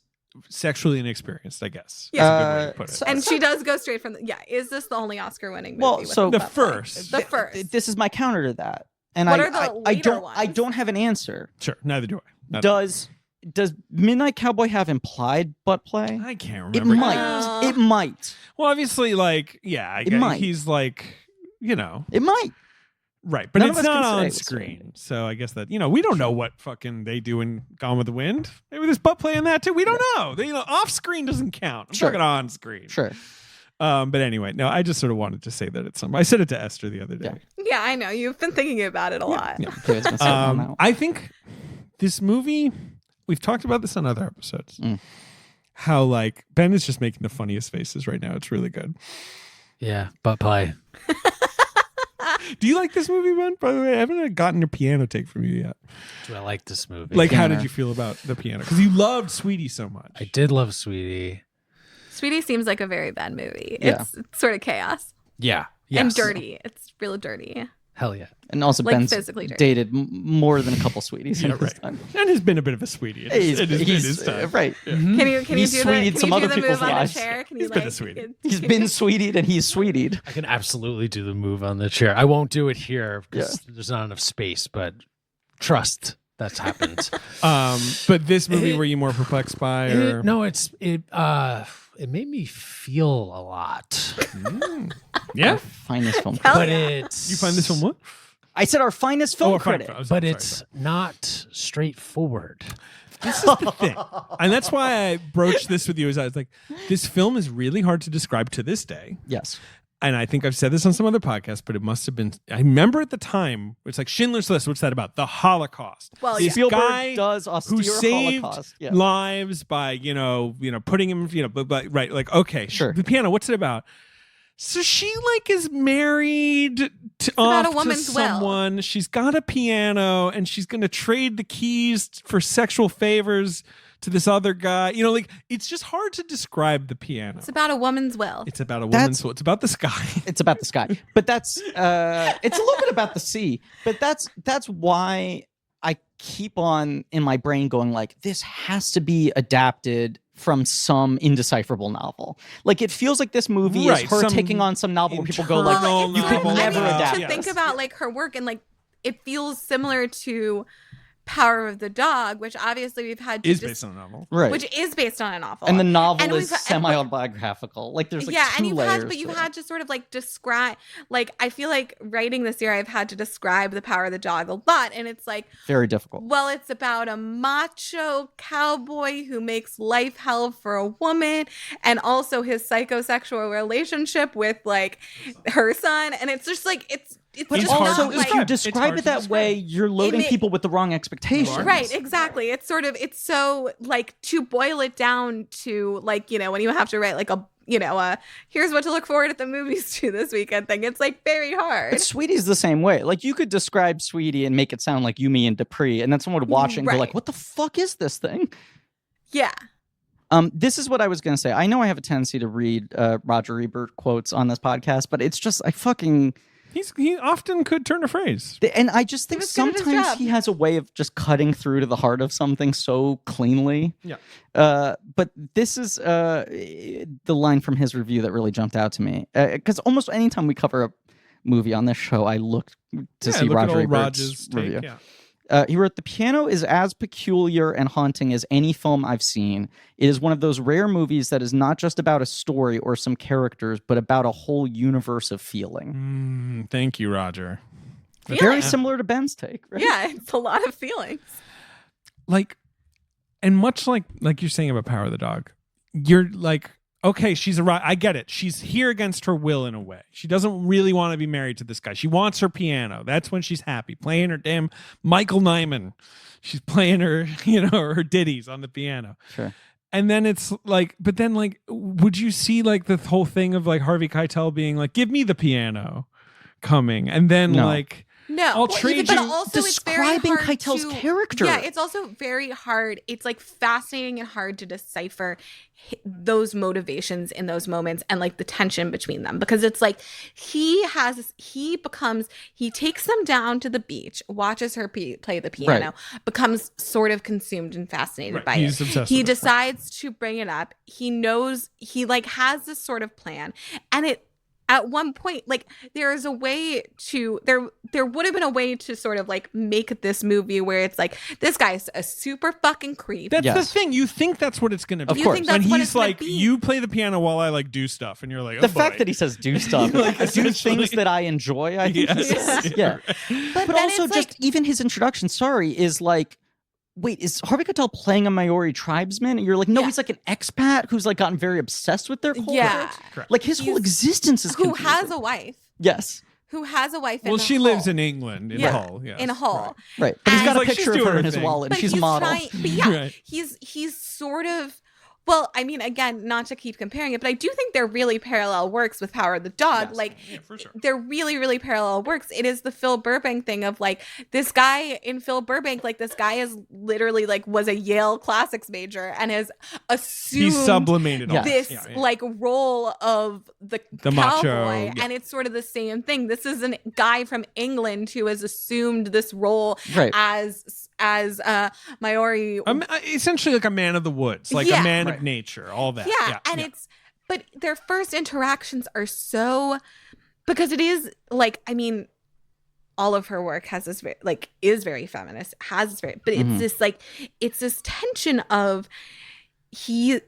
sexually inexperienced, I guess. Yeah. That's a good way to put it. so- And she does go straight from is this the only Oscar-winning movie? Well, with so- The butt first. play? The first. This is my counter to that. And What I are the I later don't I ones? don't have an answer. Sure, neither do I. Does Midnight Cowboy have implied butt play? I can't It remember. might. It might. Well, obviously, like, yeah, I It guess might. he's like, It might. right, but None it's of us not can say on what's screen. So I guess that, we don't know what fucking they do in Gone with the Wind. Maybe there's butt play in that too. We don't know. Off screen doesn't count. I'm Sure. talking on screen. Sure. But anyway, no, I just sort of wanted to say that it's something. I said it to Esther the other day. Yeah, I know you've been thinking about it a lot. Yeah. David's been sitting on that one. I think this movie, we've talked about this on other episodes. How like Ben is just making the funniest faces right now. It's really good. Yeah, butt play. Do you like this movie, Ben? By the way, I haven't gotten a piano take from you yet. Do I like this movie? Like, how Piano. did you feel about the piano? Because you loved Sweetie so much. I did love Sweetie. Sweetie seems like a very bad movie. Yeah. It's sort of chaos Yeah. and Yes. dirty. It's real dirty. Hell yeah. And also like Ben's physically dirty. dated more than a couple sweeties in Yeah, his right. time. And has been a bit of a sweetie. It has been his time. right. Can you He's do sweetied the some can you other do the people's move on lives. the chair? Can you He's been a like sweetie. He's been sweetied and he's sweetied. I can absolutely do the move on the chair. I won't do it here because there's not enough space, but trust that's happened. But this movie, were you more perplexed by? Or? No, it made me feel a lot. Yeah. Finest film Hell critic. But yeah. it's You find this one what? I said our finest film Oh, fine, critic. fine. but Sorry, it's sorry. not straightforward. This is the thing. And that's why I broached this with you. Is I was like, this film is really hard to describe to this day. Yes. And I think I've said this on some other podcasts, but it must have been. I remember at the time, it's like Schindler's List. What's that about? The Holocaust. Well, this Spielberg guy does austere who saved Holocaust. Yeah. lives by putting him but right, like, okay, Sure. the piano. What's it about? So she like is married to about off a to woman's will. someone. She's got a piano and she's going to trade the keys for sexual favors to this other guy. Like, it's just hard to describe the piano. It's about a woman's will. It's about a That's- woman's soul. It's about the sky. It's about the sky, but that's it's a little bit about the sea. But that's why I keep on in my brain going like, this has to be adapted from some indecipherable novel. Like, it feels like this movie Right, is her some taking on some novel where people go like, internal you could novel. never adapt to this. think about like her work, and like it feels similar to Power of the Dog, which obviously we've had to Is based on a novel. right. which is based on a novel. And the novel And we've is had- semi-autobiographical. Like, there's like two and you've layers. had, but you've to it. had to sort of like describe. Like, I feel like writing this year, I've had to describe the Power of the Dog a lot, and it's like, Very difficult. well, it's about a macho cowboy who makes life hell for a woman, and also his psychosexual relationship with like her son, and it's just like it's But It's just hard also, to not, if like, you describe. describe It's it that hard to way, you're loading ma- people with the wrong expectations. Right, exactly. It's sort of, it's so like, to boil it down to like, when you have to write like a here's what to look forward at the movies to this weekend thing. It's like very hard. But Sweetie's the same way. Like, you could describe Sweetie and make it sound like Yumi and Dupree, and then someone would watch it and go Right. like, what the fuck is this thing? Yeah. This is what I was going to say. I know I have a tendency to read Roger Ebert quotes on this podcast, but it's just, He often could turn a phrase. and I just think was good at his sometimes job. he has a way of just cutting through to the heart of something so cleanly. Yeah. But this is the line from his review that really jumped out to me. Because almost anytime we cover a movie on this show, I look to see look at Roger old Ebert's Rogers' take, review. yeah. He wrote, "The piano is as peculiar and haunting as any film I've seen. It is one of those rare movies that is not just about a story or some characters, but about a whole universe of feeling." Thank you, Roger. Very similar to Ben's take, right? Yeah, it's a lot of feelings. Like, and much like you're saying about Power of the Dog, you're like, okay, I get it. She's here against her will in a way. She doesn't really want to be married to this guy. She wants her piano. That's when she's happy, playing her damn Michael Nyman. She's playing her, her ditties on the piano. Sure. And then it's like, but then like, would you see like the whole thing of like Harvey Keitel being like, give me the piano coming. And then like, no, I'll trade you. Also describing Keitel's character. Yeah, it's also very hard. It's like fascinating and hard to decipher those motivations in those moments and like the tension between them, because it's like he takes them down to the beach, watches her play the piano, becomes sort of consumed and fascinated by it. He decides to bring it up. He knows he like has this sort of plan, and at one point, like there would have been a way to sort of like make this movie where it's like, this guy's a super fucking creep. That's the thing. You think that's what it's going to be. Of course. And he's like, you play the piano while I like do stuff. And you're like, the fact that he says do stuff, like, do things that I enjoy, I think. Yeah. But also just even his introduction, is like, wait, is Harvey Keitel playing a Maori tribesman? And you're like, no, he's like an expat who's like gotten very obsessed with their culture. Yeah. Like his whole existence is confusing. Who has a wife. Yes. Who has a wife in she Hull. lives in England, in Hull. Yes. In Hull. Right. But he's got a like, picture of her in his wallet, and she's a model. He's sort of... Well, I mean, again, not to keep comparing it, but I do think they're really parallel works with Power of the Dog. Yes. For sure. They're really, really parallel works. It is the Phil Burbank thing of like, this guy in Phil Burbank, like this guy is literally like was a Yale classics major and has assumed he's sublimated all this like role of the cowboy, macho. and it's sort of the same thing. This is a guy from England who has assumed this role as Maori, essentially like a man of the woods, like a man of nature, all that. But their first interactions are so, because it is like, I mean, all of her work has this is very feminist, but it's this like, it's this tension of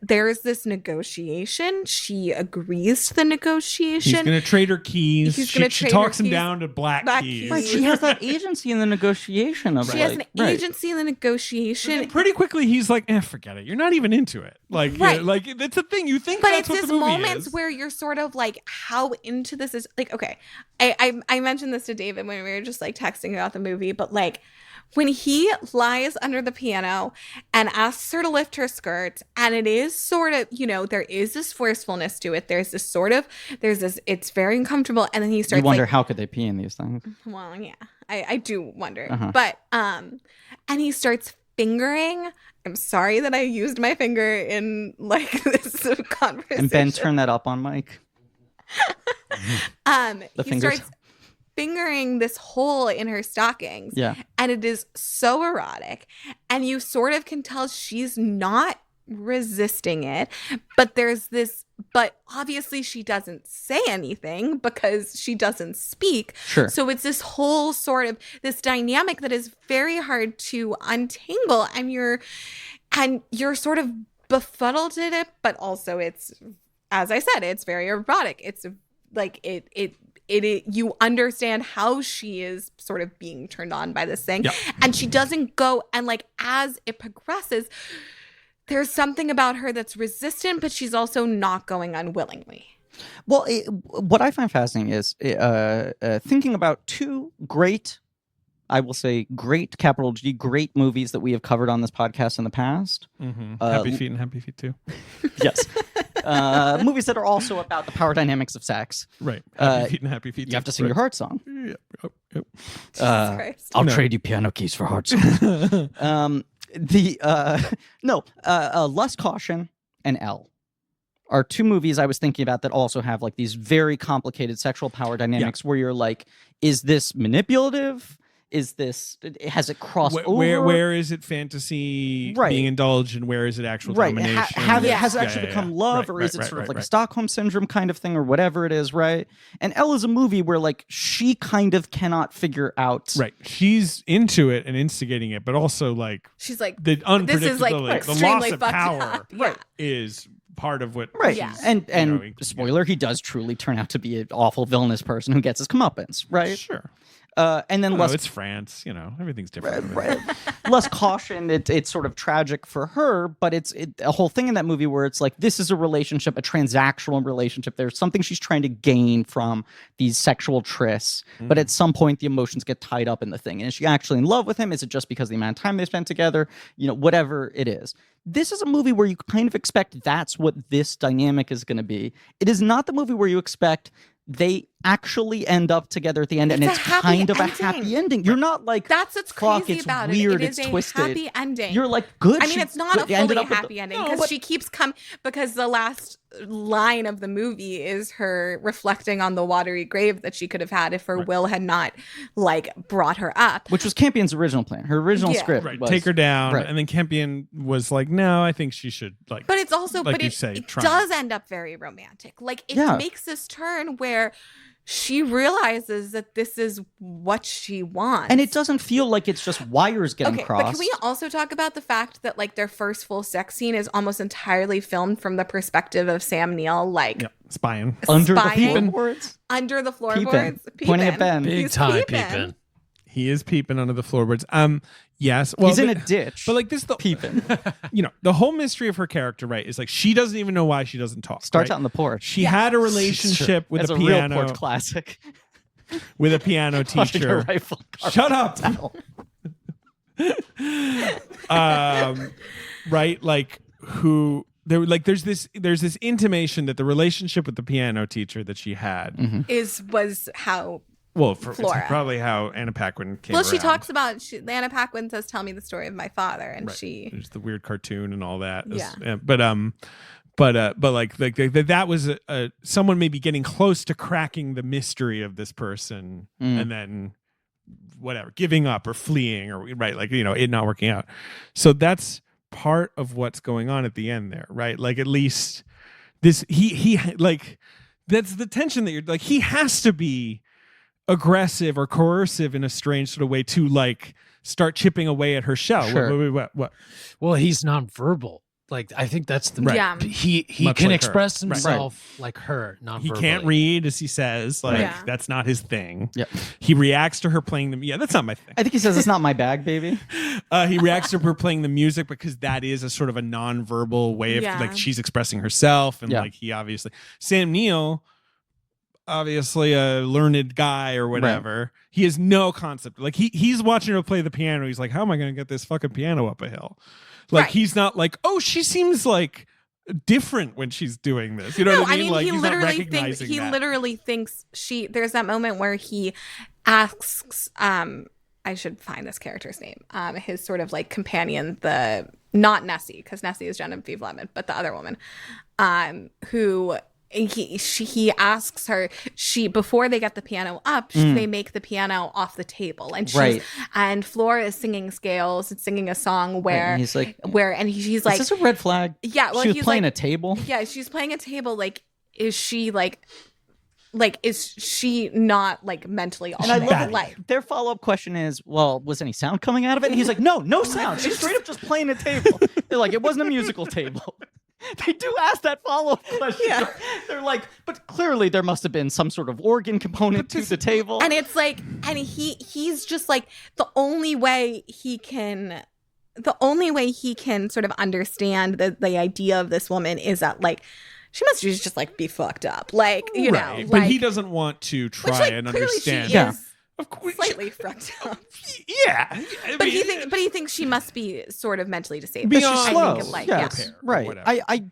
there's this negotiation. She agrees to the negotiation. He's going to trade her keys. She talks him down to black keys. Right, she has that agency in the negotiation of She has an agency in the negotiation. Pretty quickly, he's like, forget it. You're not even into it. Like, like that's the thing. You think that's what the movie is. But it's this moments where you're sort of like, how into this is, like, okay. I mentioned this to David when we were just like texting about the movie, but like, when he lies under the piano and asks her to lift her skirt, and it is sort of, there is this forcefulness to it. It's very uncomfortable. And then he starts, you wonder, how could they pee in these things? Well, yeah, I do wonder. But, and he starts fingering. I'm sorry that I used my finger in like this conversation. And Ben, turn that up on mic. He starts fingering this hole in her stockings. Yeah. And it is so erotic. And you sort of can tell she's not resisting it. But but obviously she doesn't say anything because she doesn't speak. Sure. So it's this whole sort of this dynamic that is very hard to untangle. And you're sort of befuddled in it, but also it's, as I said, it's very erotic. It's like you understand how she is sort of being turned on by this thing. Yep. And she doesn't go, and like as it progresses, there's something about her that's resistant, but she's also not going unwillingly. Well, what I find fascinating is thinking about two great, I will say great, capital G, great movies that we have covered on this podcast in the past. Happy Feet and Happy Feet 2. Yes. Movies that are also about the power dynamics of sex. Right. Happy Feet and Happy Feet 2. You have to sing your heart song. Yep. I'll trade you piano keys for heart song. Lust, Caution, and Elle are two movies I was thinking about that also have like these very complicated sexual power dynamics where you're like, is this manipulative? Has it crossed over? Where is it fantasy being indulged, and where is it actual domination? Has it actually become love, or is it sort of like a Stockholm syndrome kind of thing, or whatever it is, right? And Elle is a movie where like she kind of cannot figure out. Right, she's into it and instigating it, but also like she's like the unpredictability, the loss of power, is part of what. Right, and spoiler, he does truly turn out to be an awful villainous person who gets his comeuppance, right? Sure. And then less it's France, everything's different. Right. Less caution. It's sort of tragic for her, but it's a whole thing in that movie where it's like, this is a relationship, a transactional relationship. There's something she's trying to gain from these sexual trysts, but at some point the emotions get tied up in the thing. And is she actually in love with him? Is it just because of the amount of time they spent together? Whatever it is. This is a movie where you kind of expect that's what this dynamic is going to be. It is not the movie where you expect they actually end up together at the end, and it's kind of a happy ending. You're not like, that's what's crazy it's about weird, it. It is it's a twisted. happy ending. You're like, good. I mean, it's not a fully happy ending because she keeps because the last line of the movie is her reflecting on the watery grave that she could have had if her will had not brought her up, which was Campion's original plan. Her original script was take her down, and then Campion was like, no, I think she should but it's also it does end up very romantic. It makes this turn where she realizes that this is what she wants. And it doesn't feel like it's just wires getting crossed. But can we also talk about the fact that their first full sex scene is almost entirely filmed from the perspective of Sam Neill, spying. Under the floorboards? Under the floorboards. Pointing at Ben. Big time peeping. He is peeping under the floorboards. Yes. Well, he's in a ditch. But this peeping. The whole mystery of her character, right, is she doesn't even know why she doesn't talk. Starts out on the porch. She had a relationship with a piano. Real porch classic. With a piano teacher. Shut up. Right, who there's this intimation that the relationship with the piano teacher that she had was how. Well, it's probably how Anna Paquin came around. She talks about Anna Paquin says, "Tell me the story of my father," and there's the weird cartoon and all that. Yeah. That was someone maybe getting close to cracking the mystery of this person, and then whatever, giving up or fleeing or it not working out. So that's part of what's going on at the end there, right? At least this he that's the tension that you're he has to be aggressive or coercive in a strange sort of way to start chipping away at her shell. Sure. What? Well, he's nonverbal. I think that's the he Much can like express her. himself like her, non-verbally. He can't read, as he says. That's not his thing. Yep. He reacts to her playing that's not my thing. I think he says it's not my bag, baby. He reacts to her playing the music because that is a sort of a non-verbal way of she's expressing herself, and he obviously Sam Neill, obviously a learned guy or whatever. Right. He has no concept. He's watching her play the piano. He's like, how am I going to get this fucking piano up a hill? He's not she seems different when she's doing this. You know what I mean? He literally thinks there's that moment where he asks, I should find this character's name. His sort of companion, not Nessie, because Nessie is Genevieve Lemon, but the other woman, who he asks her, before they get the piano up, they make the piano off the table, and and Flora is singing scales and singing a song where he's like, she's like, is this a red flag? Yeah, well, she was playing a table. Yeah, she's playing a table. Is she is she not mentally on their follow-up question is, well, was any sound coming out of it? And he's like, no sound. She's straight up just playing a table. They're like, it wasn't a musical table. They do ask that follow-up question. Yeah. They're like, but clearly there must have been some sort of organ component to the table. And it's and he's just the only way he can sort of understand the idea of this woman is that she must just be fucked up. You know. But he doesn't want to try and understand. She is of course, slightly fucked up. Yeah. But he thinks she must be sort of mentally disabled. But she's slow. Right. I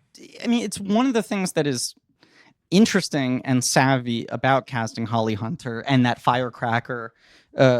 mean, it's one of the things that is interesting and savvy about casting Holly Hunter, and that firecracker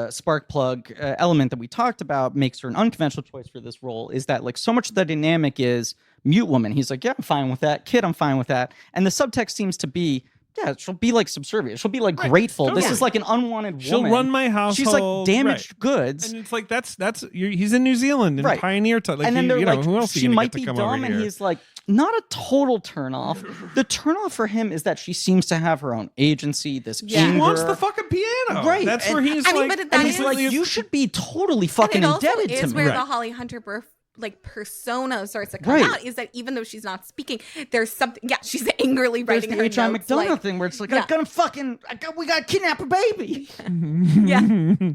spark plug element that we talked about makes her an unconventional choice for this role, is that so much of the dynamic is mute woman. He's like, yeah, I'm fine with that. Kid, I'm fine with that. And the subtext seems to be, yeah, she'll be subservient. She'll be grateful. Totally. This is an unwanted woman. She'll run my household. She's damaged goods. And it's he's in New Zealand and pioneer time. And then they're who else she might be dumb, and he's not a total turnoff. The turnoff for him is that she seems to have her own agency. This anger. She wants the fucking piano. Right. That's where he's you should be totally fucking indebted to me. Is where the Holly Hunter like persona starts to come out is that even though she's not speaking, there's something. Yeah, she's angrily writing her There's the H.I. notes, McDonough thing where it's like, we got to kidnap a baby. Yeah.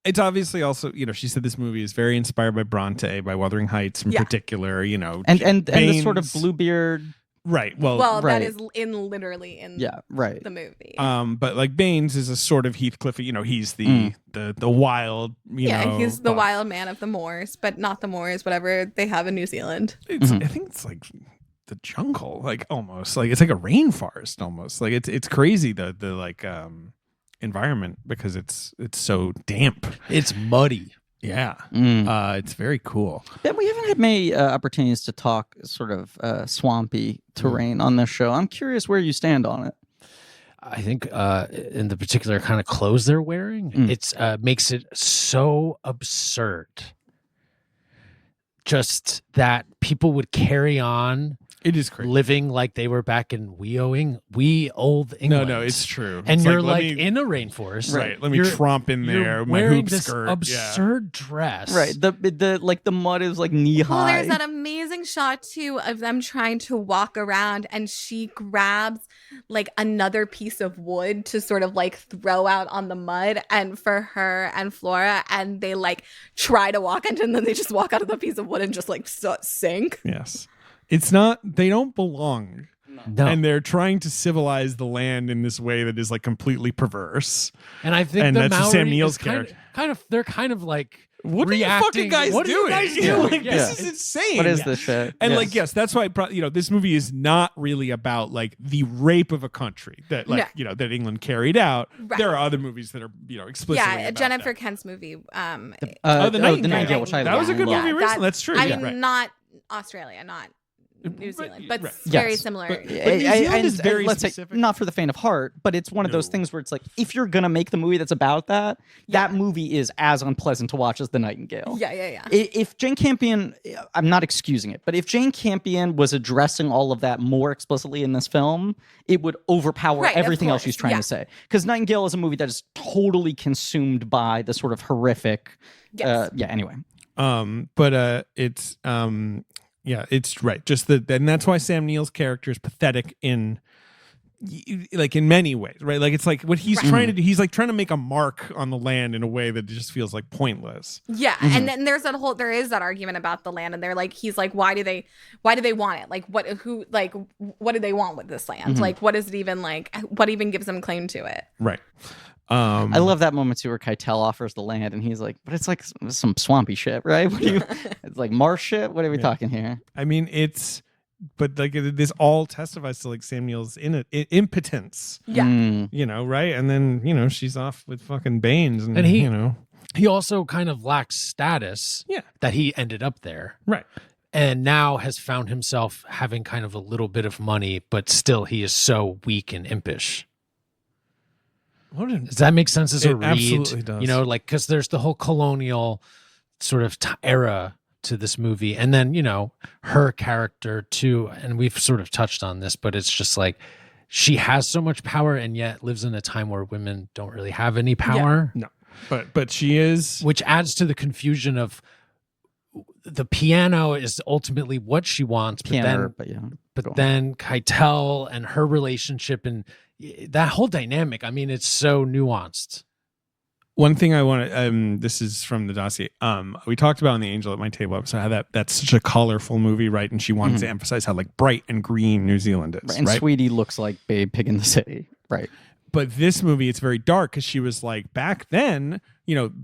It's obviously also, she said this movie is very inspired by Bronte, by Wuthering Heights in particular, and the sort of Bluebeard. Right. Well, that is literally in the movie. But like Baines is a sort of Heathcliff, he's the wild, he's the wild man of the moors, but not the moors, whatever they have in New Zealand. I think it's like the jungle, like almost like it's like a rainforest almost. Like it's crazy the like environment because it's so damp. It's muddy. Yeah. It's very cool. Yeah, we haven't had many opportunities to talk sort of swampy terrain on this show. I'm curious where you stand on it. I think in the particular kind of clothes they're wearing, it's makes it so absurd. Just that people would carry on. It is crazy. Living like they were back in wee old England. No, it's true. And it's you're like in a rainforest. Right. Let me tromp in there. My wearing hoop this skirt. absurd dress. Right. The mud is like knee high. Well, there's that amazing shot too of them trying to walk around, and she grabs like another piece of wood to sort of like throw out on the mud, and for her and Flora, and they like try to walk into, and then they just walk out of the piece of wood and just like sink. Yes. It's not, they don't belong. No. And they're trying to civilize the land in this way that is like completely perverse. And I think that's Maori Sam Neill's is character. They're kind of like, what are you fucking guys what doing? Are you guys doing? Like, this is insane. What is this shit? And like, yes, that's why, this movie is not really about like the rape of a country that that England carried out. Right. There are other movies that are, explicitly about Jennifer that. Kent's movie. The Nightingale. Nightingale, which I That was a good love. movie recently. That's true. I'm not Australia, not New Zealand, but very similar. But New Zealand is very let's specific. say not for the faint of heart, but it's one of those things where it's like if you're gonna make the movie that's about that, that movie is as unpleasant to watch as The Nightingale. Yeah. If Jane Campion, I'm not excusing it, but if Jane Campion was addressing all of that more explicitly in this film, it would overpower everything else she's trying to say. Because Nightingale is a movie that is totally consumed by the sort of horrific. Anyway. It's right. Just and that's why Sam Neill's character is pathetic in many ways, right? Like it's like what he's trying to do. He's like trying to make a mark on the land in a way that just feels like pointless. Yeah, and then there is that argument about the land, and they're like, he's like, why do they want it? Like what do they want with this land? Like what is it even like? What even gives them claim to it? Right. I love that moment too where Keitel offers the land and he's like, but it's like some swampy shit, right? It's like marsh shit? What are we talking here? I mean, but like this all testifies to like Sam Neill's impotence. Yeah. Right? And then, she's off with fucking Baines and he also kind of lacks status that he ended up there. Right. And now has found himself having kind of a little bit of money, but still he is so weak and impish. Does that make sense as a read? Absolutely does. Because there's the whole colonial sort of era to this movie. And then, her character too. And we've sort of touched on this, but it's just like she has so much power and yet lives in a time where women don't really have any power. Yeah. No, but she is. Which adds to the confusion of the piano is ultimately what she wants. But then Keitel and her relationship and that whole dynamic, I mean, it's so nuanced. One thing I want to, this is from the dossier. We talked about on the Angel at My Table episode how that's such a colorful movie, right? And she wanted to emphasize how like bright and green New Zealand is, right? And Sweetie looks like Babe Pig in the City, right? But this movie, it's very dark because she was like back then,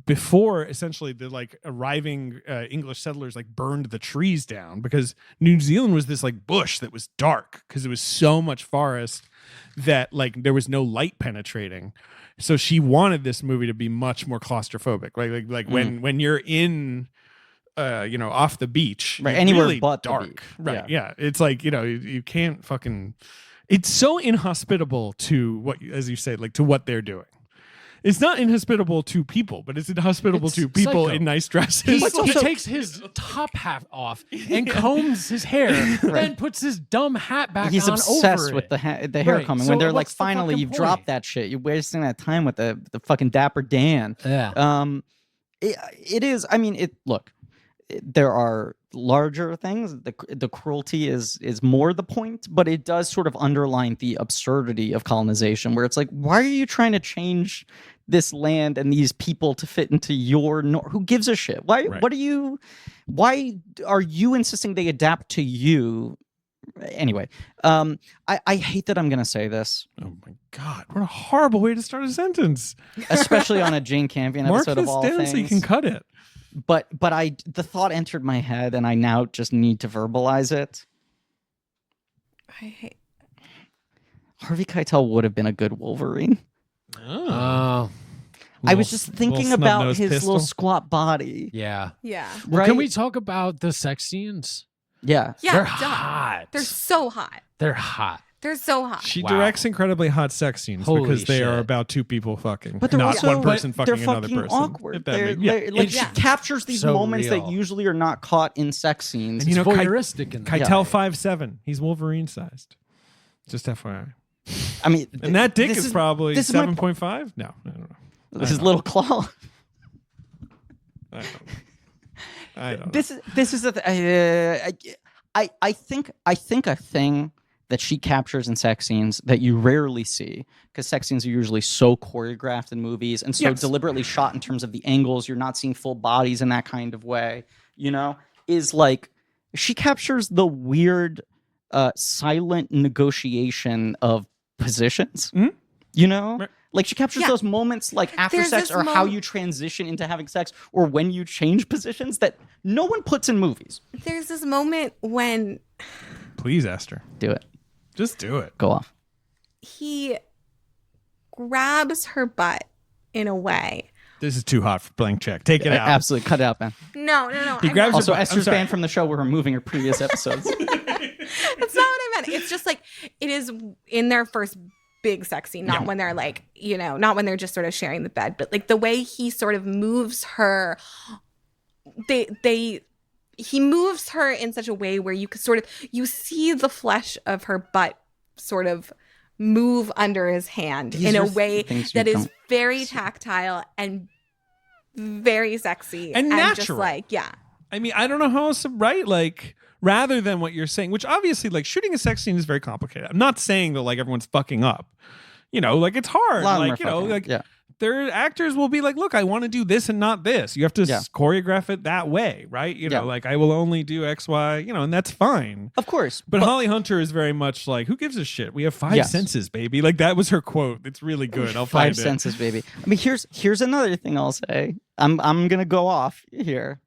before essentially the like arriving English settlers like burned the trees down because New Zealand was this like bush that was dark because it was so much forest that like there was no light penetrating. So she wanted this movie to be much more claustrophobic. Like when you're in off the beach, right? Anywhere really but dark, the beach. right? Yeah, it's like you can't fucking. It's so inhospitable to what, as you say, like to what they're doing. It's not inhospitable to people, but it's inhospitable to people psycho. In nice dresses. He takes his top half off and combs his hair, then puts his dumb hat back on. He's obsessed over with it. the hair combing. So when they're like, what's the finally, fucking you've point? dropped that shit. You're wasting that time with the fucking Dapper Dan. Yeah. It is. I mean, look. there are larger things. The cruelty is more the point, but it does sort of underline the absurdity of colonization, where it's like, why are you trying to change this land and these people to fit into your who gives a shit? Why are you insisting they adapt to you? Anyway, I hate that I'm gonna say this. Oh my God, what a horrible way to start a sentence. Especially on a Jane Campion episode of all things. So you can cut it. But the thought entered my head, and I now just need to verbalize it. I hate. Harvey Keitel would have been a good Wolverine. Oh. I was just thinking about his little squat body. Yeah. Yeah. Well, Right? can we talk about the sex scenes? Yeah. Yeah. They're duh. hot. They're so hot. They're hot. They're so hot. She Wow. directs incredibly hot sex scenes Holy because they are shit. about two people fucking, But they're not also, one person fucking they're another fucking person. awkward. If that They're, makes- yeah. they're- like Yeah. she captures these So moments that real. usually are not caught in sex scenes. And you It's know, voyeuristic in that. Keitel 5'7". He's Wolverine sized. Just FYI. I mean, And that dick this is probably this is my 7.5? No, I don't know. his little claw. I don't know. This is I think a thing that she captures in sex scenes that you rarely see, because sex scenes are usually so choreographed in movies and so Yes. deliberately shot in terms of the angles. You're not seeing full bodies in that kind of way, is like she captures the weird silent negotiation of positions. Mhm. Right. Like she captures Yeah. those moments like after There's sex this or how you transition into having sex or when you change positions that no one puts in movies. There's this moment when Please, Esther. Do it. Just do it. Go off. he grabs her butt in a way. This is too hot for blank check. Take it out. Absolutely. Cut it out, man. No. He I'm grabs not- her Also, butt. I'm Esther's sorry. banned from the show. We're removing her previous episodes. That's not what I meant. It's just like it is in their first big sex scene, not when they're like, not when they're just sort of sharing the bed, but like the way he sort of moves her. He moves her in such a way where you see the flesh of her butt sort of move under his hand These in a are way things you that is don't very see. tactile and very sexy And just natural. like, yeah. I mean, I don't know how else to write, like, rather than what you're saying, which obviously, like, shooting a sex scene is very complicated. I'm not saying that, like, everyone's fucking up. Like, it's hard. A lot of them Like, are fucking up, yeah. their actors will be like, look, I want to do this and not this. You have to Yeah. choreograph it that way, right? Yeah. Like, I will only do X, Y, and that's fine. Of course. But Holly Hunter is very much like, who gives a shit? We have five Yes. senses, baby. Like, that was her quote. It's really good. I'll Five find it. senses, baby. I mean, here's another thing I'll say. I'm gonna go off here.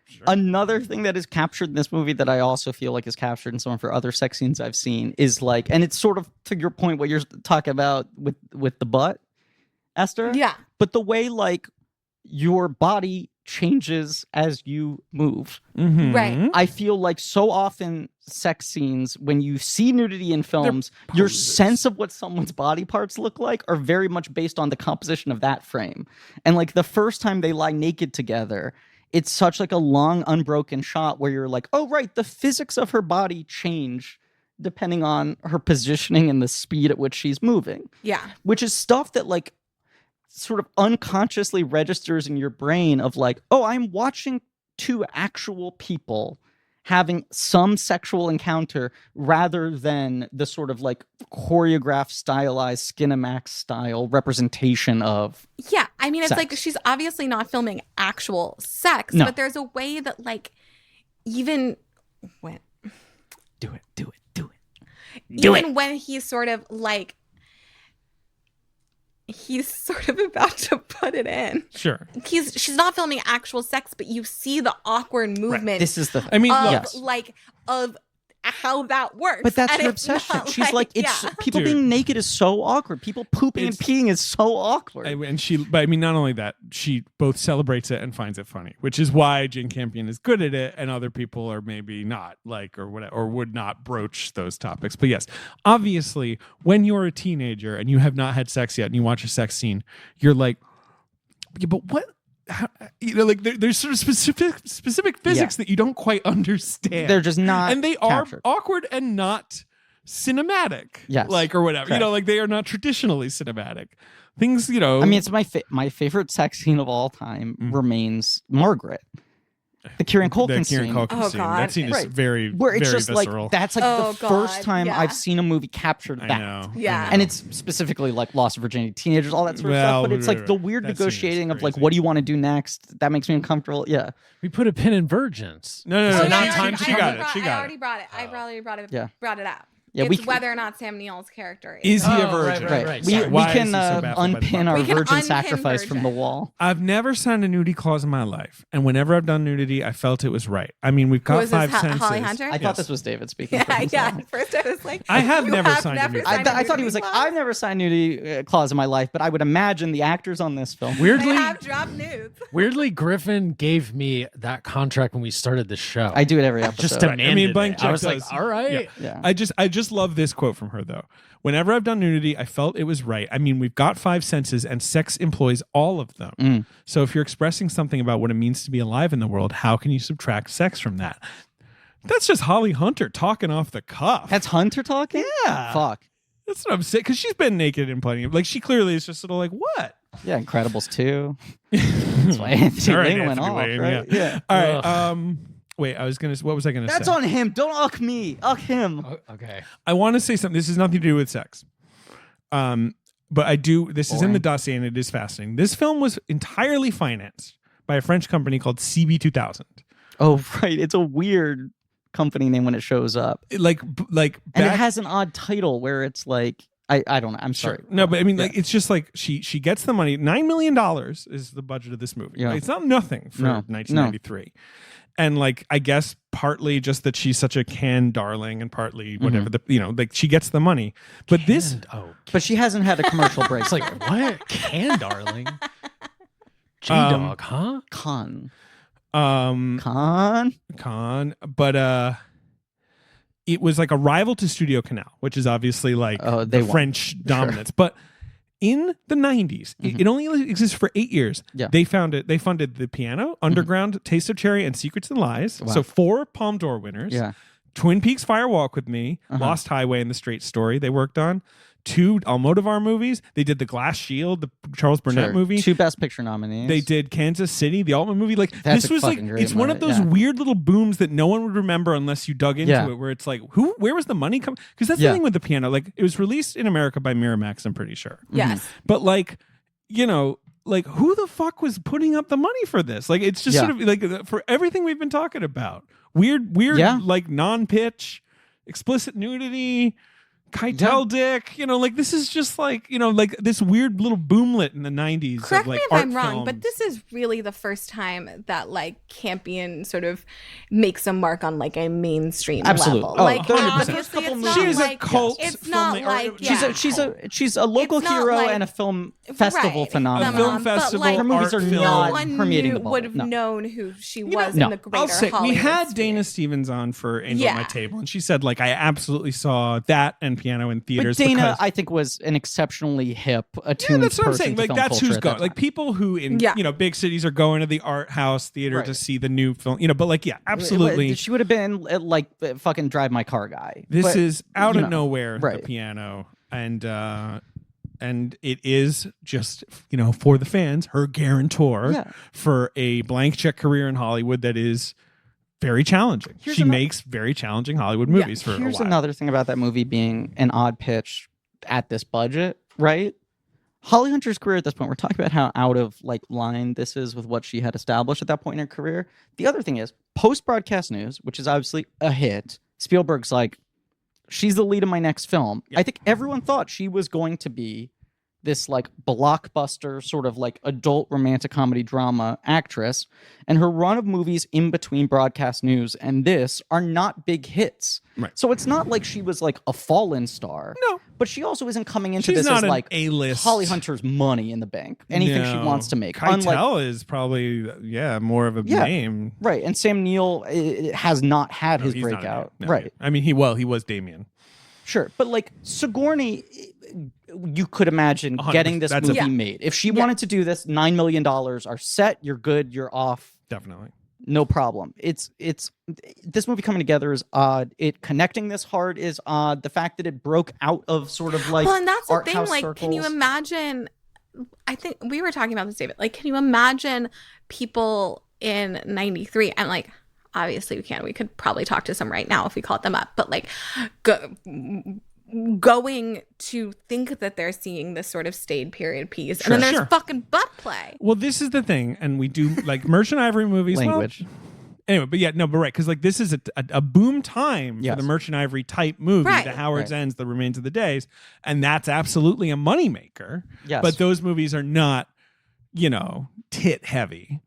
Sure. Another thing that is captured in this movie that I also feel like is captured in some of her other sex scenes I've seen is like, and it's sort of to your point what you're talking about with the butt, Esther. Yeah. But the way like your body changes as you move. Mhm. Right. I feel like so often sex scenes, when you see nudity in films, your poses. sense of what someone's body parts look like are very much based on the composition of that frame. And like the first time they lie naked together, it's such like a long unbroken shot where you're like, oh right, the physics of her body change depending on her positioning and the speed at which she's moving, Yeah. which is stuff that like sort of unconsciously registers in your brain of like, oh, I'm watching two actual people having some sexual encounter rather than the sort of like choreographed, stylized Skinamax style representation of. Yeah, I mean, it's Sex. like she's obviously not filming actual sex, No. but there's a way that, like, even when Do it. even when he's sort of like he's sort of about to put it in. Sure. She's not filming actual sex, but you see the awkward movement This is the. I mean, of look, Yes. like of how that works. But that's And her it's obsession. not She's like, it's yeah. people Dude. being naked is so awkward. People pooping and It's- peeing is so awkward. but I mean, not only that, she both celebrates it and finds it funny, which is why Jane Campion is good at it, and other people are maybe not, like, or whatever, or would not broach those topics. But yes, obviously, when you're a teenager and you have not had sex yet, and you watch a sex scene, you're like, yeah, but what? How, like there's sort of specific physics that you don't quite understand. They're just not. and they are captured. awkward and not cinematic. Yes. Like, or whatever. Correct. Like they are not traditionally cinematic. Things, you know. I mean, it's my favorite sex scene of all time Mm. remains Margaret. The Kieran Culkin Kieran scene. Culkin Oh, scene. God. That scene is Right. very, Where it's very just visceral. like that's like Oh, the first God, time yeah. I've seen a movie capture that. I know. Yeah. And it's specifically like lost of virginity teenagers, all that sort of Well, stuff. But it's like the right. weird That scene is negotiating of like, crazy. what do you want to do next? That makes me uncomfortable. Yeah. We put a pin in virgins. No, Is no, it no. not time to She come got in? it. She I got already it. brought it. I already brought it. Yeah. Brought it up. Yeah, It's whether or not Sam Neill's character Is he a Oh, virgin? right. We, Sorry. we Why can is he so baffled by the unpin plot? our We can virgin unpin sacrifice from the virgin. wall. I've never signed a nudity clause in my life, and whenever I've done nudity, I felt it was right. I mean, we've got was this, 5 senses. Holly Hunter? I thought this was David speaking. for Yeah, himself. yeah. At first, I was like, I have you never have signed a nudity signed I thought he was like, nudity I've never signed nudity clause in my life, but I would imagine the actors on this film. clause. Weirdly, They have dropped nudes. weirdly, Griffin gave me that contract when we started the show. I do it every episode. just demanded Blank it. Check I was like, does. all right. Yeah. I just love this quote from her though. Whenever I've done nudity, I felt it was right. I mean, we've got 5 senses and sex employs all of them. Mm. So if you're expressing something about what it means to be alive in the world, how can you subtract sex from that? That's just Holly Hunter talking off the cuff. That's Hunter talking? Yeah. Fuck. That's what I'm saying. Because she's been naked in plenty of, like, she clearly is just sort of like, what? Yeah, Incredibles 2. That's why Anthony All right, Lane went Anthony off, Lane, right? Yeah. All right. Wait, what was I going to say? That's on him. Don't uck me. Uck him. Oh, okay. I want to say something. This has nothing to do with sex. But I do. This is in the dossier, and it is fascinating. This film was entirely financed by a French company called CB2000. Oh, right. It's a weird company name when it shows up. Like And it has an odd title where it's like, I don't know. I'm sorry. No, but I mean, like, it's just like she gets the money. $9 million is the budget of this movie. Yeah. Like, it's not nothing for No. 1993. And like, I guess partly just that she's such a Cannes darling, and partly whatever like she gets the money. But this, But she hasn't had a commercial break. It's like, what? Can, darling? J-Dog, huh? Con. Con, but it was like a rival to Studio Canal, which is obviously like they the won. French dominance. But in the 90s, it only exists for 8 years. Yeah. They funded The Piano, Underground, Taste of Cherry, and Secrets and Lies. Wow. So 4 Palme d'Or winners. Yeah. Twin Peaks Fire Walk with Me, Lost Highway, and The Straight Story they worked on. 2 Almodovar movies. They did The Glass Shield, the Charles Burnett Sure. movie. 2 Best Picture nominees. They did Kansas City, the Altman movie. Like, That's this a was like, fucking great it's one of movie, those yeah. weird little booms that no one would remember unless you dug into Yeah. it, where it's like, where was the money coming? Because that's Yeah. the thing with The Piano. Like, it was released in America by Miramax, I'm pretty sure. Yes. But like, like, who the fuck was putting up the money for this? Like, it's just Yeah. sort of like, for everything we've been talking about, weird, Yeah. like non-pitch, explicit nudity, Keitel dick, like, this is just like, like this weird little boomlet in the 90s. Correct of, like, me if art I'm wrong, films. but this is really the first time that like Campion sort of makes a mark on like a mainstream Absolutely. level. Oh, like 100%. obviously, First couple it's movies. not She is a like cult it's not filmmaker. like She's She's a local It's not hero like- and a film festival Right. phenomenon. A film But, festival, like, Her movies are art no not one permeating the would bubble. have No. known who she know, was no. in the greater I'll say, we Hollywood had sphere. Dana Stevens on for Angel at My Yeah. Table, and she said, like, I absolutely saw that and Piano in But theaters. Dana, because, I think, was an exceptionally hip, yeah, attuned that's what I'm person saying. to Like, film that's culture who's at going. that Like, time. people who in Yeah. big cities are going to the art house theater to Right. see the new film. But like, yeah, absolutely. She would have been like fucking Drive My Car guy. This But, is out you of know, nowhere. right. The Piano, and it is just, for the fans, her guarantor Yeah. for a blank check career in Hollywood that is very challenging. Here's She another- makes very challenging Hollywood movies for a Here's while. another thing about that movie being an odd pitch at this budget, right? Holly Hunter's career at this point, we're talking about how out of like line this is with what she had established at that point in her career. The other thing is post-broadcast news, which is obviously a hit. Spielberg's like, she's the lead of my next film. Yeah. I think everyone thought she was going to be this like blockbuster sort of like adult romantic comedy drama actress, and her run of movies in between broadcast news and this are not big hits. Right. So it's not like she was like a fallen star. No. But she also isn't coming into She's this not as an like A-list. Holly Hunter's money in the bank. Anything she No. wants to make. Keitel is probably, more of a Yeah. name. Right. And Sam Neill has not had No, his he's not a breakout. name. No, right. I mean, he was Damien. Sure. But like Sigourney, you could imagine 100%. getting this That's a- movie Yeah. made. If she wanted to do this, $9 million are set, you're good, you're off. Definitely. No problem. It's this movie coming together is odd. It connecting this hard is odd. The fact that it broke out of sort of like Well, and that's the art thing. house Like, can you circles. imagine? I think we were talking about this, David. Like, can you imagine people in 93. And like, obviously we could probably talk to some right now if we called them up, but like going to think that they're seeing this sort of staid period piece. And then there's fucking butt play. Well, this is the thing. And we do like Merchant Ivory movies. Language. Well, anyway, but yeah, no, but right. Because like this is a boom time for the Merchant Ivory type movie, the Howard's Ends, The Remains of the Days. And that's absolutely a moneymaker. Yes. But those movies are not, tit heavy.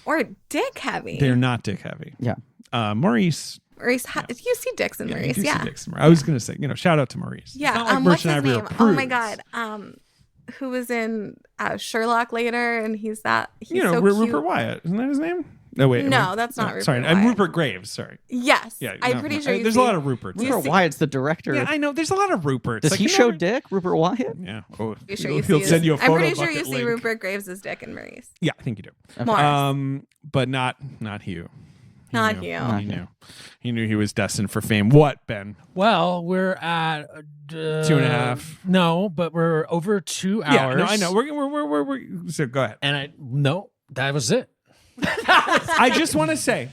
Or dick heavy. They're not dick heavy. Yeah. Maurice, you see dicks in Maurice, see dicks in Maurice. I was going to say, shout out to Maurice. Yeah. It's not like What's Merchant his Ivory name? or Oh my Prudes. God. Who was in Sherlock later, and he's so Rupert cute. Wyatt. Isn't that his name? No, wait. No, that's not Rupert Sorry, Wyatt. Rupert Graves. Sorry. Yes. Yeah, I'm pretty sure there's a lot of Ruperts. Rupert Wyatt's the director. Yeah, I know. There's a lot of Ruperts. Does Like, he show dick, Rupert Wyatt? Yeah. Oh, I'm pretty sure he'll send you a photo I'm pretty sure you bucket see link. Rupert Graves' dick in Maurice. Yeah, I think you do. Morris. But not Hugh. Not knew. Hugh. He knew. He knew he was destined for fame. What, Ben? Well, we're at 2.5. No, but we're over 2 hours. Yeah, no, I know. We're so go ahead. And that was it. I just want to say,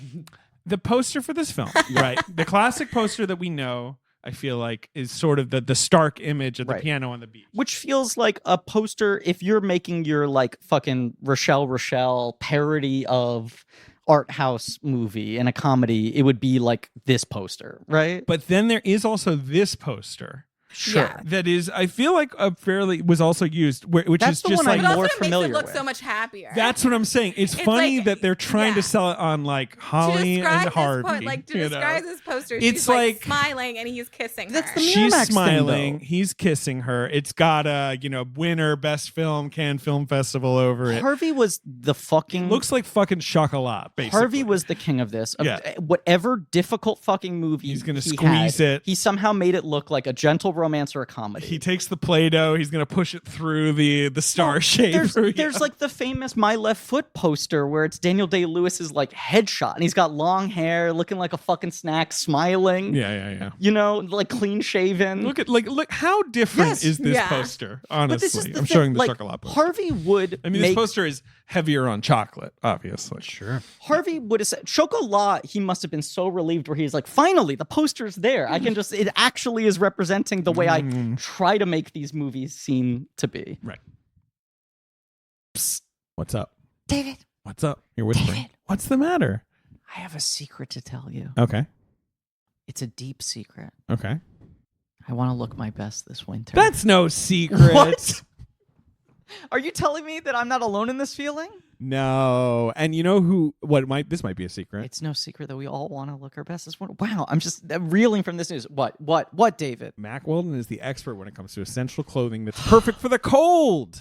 the poster for this film, right? The classic poster that we know, I feel like, is sort of the stark image of the piano on the beach. Which feels like a poster, if you're making your like fucking Rochelle parody of art house movie and a comedy, it would be like this poster, right? But then there is also this poster. Sure. Yeah. That is, I feel like was also used, which That's is the just one like I'm But more also it familiar makes it look with. so much happier. That's what I'm saying. It's funny like- that they're trying to yeah. sell it on like to Holly describe and this Harvey. to describe this poster, It's she's like- smiling and he's kissing That's her. the She's Miramax thing, smiling. though. He's kissing her. It's got a winner, best film, Cannes Film Festival over it. Harvey was the fucking Looks like fucking chocolat. Basically, Harvey was the king of this. Yeah. Whatever difficult fucking movie He's gonna he squeeze had, it. He somehow made it look like a gentle romance or a comedy. He takes the Play-Doh. He's gonna push it through the star shape. There's like the famous My Left Foot poster where it's Daniel Day-Lewis's like headshot, and he's got long hair, looking like a fucking snack, smiling. yeah. Like clean shaven. Look how different Yes. is this Yeah. poster? But Honestly, this is the I'm thing, showing the like, chocolat poster. Harvey would. I mean, this poster is heavier on chocolate, obviously. Sure. Harvey would have said chocolat. He must have been so relieved where he's like, finally, the poster's there. I can just. It actually is representing the way I try to make these movies seem to be. Right. Psst. What's up, David, What's up? You're whispering. David. What's the matter? I have a secret to tell you. Okay. It's a deep secret. Okay. I want to look my best this winter. That's no secret. What? Are you telling me that I'm not alone in this feeling? No. And you know who? This might be a secret. It's no secret that we all want to look our best this winter. Wow, I'm just reeling from this news. What, David? Mack Weldon is the expert when it comes to essential clothing that's perfect for the cold.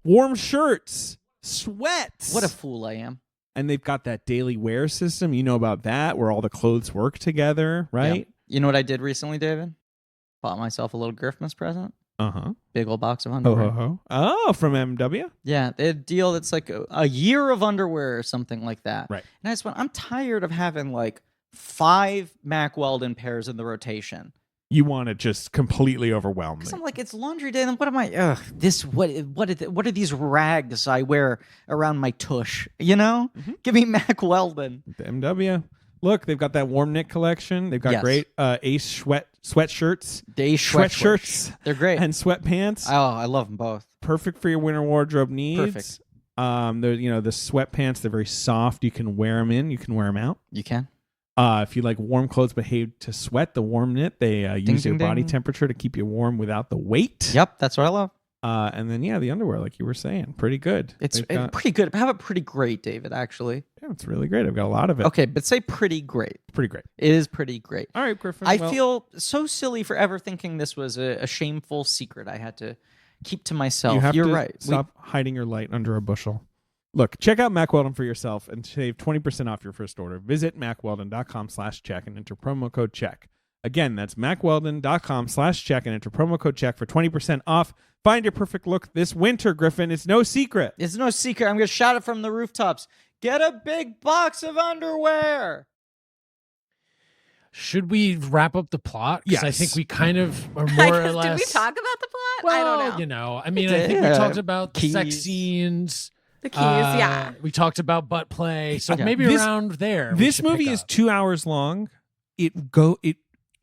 Warm shirts, sweats. What a fool I am. And they've got that daily wear system. You know about that, where all the clothes work together, right? Yeah. You know what I did recently, David? Bought myself a little Christmas present. Uh-huh. Big old box of Ho, underwear. ho, ho. Oh, from MW? Yeah, they had a deal that's like a year of underwear or something like that. Right. And I just went, I'm tired of having like 5 Mack Weldon pairs in the rotation. You want to just completely overwhelm me. Because I'm like, it's laundry day, and what am I? What are these rags I wear around my tush? You know, give me Mack Weldon. The MW. Look, they've got that warm knit collection. They've got Yes. great Ace sweatshirts, They sweatshirts, They're great. and sweatpants. Oh, I love them both. Perfect for your winter wardrobe needs. Perfect. They're, the sweatpants, they're very soft. You can wear them in. You can wear them out. You can. If you like warm clothes but hate to sweat, the warm knit, they use your ding, body ding. temperature to keep you warm without the weight. Yep, that's what I love. And then, the underwear, like you were saying, pretty good. It's They've got- pretty good. How about pretty great, David? Actually, yeah, it's really great. I've got a lot of it. okay, but say pretty great. Pretty great. It is pretty great. All right, Griffin. I well, feel so silly for ever thinking this was a shameful secret I had to keep to myself. you have You're to right. stop hiding your light under a bushel. Look, check out Mack Weldon for yourself and save 20% off your first order. Visit MackWeldon.com/check and enter promo code check. Again, that's MackWeldon.com/check and enter promo code check for 20% off. Find your perfect look this winter, Griffin. It's no secret. It's no secret. I'm going to shout it from the rooftops. Get a big box of underwear. Should we wrap up the plot? Because I Yes. think we kind of are I more or guess, less. Did we talk about the plot? Well, I don't know. I mean, I think we Yeah. talked about the sex Keys. scenes. The keys, yeah. We talked about butt play, so Yeah. maybe around there. This movie is 2 hours long. It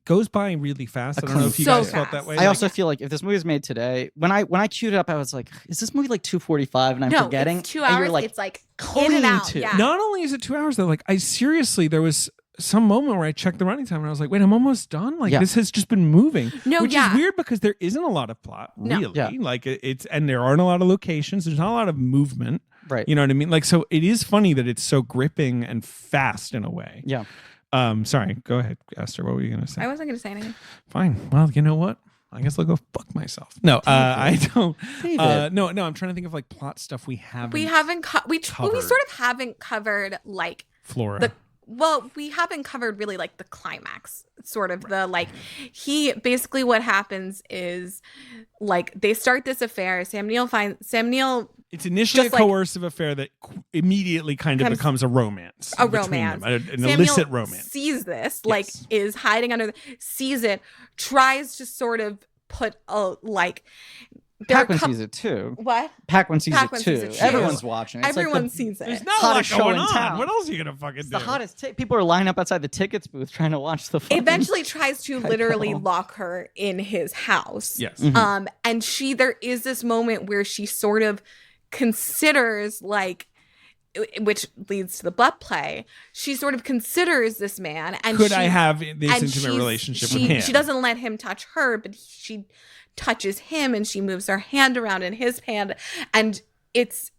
goes by really fast. I don't know if you So guys felt that fast. way. I also feel like if this movie was made today, when I queued it up, I was like, is this movie like 2:45? And I'm No, forgetting. it's 2 And hours. you're like, It's like in clinging and out. to. Yeah. Not only is it 2 hours though, like I seriously, there was some moment where I checked the running time and I was like, wait, I'm almost done. Like Yeah. this has just been moving, No, which yeah. is weird because there isn't a lot of plot No. really. Yeah. Like it's and there aren't a lot of locations. There's not a lot of movement. Right. You know what I mean? Like so, it is funny that it's so gripping and fast in a way. Yeah. Sorry. Go ahead, Esther. What were you gonna say? I wasn't going to say anything. Fine. Well, you know what? I guess I'll go fuck myself. No, I don't. David. No. I'm trying to think of like plot stuff we haven't. We haven't we covered. sort of haven't covered like Flora. we haven't covered really like the climax, sort of the like basically what happens is like they start this affair. Sam Neill It's initially just a like- coercive affair that immediately kind of becomes a romance. a between romance. them, an Sam illicit Neill romance. sees this, like Yes. is hiding under sees it, tries to sort of put a like there are Paquin coup- sees it too. What? Paquin sees Paquin it sees too. it too. Everyone's watching. It's Everyone like sees There's it. not a lot hottest show going in on. town. What else are you gonna fucking it's do? the hottest. People are lining up outside the tickets booth trying to watch the. Fucking... Eventually tries to literally know. lock her in his house. Yes. Mhm. And there is this moment where she sort of considers like, which leads to the butt play. She sort of considers this man, and Could I have this and intimate she's- relationship with him? She doesn't let him touch her, but she touches him, and she moves her hand around in his hand, and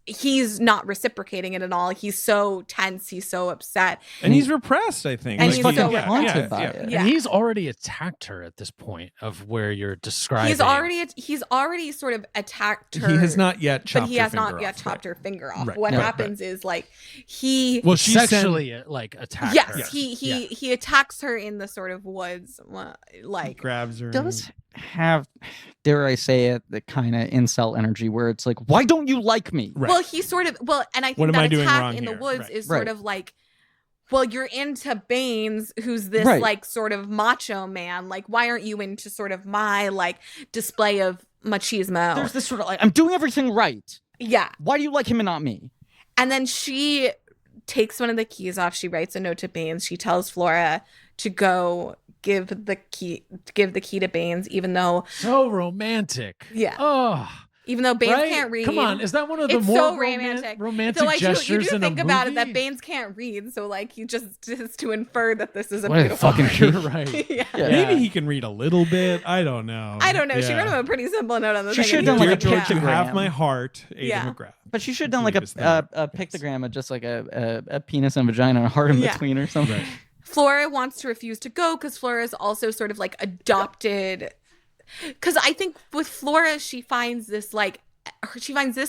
he's not reciprocating it at all. He's so tense. He's so upset. And he's repressed, I think. And he's fucking so haunted by it. Yeah. And he's already attacked her at this point of where you're describing. He's already sort of attacked her. He has not yet chopped but he her has not finger yet off, chopped right. her finger off. Right, What right, happens right. is like he Well, she sexually like attacked yes, her. he attacks her in the sort of woods, like grabs her. does have, dare I say it, the kind of incel energy where it's like, why don't you like me? Right. well, he sort of and I think What am I that doing attack wrong in the here? woods Right. is sort Right. of like, well, you're into Baines, who's this Right. like sort of macho man. Like, why aren't you into sort of my like display of machismo? There's this sort of like, I'm doing everything right. Yeah. Why do you like him and not me? And then she takes one of the keys off. She writes a note to Baines. She tells Flora to go give the key to Baines, even though So romantic. Yeah. Oh, Even though Baines right? can't read. Come on, is that one of the It's more so romantic. romantic So like you gestures do in think a about it movie? that Baines can't read, so like you just to infer that this is a What a beautiful fucking thing. You're right. Yeah. Yeah. Maybe he can read a little bit. I don't know. I don't know. She Yeah. wrote him a pretty simple note on the She thing. should've and done he like was a George, you pictogram. have my heart, Ada Yeah. McGrath. But she should have done Believe like his name. a pictogram of just like a penis and vagina and a heart in Yeah. between or something. Right. Flora wants to refuse to go because Flora is also sort of like adopted. Because I think with Flora, she finds this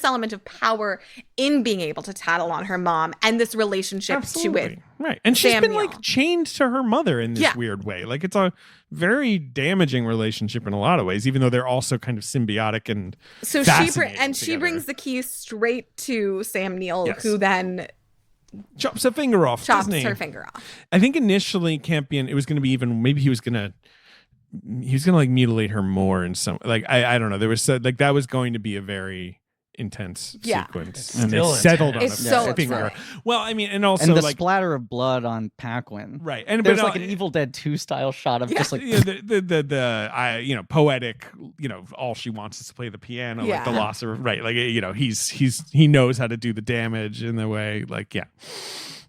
element of power in being able to tattle on her mom and this relationship to it. Right. And she's Sam been Neill. like chained to her mother in this Yeah. weird way. Like it's a very damaging relationship in a lot of ways, even though they're also kind of symbiotic and So fascinating she together. brings the keys straight to Sam Neill, Yes. who then chops a finger off. chops doesn't he? her finger off. I think initially Campion, it was going to be even, maybe he was going to like mutilate her more in some, like, I don't know. There was like, that was going to be a very intense Yeah. sequence. It's And they still settled on intense. It's a so finger. upsetting. Well, I mean, and also And the like, splatter of blood on Paquin. right. And There's but, like an Evil Dead 2 style shot of just like yeah, the poetic, all she wants is to play the piano, like Yeah. the loss of, right. Like, he knows how to do the damage in the way, like, yeah,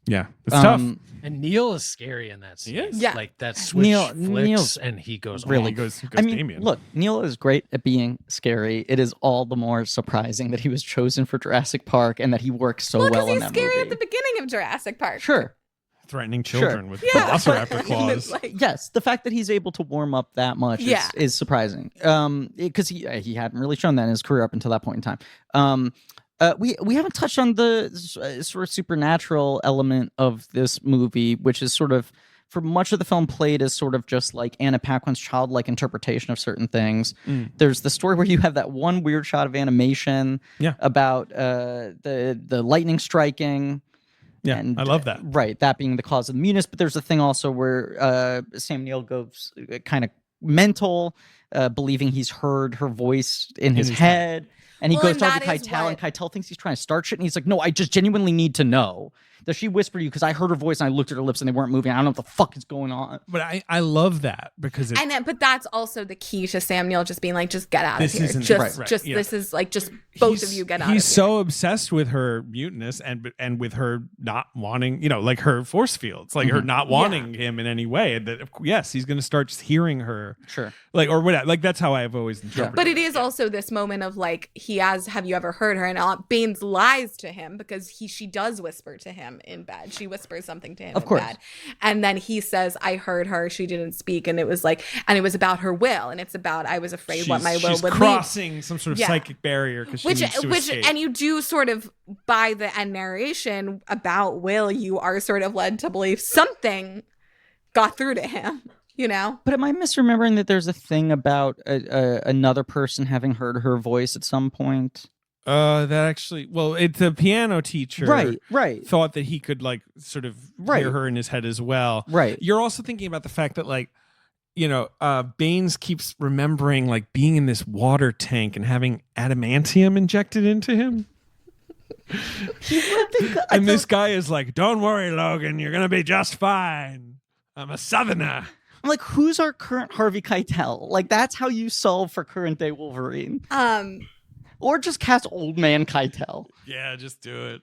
it's tough. And Neil is scary in that scene. He is. Yeah. Like that switch Neil- flicks Neil's and he goes really off. He goes I mean, Damien. look, Neil is great at being scary. It is all the more surprising that he was chosen for Jurassic Park and that he works so Well, well because in he's that scary movie. at the beginning of Jurassic Park. Sure. threatening children with Yeah. velociraptor It's claws. like- Yes, the fact that he's able to warm up that much Yeah. is surprising. Because he hadn't really shown that in his career up until that point in time. We haven't touched on the sort of supernatural element of this movie, which is sort of for much of the film played as sort of just like Anna Paquin's childlike interpretation of certain things. There's the story where you have that one weird shot of animation about the lightning striking. Yeah, And, I love that. Right, that being the cause of the muteness. But there's a thing also where Sam Neill goes kind of mental, believing he's heard her voice in his head. And he Well, goes to and Harvey that is Keitel, and what- Keitel thinks he's trying to start shit, and he's like, no, I just genuinely need to know. Does she whisper to you? Because I heard her voice and I looked at her lips and they weren't moving. I don't know what the fuck is going on. But I love that because it, but that's also the key to Sam Neill just being like, just get out of This here. isn't- Just, right, just yeah. this is like, just both of you get out of here. He's so obsessed with her muteness and with her not wanting, like her force fields, like her not wanting him in any way. And that, yes, he's going to start just hearing her. Sure. Like, or whatever. Like, that's how I've always interpreted But it is also this moment of like, have you ever heard her? And Baines lies to him because she does whisper to him in bed. She whispers something to him Of course. in bed. And then he says, I heard her. She didn't speak. And it was about her will. And it's about, I was afraid what my will she's would lead. crossing some sort of Yeah. psychic barrier because she needs to escape. And you do sort of, by the end narration about Will, you are sort of led to believe something got through to him, But am I misremembering that there's a thing about another person having heard her voice at some point? That actually, it's a piano teacher. Right. Thought that he could sort of hear her in his head as well. Right. You're also thinking about the fact that Baines keeps remembering being in this water tank and having adamantium injected into him. And this guy is like, don't worry, Logan, you're going to be just fine. I'm a southerner. I'm like, who's our current Harvey Keitel? Like, that's how you solve for current day Wolverine. Or just cast old man Keitel. Yeah, just do it.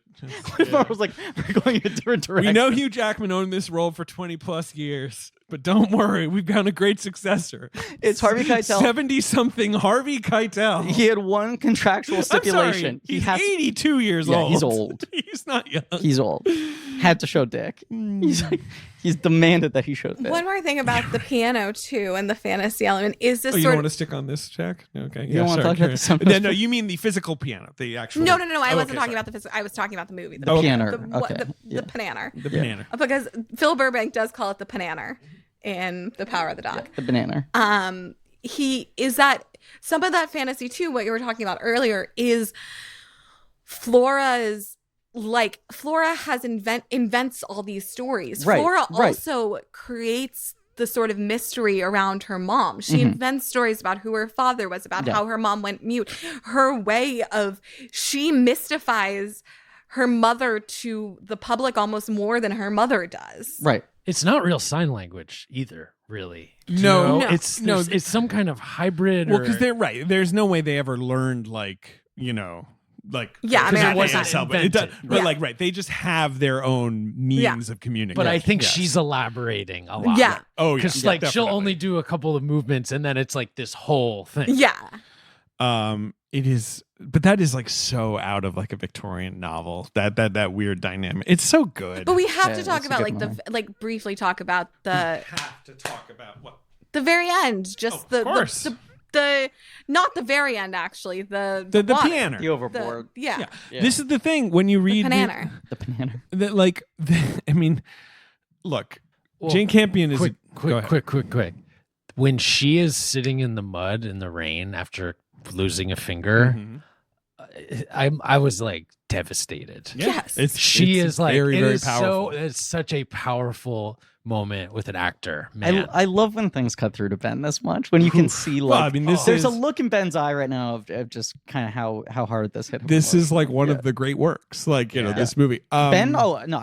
I was like, we're going in a different direction. We know Hugh Jackman owned this role for 20 plus years, but don't worry, we've got a great successor. It's Harvey Keitel. 70-something Harvey Keitel. He had one contractual stipulation. He's 82 years Yeah, old. he's old. He's not young. He's old. Had to show dick. He's demanded that he show dick. One more thing about the piano too and the fantasy element is this you sort want to of stick on this, Jack? Okay. You don't want to talk about the sound? No, you mean the physical piano, the actual. No. I Oh, wasn't okay, talking sorry. about the physical. I was talking about the movie. The piano. The Pananer. The banana. Because Phil Burbank does call it the Pananer in The Power of the Dog. The banana. He is that some of that fantasy too. What you were talking about earlier is Flora has invents all these stories. Right, Flora right. also creates the sort of mystery around her mom. She invents stories about who her father was, about how her mom went mute. She mystifies her mother to the public almost more than her mother does. Right. It's not real sign language either, really. No. No. It's some kind of hybrid. Well, because they're right. There's no way they ever learned American American Sign. invented. Right. They just have their own means of communicating. But I think Yes. she's elaborating a lot. Yeah. Oh, yeah. Because she'll definitely. only do a couple of movements and then it's like this whole thing. Yeah. It is, but that is so out of a Victorian novel. That weird dynamic. It's so good. But we have to Yeah, talk that's a about good briefly talk about the have to talk about what. the very end. Just Of course. the not the very end actually. The The water. piano. The overboard. Yeah. Yeah. This is the thing when you read Pananer. The banana. look, Well, Jane Campion is go ahead. quick. When she is sitting in the mud in the rain after losing a finger, I was devastated. Yes. She it's is very, it very is powerful. it's such a powerful moment with an actor. Man, I love when things cut through to Ben this much. When you can see this there's a is- look in Ben's eye right now of just kind of how hard this hit him. This is emotionally. one of the great works. This movie. Ben. Oh no,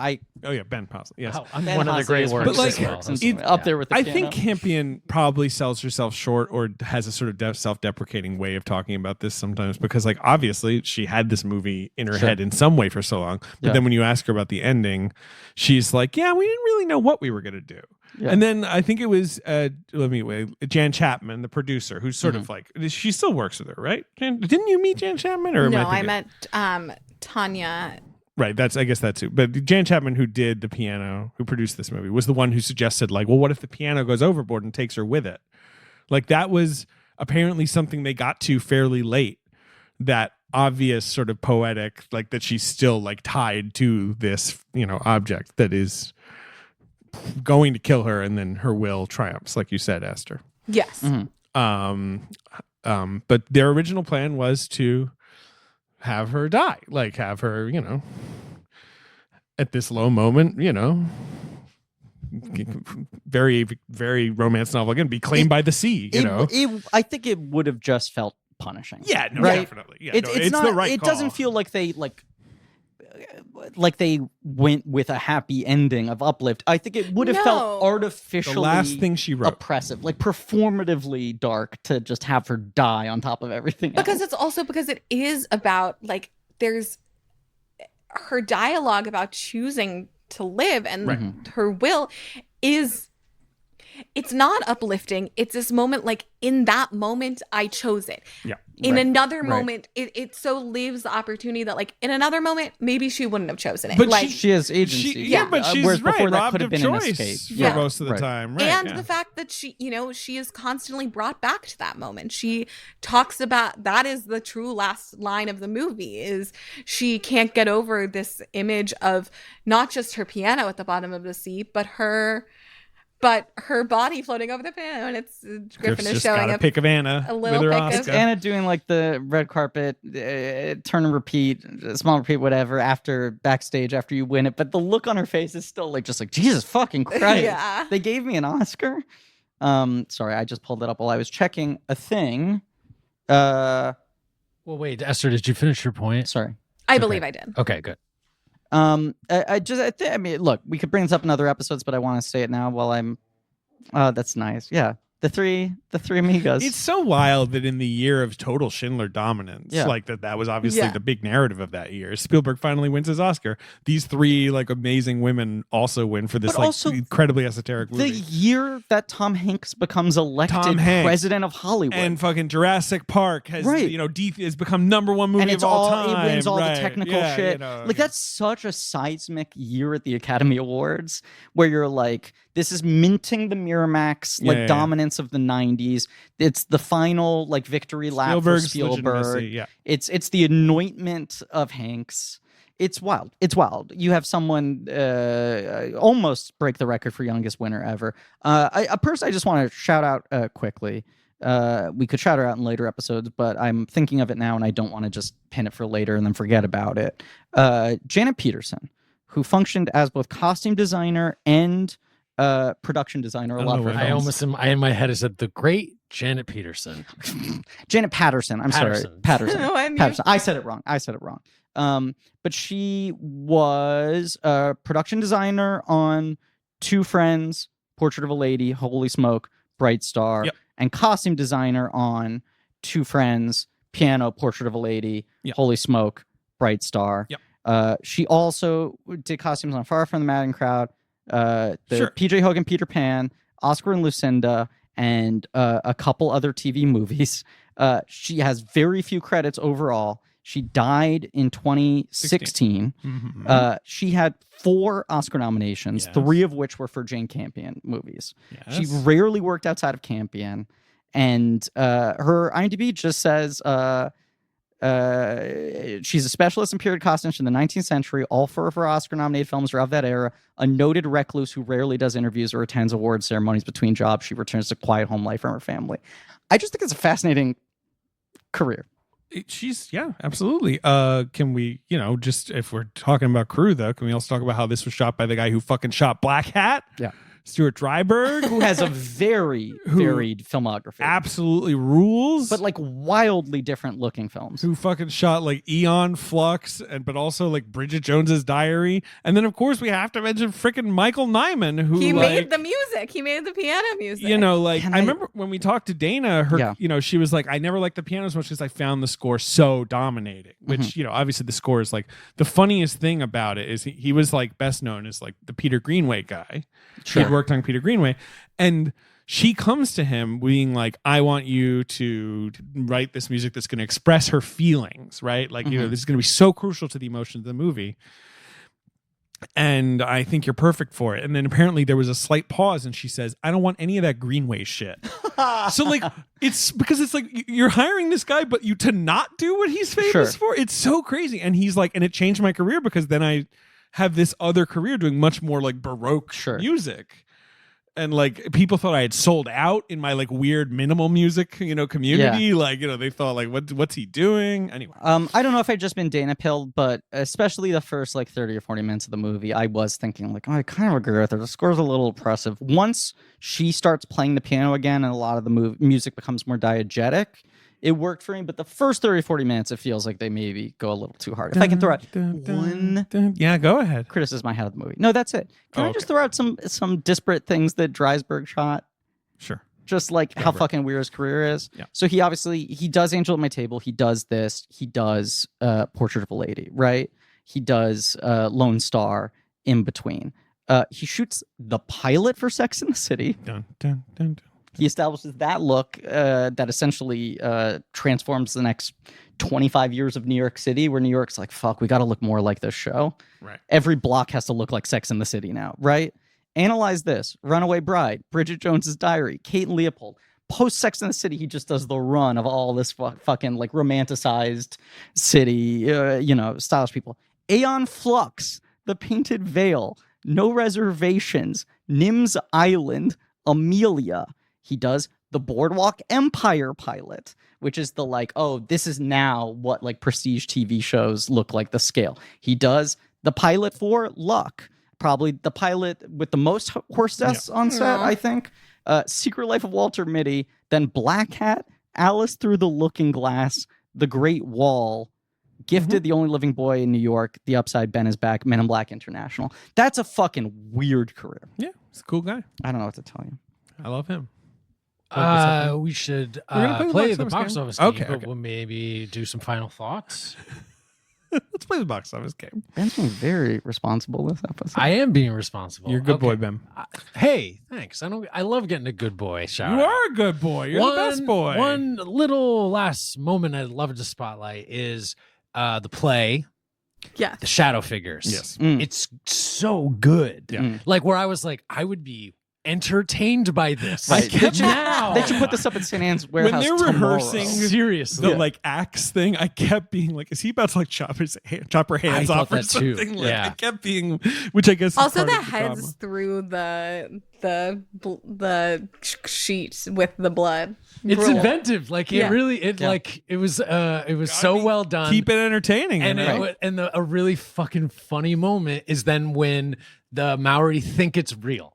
Ben Possibly. Yes. I'm Ben one of the Hasse great is works. But, as well. it's up there with the I piano. think Campion probably sells herself short or has a sort of self-deprecating way of talking about this sometimes because obviously she had this movie in her head in some way for so long. But Yeah. then when you ask her about the ending, she's like, yeah, we didn't really know what we were going to do. Yeah. And then I think it was Jan Chapman, the producer, who's sort of she still works with her, right? Didn't you meet Jan Chapman? Or am No, thinking- I met Tanya. Right, I guess that's it. But Jan Chapman, who did the piano, who produced this movie, was the one who suggested, well, what if the piano goes overboard and takes her with it? That was apparently something they got to fairly late. That obvious sort of poetic, that she's still tied to this, object that is going to kill her, and then her will triumphs, like you said, Esther. Yes. But their original plan was to have her die, have her, at this low moment, very, very romance novel again, be claimed by the sea, I think it would have just felt punishing. Yeah, no, right? definitely. Yeah, It's not. the right it call. doesn't feel like they they went with a happy ending of uplift. I think it would have felt No. artificially The last thing she wrote. oppressive, like performatively dark to just have her die on top of everything else. Because it's also because it is about like there's her dialogue about choosing to live and her will is it's not uplifting. It's this moment like in that moment I chose it. Yeah. In another moment, it so leaves the opportunity that like in another moment maybe she wouldn't have chosen it. But like she has agency. But she's whereas before right, that robbed could have of been an choice escape. for Yeah. most of the Right. time. Right, and yeah. the fact that she is constantly brought back to that moment. She talks about that is the true last line of the movie is she can't get over this image of not just her piano at the bottom of the sea, but her body floating over the piano, and it's Griffin is just showing got a up pic of Anna a little with her pic of- It's Oscar. Anna doing like the red carpet, turn and repeat, small repeat, whatever, after backstage after you win it. But the look on her face is still like just like Jesus fucking Christ. Yeah. They gave me an Oscar. Sorry, I just pulled it up while I was checking a thing. Well, wait, Esther, did you finish your point? Sorry. I believe I did. Okay, good. I mean, look, we could bring this up in other episodes, but I want to say it now while I'm. Oh, that's nice. Yeah, the three amigos. It's so wild that in the year of total Schindler dominance, Yeah. like that was obviously Yeah. the big narrative of that year. Spielberg finally wins his Oscar. These three like amazing women also win for this But like also incredibly esoteric the movie. year that Tom Hanks becomes elected Tom Hanks. president of Hollywood. And fucking Jurassic Park has Right. has become #1 movie and it's of all all time. it wins all Right. the technical Yeah, shit. Like that's such a seismic year at the Academy Awards where you're like, this is minting the Miramax like Yeah. dominance of the '90s. It's the final like victory lap Spielberg's for Spielberg. legitimacy, yeah. It's the anointment of Hanks. It's wild. It's wild. You have someone almost break the record for youngest winner ever. A person I just want to shout out quickly. We could shout her out in later episodes, but I'm thinking of it now and I don't want to just pin it for later and then forget about it. Janet Peterson, who functioned as both costume designer and production designer. A I lot don't of know her what films. In my head I said the great Janet Peterson. Janet Patterson. I'm sorry. Patterson. Patterson. When you- Patterson. I said it wrong. But she was a production designer on Two Friends, Portrait of a Lady, Holy Smoke, Bright Star, Yep. and costume designer on Two Friends, Piano, Portrait of a Lady, Yep. Holy Smoke, Bright Star. Yep. She also did costumes on Far From the Madding Crowd, the Sure. PJ Hogan Peter Pan, Oscar and Lucinda, and a couple other TV movies. She has very few credits overall. She died in 2016. Mhm. She had 4 Oscar nominations, Yes. 3 of which were for Jane Campion movies. She Yes. rarely worked outside of Campion. And her IMDb just says she's a specialist in period costumes from the 19th century. All 4 of her Oscar-nominated films are of that era. A noted recluse who rarely does interviews or attends award ceremonies between jobs. She returns to quiet home life from her family. I just think it's a fascinating career. She's absolutely. Can we, just if we're talking about crew though, can we also talk about how this was shot by the guy who fucking shot Black Hat? Yeah. Stuart Dryburgh, Who has a very varied filmography. absolutely rules. But like wildly different looking films. Who fucking shot like Eon Flux but also like Bridget Jones's Diary. And then of course we have to mention freaking Michael Nyman who He like, made the music. He made the piano music. Can I I- remember when we talked to Dana, she was like, I never liked the piano as much because I found the score so dominating. Which, obviously the score is like the funniest thing about it is he was like best known as like the Peter Greenway guy. Sure. He'd worked on Peter Greenway. And she comes to him being like, I want you to write this music that's going to express her feelings, right? Like, this is going to be so crucial to the emotions of the movie. And I think you're perfect for it. And then apparently there was a slight pause and she says, I don't want any of that Greenway shit. So like, it's because it's like you're hiring this guy, but you to not do what he's famous for. It's so crazy. And he's like, and it changed my career because then I have this other career doing much more like Baroque music. And like people thought I had sold out in my like weird minimal music, community. Yeah. Like, they thought like, what's he doing? Anyway. I don't know if I'd just been Dana pilled, but especially the first like 30 or 40 minutes of the movie, I was thinking like, oh, I kind of agree with her. The score's a little oppressive. Once she starts playing the piano again and a lot of the music becomes more diegetic, It worked for me, but the first 30, 40 minutes, it feels like they maybe go a little too hard. If I can throw out one Yeah, go ahead. criticism I had of the movie. No, that's it. Can I just throw out some disparate things that Dreisberg shot? Sure. Just like how fucking weird his career is. Yeah. So he does Angel at My Table. He does this. He does Portrait of a Lady, right? He does Lone Star in between. He shoots the pilot for Sex and the City. Dun, dun, dun, dun. He establishes that look that essentially transforms the next 25 years of New York City, where New York's like, fuck, we got to look more like this show. Right. Every block has to look like Sex and the City now, right? Analyze this. Runaway Bride, Bridget Jones's Diary, Kate and Leopold. Post Sex and the City, he just does the run of all this fucking like romanticized city, stylish people. Aeon Flux, The Painted Veil, No Reservations, Nim's Island, Amelia. He does the Boardwalk Empire pilot, which is the like, oh, this is now what like prestige TV shows look like, the scale. He does the pilot for Luck, probably the pilot with the most horse deaths on set, I think. Secret Life of Walter Mitty, then Black Hat, Alice Through the Looking Glass, The Great Wall, Gifted, The Only Living Boy in New York, The Upside, Ben is Back, Men in Black International. That's a fucking weird career. Yeah, he's a cool guy. I don't know what to tell you. I love him. We should We're gonna play the the box office game, but we'll maybe do some final thoughts. Let's play the box office game. Ben's being very responsible this episode. I am being responsible. You're a good boy, Ben. Hey, thanks. I love getting a good boy shout. You are a good boy. You're the best boy. One little last moment I'd love to spotlight is the play, Yeah. The Shadow Figures. Yes. It's so good. Yeah. Like where I was like, I would be entertained by this. Right. Now. They should put this up at St. Anne's Warehouse When they're tomorrow. rehearsing Seriously. the like axe thing, I kept being like, is he about to like chop her hands I off thought or that too. something? Like, Yeah. I kept being, which I guess is Also, part the of heads drama. through the sheet with the blood. It's Brutal. inventive. Like Yeah. it was so well done. Keep it entertaining. And a really fucking funny moment is then when the Maori think it's real.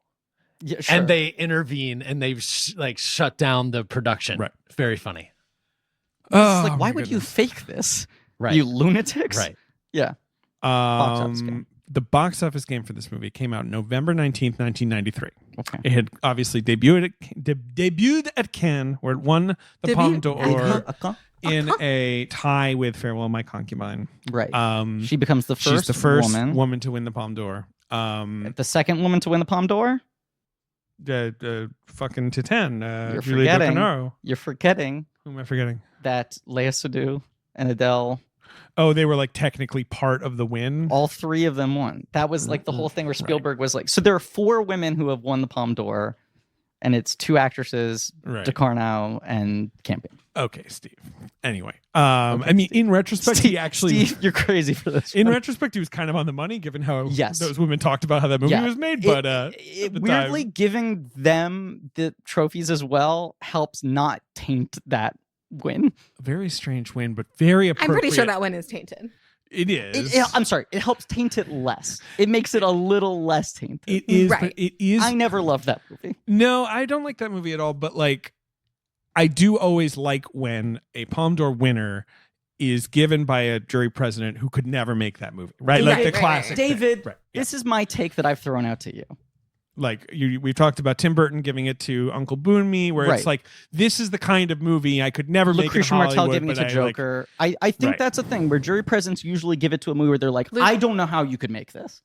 Yeah, sure. And they intervene and they shut down the production. Right. Very funny. It's like, why would you fake this? Right. You lunatics? Right. Yeah. Box office game. The box office game for this movie came out November 19th, 1993. Okay. It had obviously debuted at Cannes, where it won the Palme d'Or in a tie with Farewell My Concubine. Right. She becomes the first She's the first woman. woman to win the Palme d'Or. The second woman to win the Palme d'Or? Fucking Titan. You're Julie forgetting. Ducournau. You're forgetting Who am I forgetting? that Lea Seydoux and Adele, Oh, they were like technically part of the win. all three of them won. That was like the whole thing where Spielberg was like, so there are 4 women who have won the Palme d'Or, and it's 2 actresses, Right. Ducournau and Campion. Okay, Steve. Anyway, I mean, in retrospect, he actually. Steve, you're crazy for this. In one. retrospect, he was kind of on the money, given how Yes. those women talked about how that movie Yeah. was made. But at the weirdly, time- giving them the trophies as well helps not taint that win. very strange win, but very I'm appropriate. pretty sure that one is tainted. It is. I'm sorry. It helps taint it less. It makes it a little less tainted. It is. Right. But it is. I never loved that movie. No, I don't like that movie at all. But like, I do always like when a Palme d'Or winner is given by a jury president who could never make that movie, right? Like the Right, right, classic. thing. David, Right. Yeah. this is my take that I've thrown out to you. Like we've talked about Tim Burton giving it to Uncle Boonmee, where Right. it's like this is the kind of movie I could never make in Lucretia Hollywood. Martel giving it but to Joker. I think Right. that's a thing where jury presidents usually give it to a movie where they're like, I don't know how you could make this.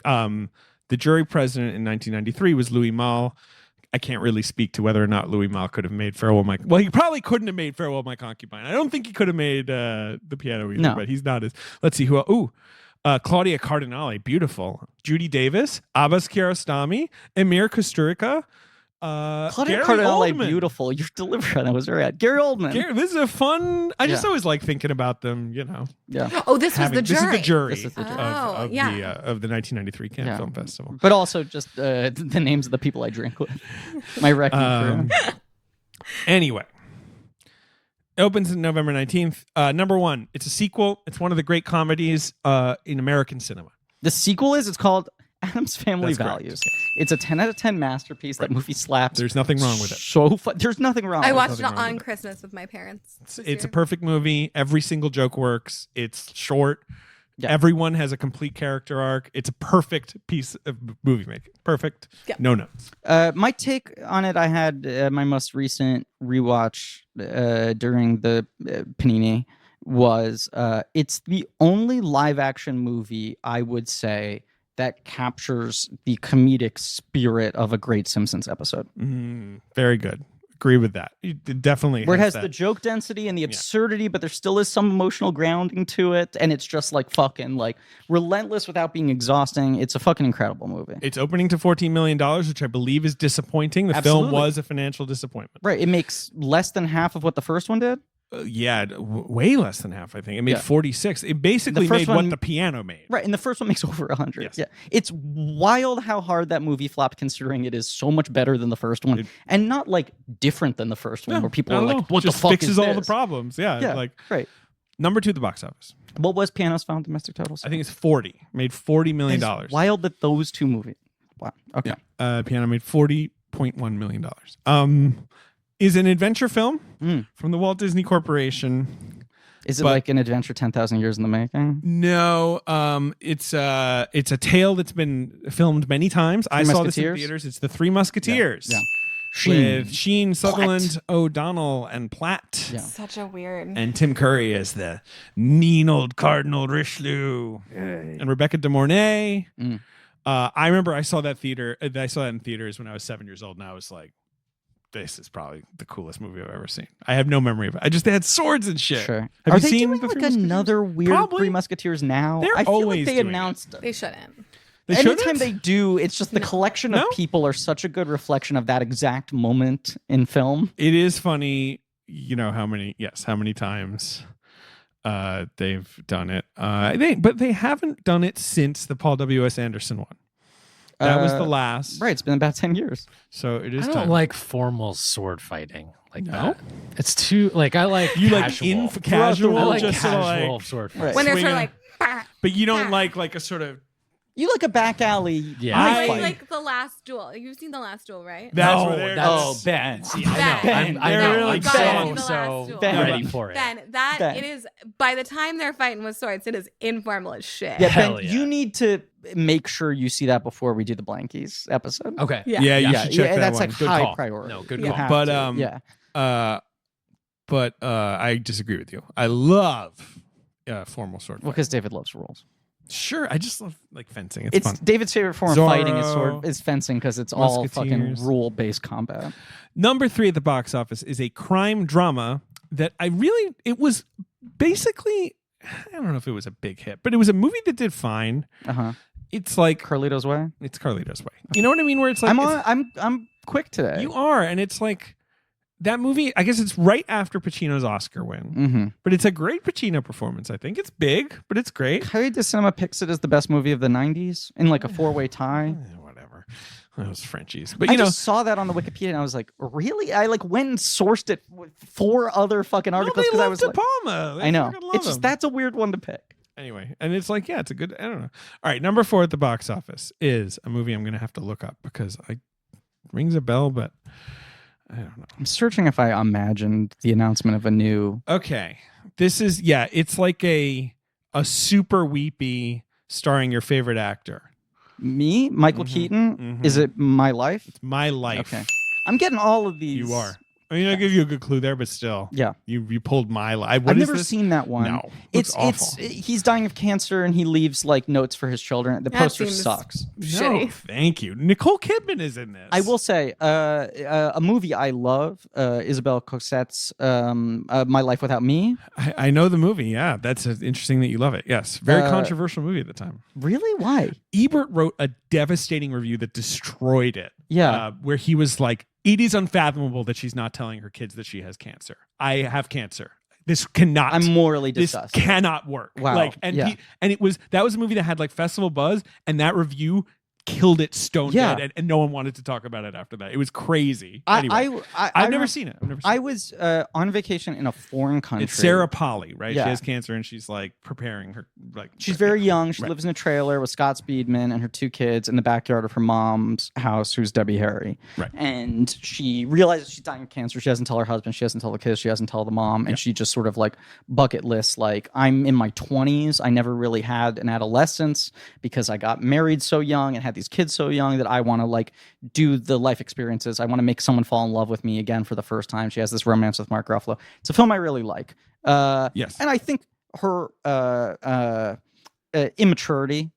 The jury president in 1993 was Louis Malle. I can't really speak to whether or not Louis Malle could have made Farewell My. Well, he probably couldn't have made Farewell My Concubine. I don't think he could have made the piano either. No. But he's not as. Let's see who. Claudia Cardinale, beautiful. Judy Davis, Abbas Kiarostami, Emir Kusturica. Claudia Gary Cardinale, Oldman. beautiful. Your delivery on that was very Gary Oldman. This is a fun. I just Yeah. always like thinking about them. You know, Yeah. Oh, this was the this is jury. the jury This is the jury. Oh, of yeah. the 1993 Cannes Yeah. Film Festival. But also just the names of the people I drink with. My wrecking crew. Anyway, it opens on November 19th. Number 1, it's a sequel. It's one of the great comedies in American cinema. The sequel it's called Adam's Family That's correct. Values. It's a 10 out of 10 masterpiece. That movie slaps. There's nothing wrong with it. So there's nothing wrong. I with watched it nothing wrong on with it. Christmas with my parents. It's a perfect movie. Every single joke works. It's short. Yeah. Everyone has a complete character arc. It's a perfect piece of movie making. Perfect. Yeah. No notes. My take on it, I had my most recent rewatch during the Panini was it's the only live action movie I would say that captures the comedic spirit of a great Simpsons episode. Very good. Agree with that. It definitely Where it has that. the joke density and the absurdity, but there still is some emotional grounding to it, and it's just like fucking like relentless without being exhausting. It's a fucking incredible movie. It's opening to $14 million, which I believe is disappointing. The film Absolutely. was a financial disappointment. Right. It makes less than half of what the first one did. Way less than half, I think. It made 46. It basically The first made one- what the piano made. Right, and the first one makes over 100. Yes. Yeah, it's wild how hard that movie flopped, considering it is so much better than the first one, and not like different than the first one, where people are not at like, all. "What Just the fuck fixes is all the this?" problems. Yeah, like right. number 2 at the box office. What was Piano's final domestic totals? I think it's 40. Made $40 million. It's wild that those two movies. Wow. Okay. Yeah. Piano made $40.1 million. Is an adventure film from the Walt Disney Corporation. Is it But- like an adventure 10,000 years in the making? No, it's a tale that's been filmed many times. I saw this in Musketeers? theaters. It's the Three Musketeers. Yeah. With Sheen, Sutherland, O'Donnell, and Platt. Yeah. Such a weird. And Tim Curry as the mean old Cardinal Richelieu. And Rebecca De Mornay. I remember I saw that in theaters when I was 7 years old, and I was like, this is probably the coolest movie I've ever seen. I have no memory of it. They had swords and shit. Sure. Have Are you they seen doing the like Three Musketeers? another weird Probably. Three Musketeers now? They're I feel always like they doing it. announced They shouldn't. They Anytime shouldn't? they do, it's just the collection of No? people are such a good reflection of that exact moment in film. It is funny, how many times they've done it. But they haven't done it since the Paul W.S. Anderson one. That was the last. Right, it's been about 10 years. So it is I don't time. like formal sword fighting like No? that. It's too like I like You like casual. casual, I like just sort of casual like- sword Right. fighting. When they're sort of Swinging. like, bah, But you don't like a sort of. You like a back alley. Yeah. I fight. like The Last Duel. You've seen The Last Duel, right? That's No, where they're. that's- Ben. See, Ben. I know. Ben. I They're know. really I'm gotta see so, The so Last Duel. Ben. ready for it. Ben, Ben. it is, by the time they're fighting with swords, it is informal as shit. Yeah, Hell Ben, yeah. you need to make sure you see that before we do the Blankies episode. Okay. Yeah. Yeah, you should check that that's one. like Good high call. priority. No, good You call. have But, to. Yeah. But I disagree with you. I love formal sword Well, fight. because David loves rules. Sure, I just love like fencing. It's fun. David's favorite form Zorro, of fighting is fencing because it's all fucking Musketeers. rule-based combat. Number 3 at the box office is a crime drama that it was basically, I don't know if it was a big hit, but it was a movie that did fine. Uh-huh. It's like, Carlito's Way. it's Carlito's Way. You know what I mean? Where it's like, I'm quick today. you are, and it's like, that movie, I guess it's right after Pacino's Oscar win, Mm-hmm. but it's a great Pacino performance. I think it's big, but it's great. Coyote de Cinema picks it as the best movie of the 90s in like a 4-way tie. Whatever. Those Frenchies. But I you know, just saw that on the Wikipedia and I was like, really? I like went and sourced it with 4 other fucking articles they because I love was De like, Palma. They I know. fucking love It's just him. that's a weird one to pick. Anyway, and it's like, yeah, it's a good, I don't know. All right, number 4 at the box office is a movie I'm going to have to look up because it rings a bell, but I don't know. I'm searching if I imagined the announcement of a new. Okay. This is, it's like a super weepy starring your favorite actor. Me, Michael Mhm, Keaton. mhm. Is it My Life? It's My Life. Okay. I'm getting all of these. You are. I mean, I'll give you a good clue there, but still. Yeah. You pulled My Life. I've never seen that one. No. It's awful. he's dying of cancer and he leaves like notes for his children. The That poster seems- sucks. No, Shitty. thank you. Nicole Kidman is in this. I will say a movie I love, Isabelle Cosette's My Life Without Me. I know the movie. Yeah, that's interesting that you love it. Yes, very Uh, controversial movie at the time. Really? Why? Ebert wrote a devastating review that destroyed it. Yeah. Where he was like, "It is unfathomable that she's not telling her kids that she has cancer. I have cancer. This cannot. I'm morally this disgusted. cannot work." Wow. Like, and Yeah. that was a movie that had like festival buzz, and that review killed it stone Yeah. dead, and no one wanted to talk about it after that. It was crazy. I- Anyway, I- I've I never re- seen it. I've never seen I it. was on vacation in a foreign country. It's Sarah Polley, right? Yeah. She has cancer and she's like preparing her like. She's very young. She Right. lives in a trailer with Scott Speedman and her 2 kids in the backyard of her mom's house, who's Debbie Harry. Right. And she realizes she's dying of cancer. She doesn't tell her husband. She doesn't tell the kids. She doesn't tell the mom. And she just sort of like bucket lists, like, I'm in my 20s. I never really had an adolescence because I got married so young and had these kids so young that I want to like do the life experiences. I want to make someone fall in love with me again for the first time. She has this romance with Mark Ruffalo. It's a film I really like. Yes. And I think her immaturity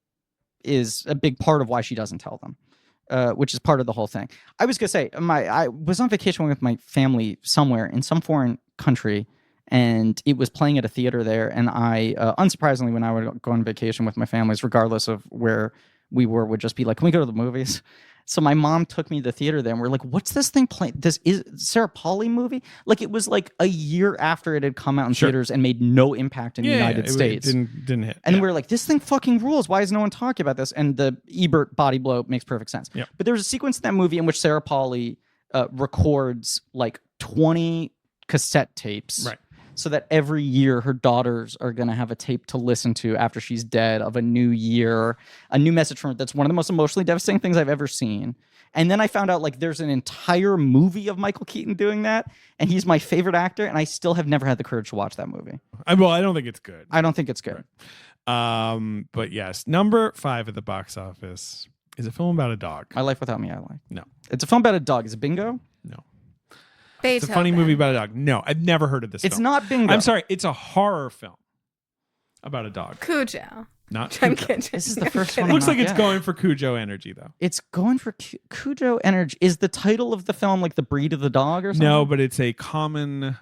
is a big part of why she doesn't tell them, which is part of the whole thing. I was gonna say, I was on vacation with my family somewhere in some foreign country, and it was playing at a theater there. And I, unsurprisingly, when I would go on vacation with my families, regardless of where we were, would just be like, "Can we go to the movies?" So my mom took me to the theater there, and we're like, "What's this thing playing? This is Sarah Polley movie?" Like, it was like a year after it had come out in theaters and made no impact in the United States. It didn't hit. And we were like, this thing fucking rules. Why is no one talking about this? And the Ebert body blow makes perfect sense. Yep. But there's a sequence in that movie in which Sarah Polley records like 20 cassette tapes. Right. So that every year her daughters are going to have a tape to listen to after she's dead of a new year, a new message from her. That's one of the most emotionally devastating things I've ever seen. And then I found out like there's an entire movie of Michael Keaton doing that, and he's my favorite actor, and I still have never had the courage to watch that movie. I don't think it's good. I don't think it's good. Right. But yes, number 5 at the box office is a film about a dog. My Life Without Me, I like. No. It's a film about a dog. Is it Bingo? No. It's a funny movie about a dog. No, I've never heard of this It's film. not Bingo. I'm sorry. It's a horror film about a dog. Cujo. Not I'm Cujo. kidding. This is the first It one. looks I'm like not it's getting. going for Cujo energy, though. It's going for Cujo energy. Is the title of the film like the breed of the dog or something? No, but it's a common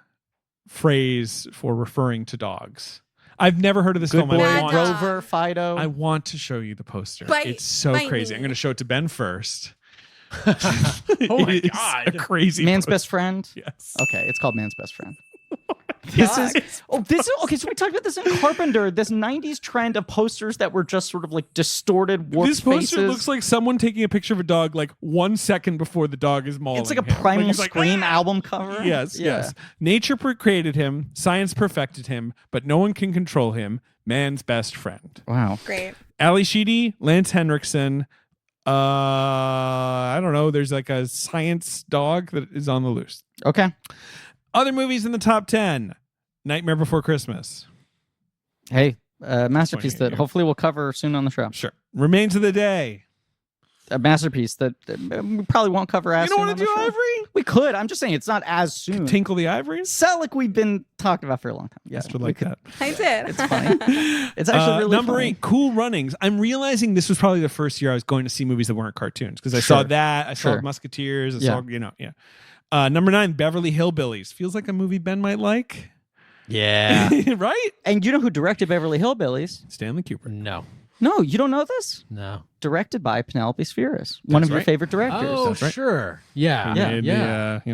phrase for referring to dogs. I've never heard of this Good film. boy, Mad Dog. Rover, Fido. I want to show you the poster. Bite- It's so bite crazy. me. I'm going to show it to Ben first. Oh my It is God. a crazy Man's poster. Best Friend. Yes. Okay, it's called Man's Best Friend. This is okay. So we talked about this in Carpenter. This '90s trend of posters that were just sort of like distorted, warped This poster faces. looks like someone taking a picture of a dog like 1 second before the dog is mauling It's like a him. Primal he's like, Scream "Ah!" album cover. Yes, Yeah. yes. Nature created him, science perfected him, but no one can control him. Man's best friend. Wow. Great. Ali Sheedy, Lance Henriksen. I don't know. There's like a science dog that is on the loose. Okay. Other movies in the top 10. Nightmare Before Christmas. Hey, masterpiece Funny, that yeah. hopefully we'll cover soon on the show. Sure. Remains of the Day. A masterpiece that we probably won't cover as You don't soon want on to the do show. Ivory? We could. I'm just saying it's not as soon. Tinkle the Ivories? Selick we've been talking about for a long time. Yeah, Just would we like could- that. I did. It's funny. It's actually really number funny. 8, Cool Runnings. I'm realizing this was probably the first year I was going to see movies that weren't cartoons because I saw Sure. that. I saw Sure. Musketeers. I Yeah. saw, Number 9, Beverly Hillbillies. Feels like a movie Ben might like. Yeah. Right? And you know who directed Beverly Hillbillies? Stanley Kubrick. No. No, you don't know this? No. Directed by Penelope Spheris, one of your right. favorite directors. Oh, That's right. sure. Yeah. Yeah. Made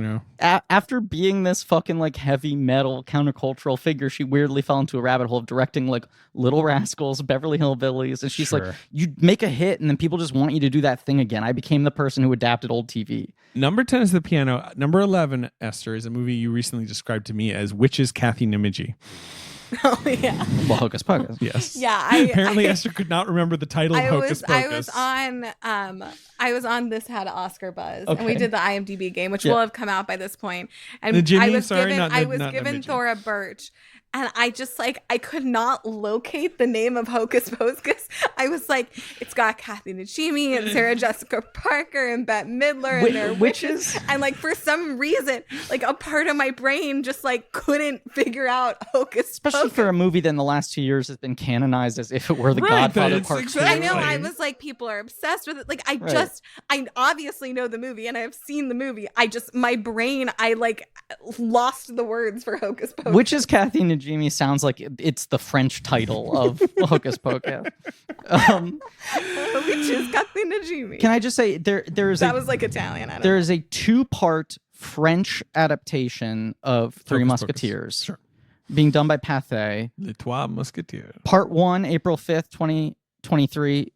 the, After being this fucking like heavy metal countercultural figure, she weirdly fell into a rabbit hole of directing like Little Rascals, Beverly Hillbillies, and she's like, Sure. you make a hit and then people just want you to do that thing again. I became the person who adapted old TV. Number 10 is The Piano. Number 11, Esther, is a movie you recently described to me as Witches Kathy Nimiji. Oh yeah. Well, Hocus Pocus. Yes. Yeah. Apparently, Esther could not remember the title of Hocus Pocus. I was on This Had Oscar Buzz, and we Okay. did the IMDb game, which Yeah. will have come out by this point. And Najimy? I was Sorry, given not- I not- was not given Najimy. Thora Birch. And I just like I could not locate the name of Hocus Pocus. I was like, it's got Kathy Najimy and Sarah Jessica Parker and Bette Midler and they're Witches? witches. And like for some reason, like a part of my brain just like couldn't figure out Hocus Especially Pocus. for a movie that in the last 2 years has been canonized as if it were The Right, Godfather that's Part exactly- 2. I know. I Right. was like, people are obsessed with it. Like, I Right. I obviously know the movie and I've seen the movie. My brain, I like lost the words for Hocus Pocus. Witches Kathy Najimy sounds like it's the French title of Hocus Pocus. Witches Kathy Najimy. Can I just say there is That was like Italian. I don't there know. is a 2-part French adaptation of Three Hocus Pocus. Musketeers Sure. being done by Pathé. Les Trois Musketeers. Part 1, April 5th, 2023.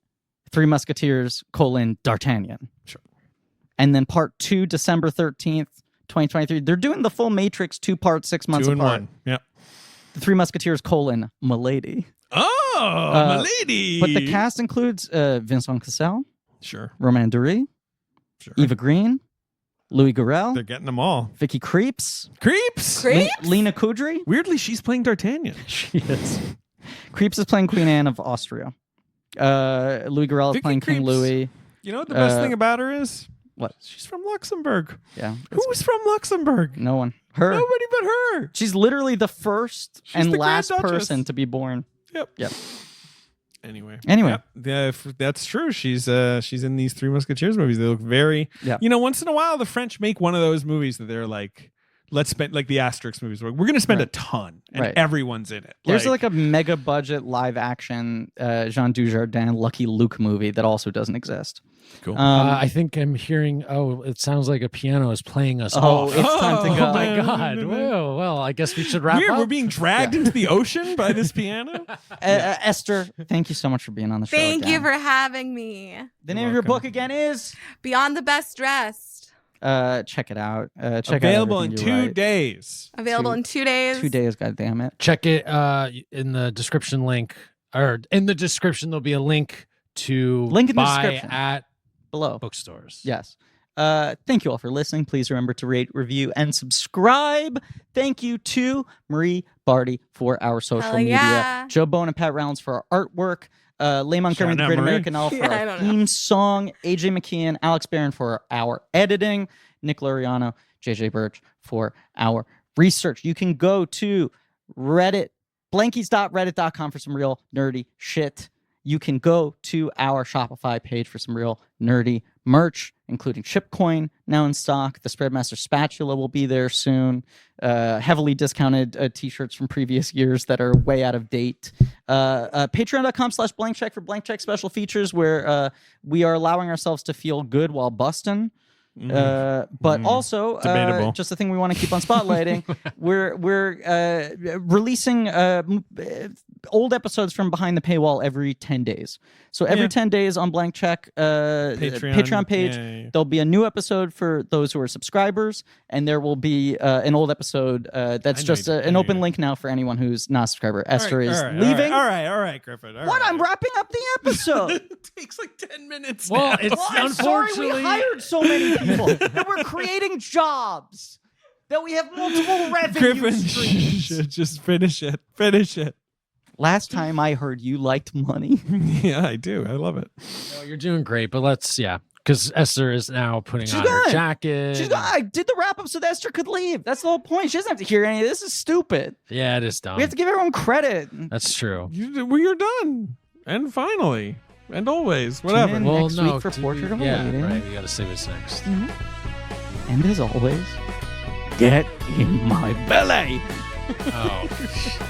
Three Musketeers, D'Artagnan. Sure. And then part 2, December 13th, 2023. They're doing the full Matrix 2-part, 6 months 2 in apart. 1. Yeah. The Three Musketeers, Milady. Oh, Milady. But the cast includes Vincent Cassel, Sure. Romain Duris, Sure. Eva Green, Louis Garrel, They're getting them all. Vicky Creeps, Creeps. Lena Kudry. Weirdly, she's playing D'Artagnan. She is. Creeps is playing Queen Anne of Austria. Louis Garrel is Vicky playing King Creeps. Louis. You know what the best thing about her is? What? She's from Luxembourg. Yeah. Who's from Luxembourg? No one. Her. Nobody but her. She's literally the first She's and the Grand last Duchess. person to be born. Yep. Yep. Anyway. Yeah, if that's true. She's in these Three Musketeers movies. They look very. Yeah. You know, once in a while, the French make one of those movies that they're like, let's spend like the Asterix movies. We're going to spend a ton, and everyone's in it. There's like a mega budget live action Jean Dujardin Lucky Luke movie that also doesn't exist. Cool. I think I'm hearing. Oh, it sounds like a piano is playing us off. It's time to go. Oh my god! Well, I guess we should wrap up. We're being dragged into the ocean by this piano. Esther, thank you so much for being on the show. Thank you again. for having me. The name of your book again is Beyond the Best Dressed. check it out. Check Available out in everything you 2 write. days. Available in 2 days. 2 days, goddammit. Check it in the description link, or in the description there'll be a link to Link in the buy description. at Below. bookstores. Yes. Thank you all for listening. Please remember to rate, review, and subscribe. Thank you to Marie Barty for our social Hell media, yeah. Joe Bone and Pat Rounds for our artwork, Leigh Montgomery, Shout the out Great Marie. American Elf, for Yeah, I our don't know. theme song, AJ McKeon, Alex Barron for our editing, Nick Loriano, JJ Birch for our research. You can go to Reddit, blankies.reddit.com for some real nerdy shit. You can go to our Shopify page for some real nerdy merch, including Shipcoin now in stock. The Spreadmaster spatula will be there soon. Heavily discounted t-shirts from previous years that are way out of date. Patreon.com/blankcheck for blank check special features where we are allowing ourselves to feel good while busting. But also, Debatable. just the thing we want to keep on spotlighting, we're releasing old episodes from behind the paywall every 10 days. So every 10 days on Blank Check Patreon page, there'll be a new episode for those who are subscribers, and there will be an old episode that's just an open link now for anyone who's not a subscriber. Esther is leaving. All right, Griffin. All What? right. I'm wrapping up the episode. It takes like 10 minutes. Well, now. it's I'm sorry we unfortunately. hired so many people that we're creating jobs, that we have multiple revenue Griffin, streams. just finish it. Finish it. Last time I heard you liked money. Yeah, I do. I love it. No, you're doing great, but because Esther is now putting She's on her gone. jacket. I did the wrap up so that Esther could leave. That's the whole point. She doesn't have to hear any of this. This is stupid. Yeah, it is dumb. We have to give everyone credit. That's true. We're done. And finally. And always. Whatever. in. Well, next no, week for Portrait of a yeah, Lady. right. We got to say what's next. And as always, get in my belly. Oh.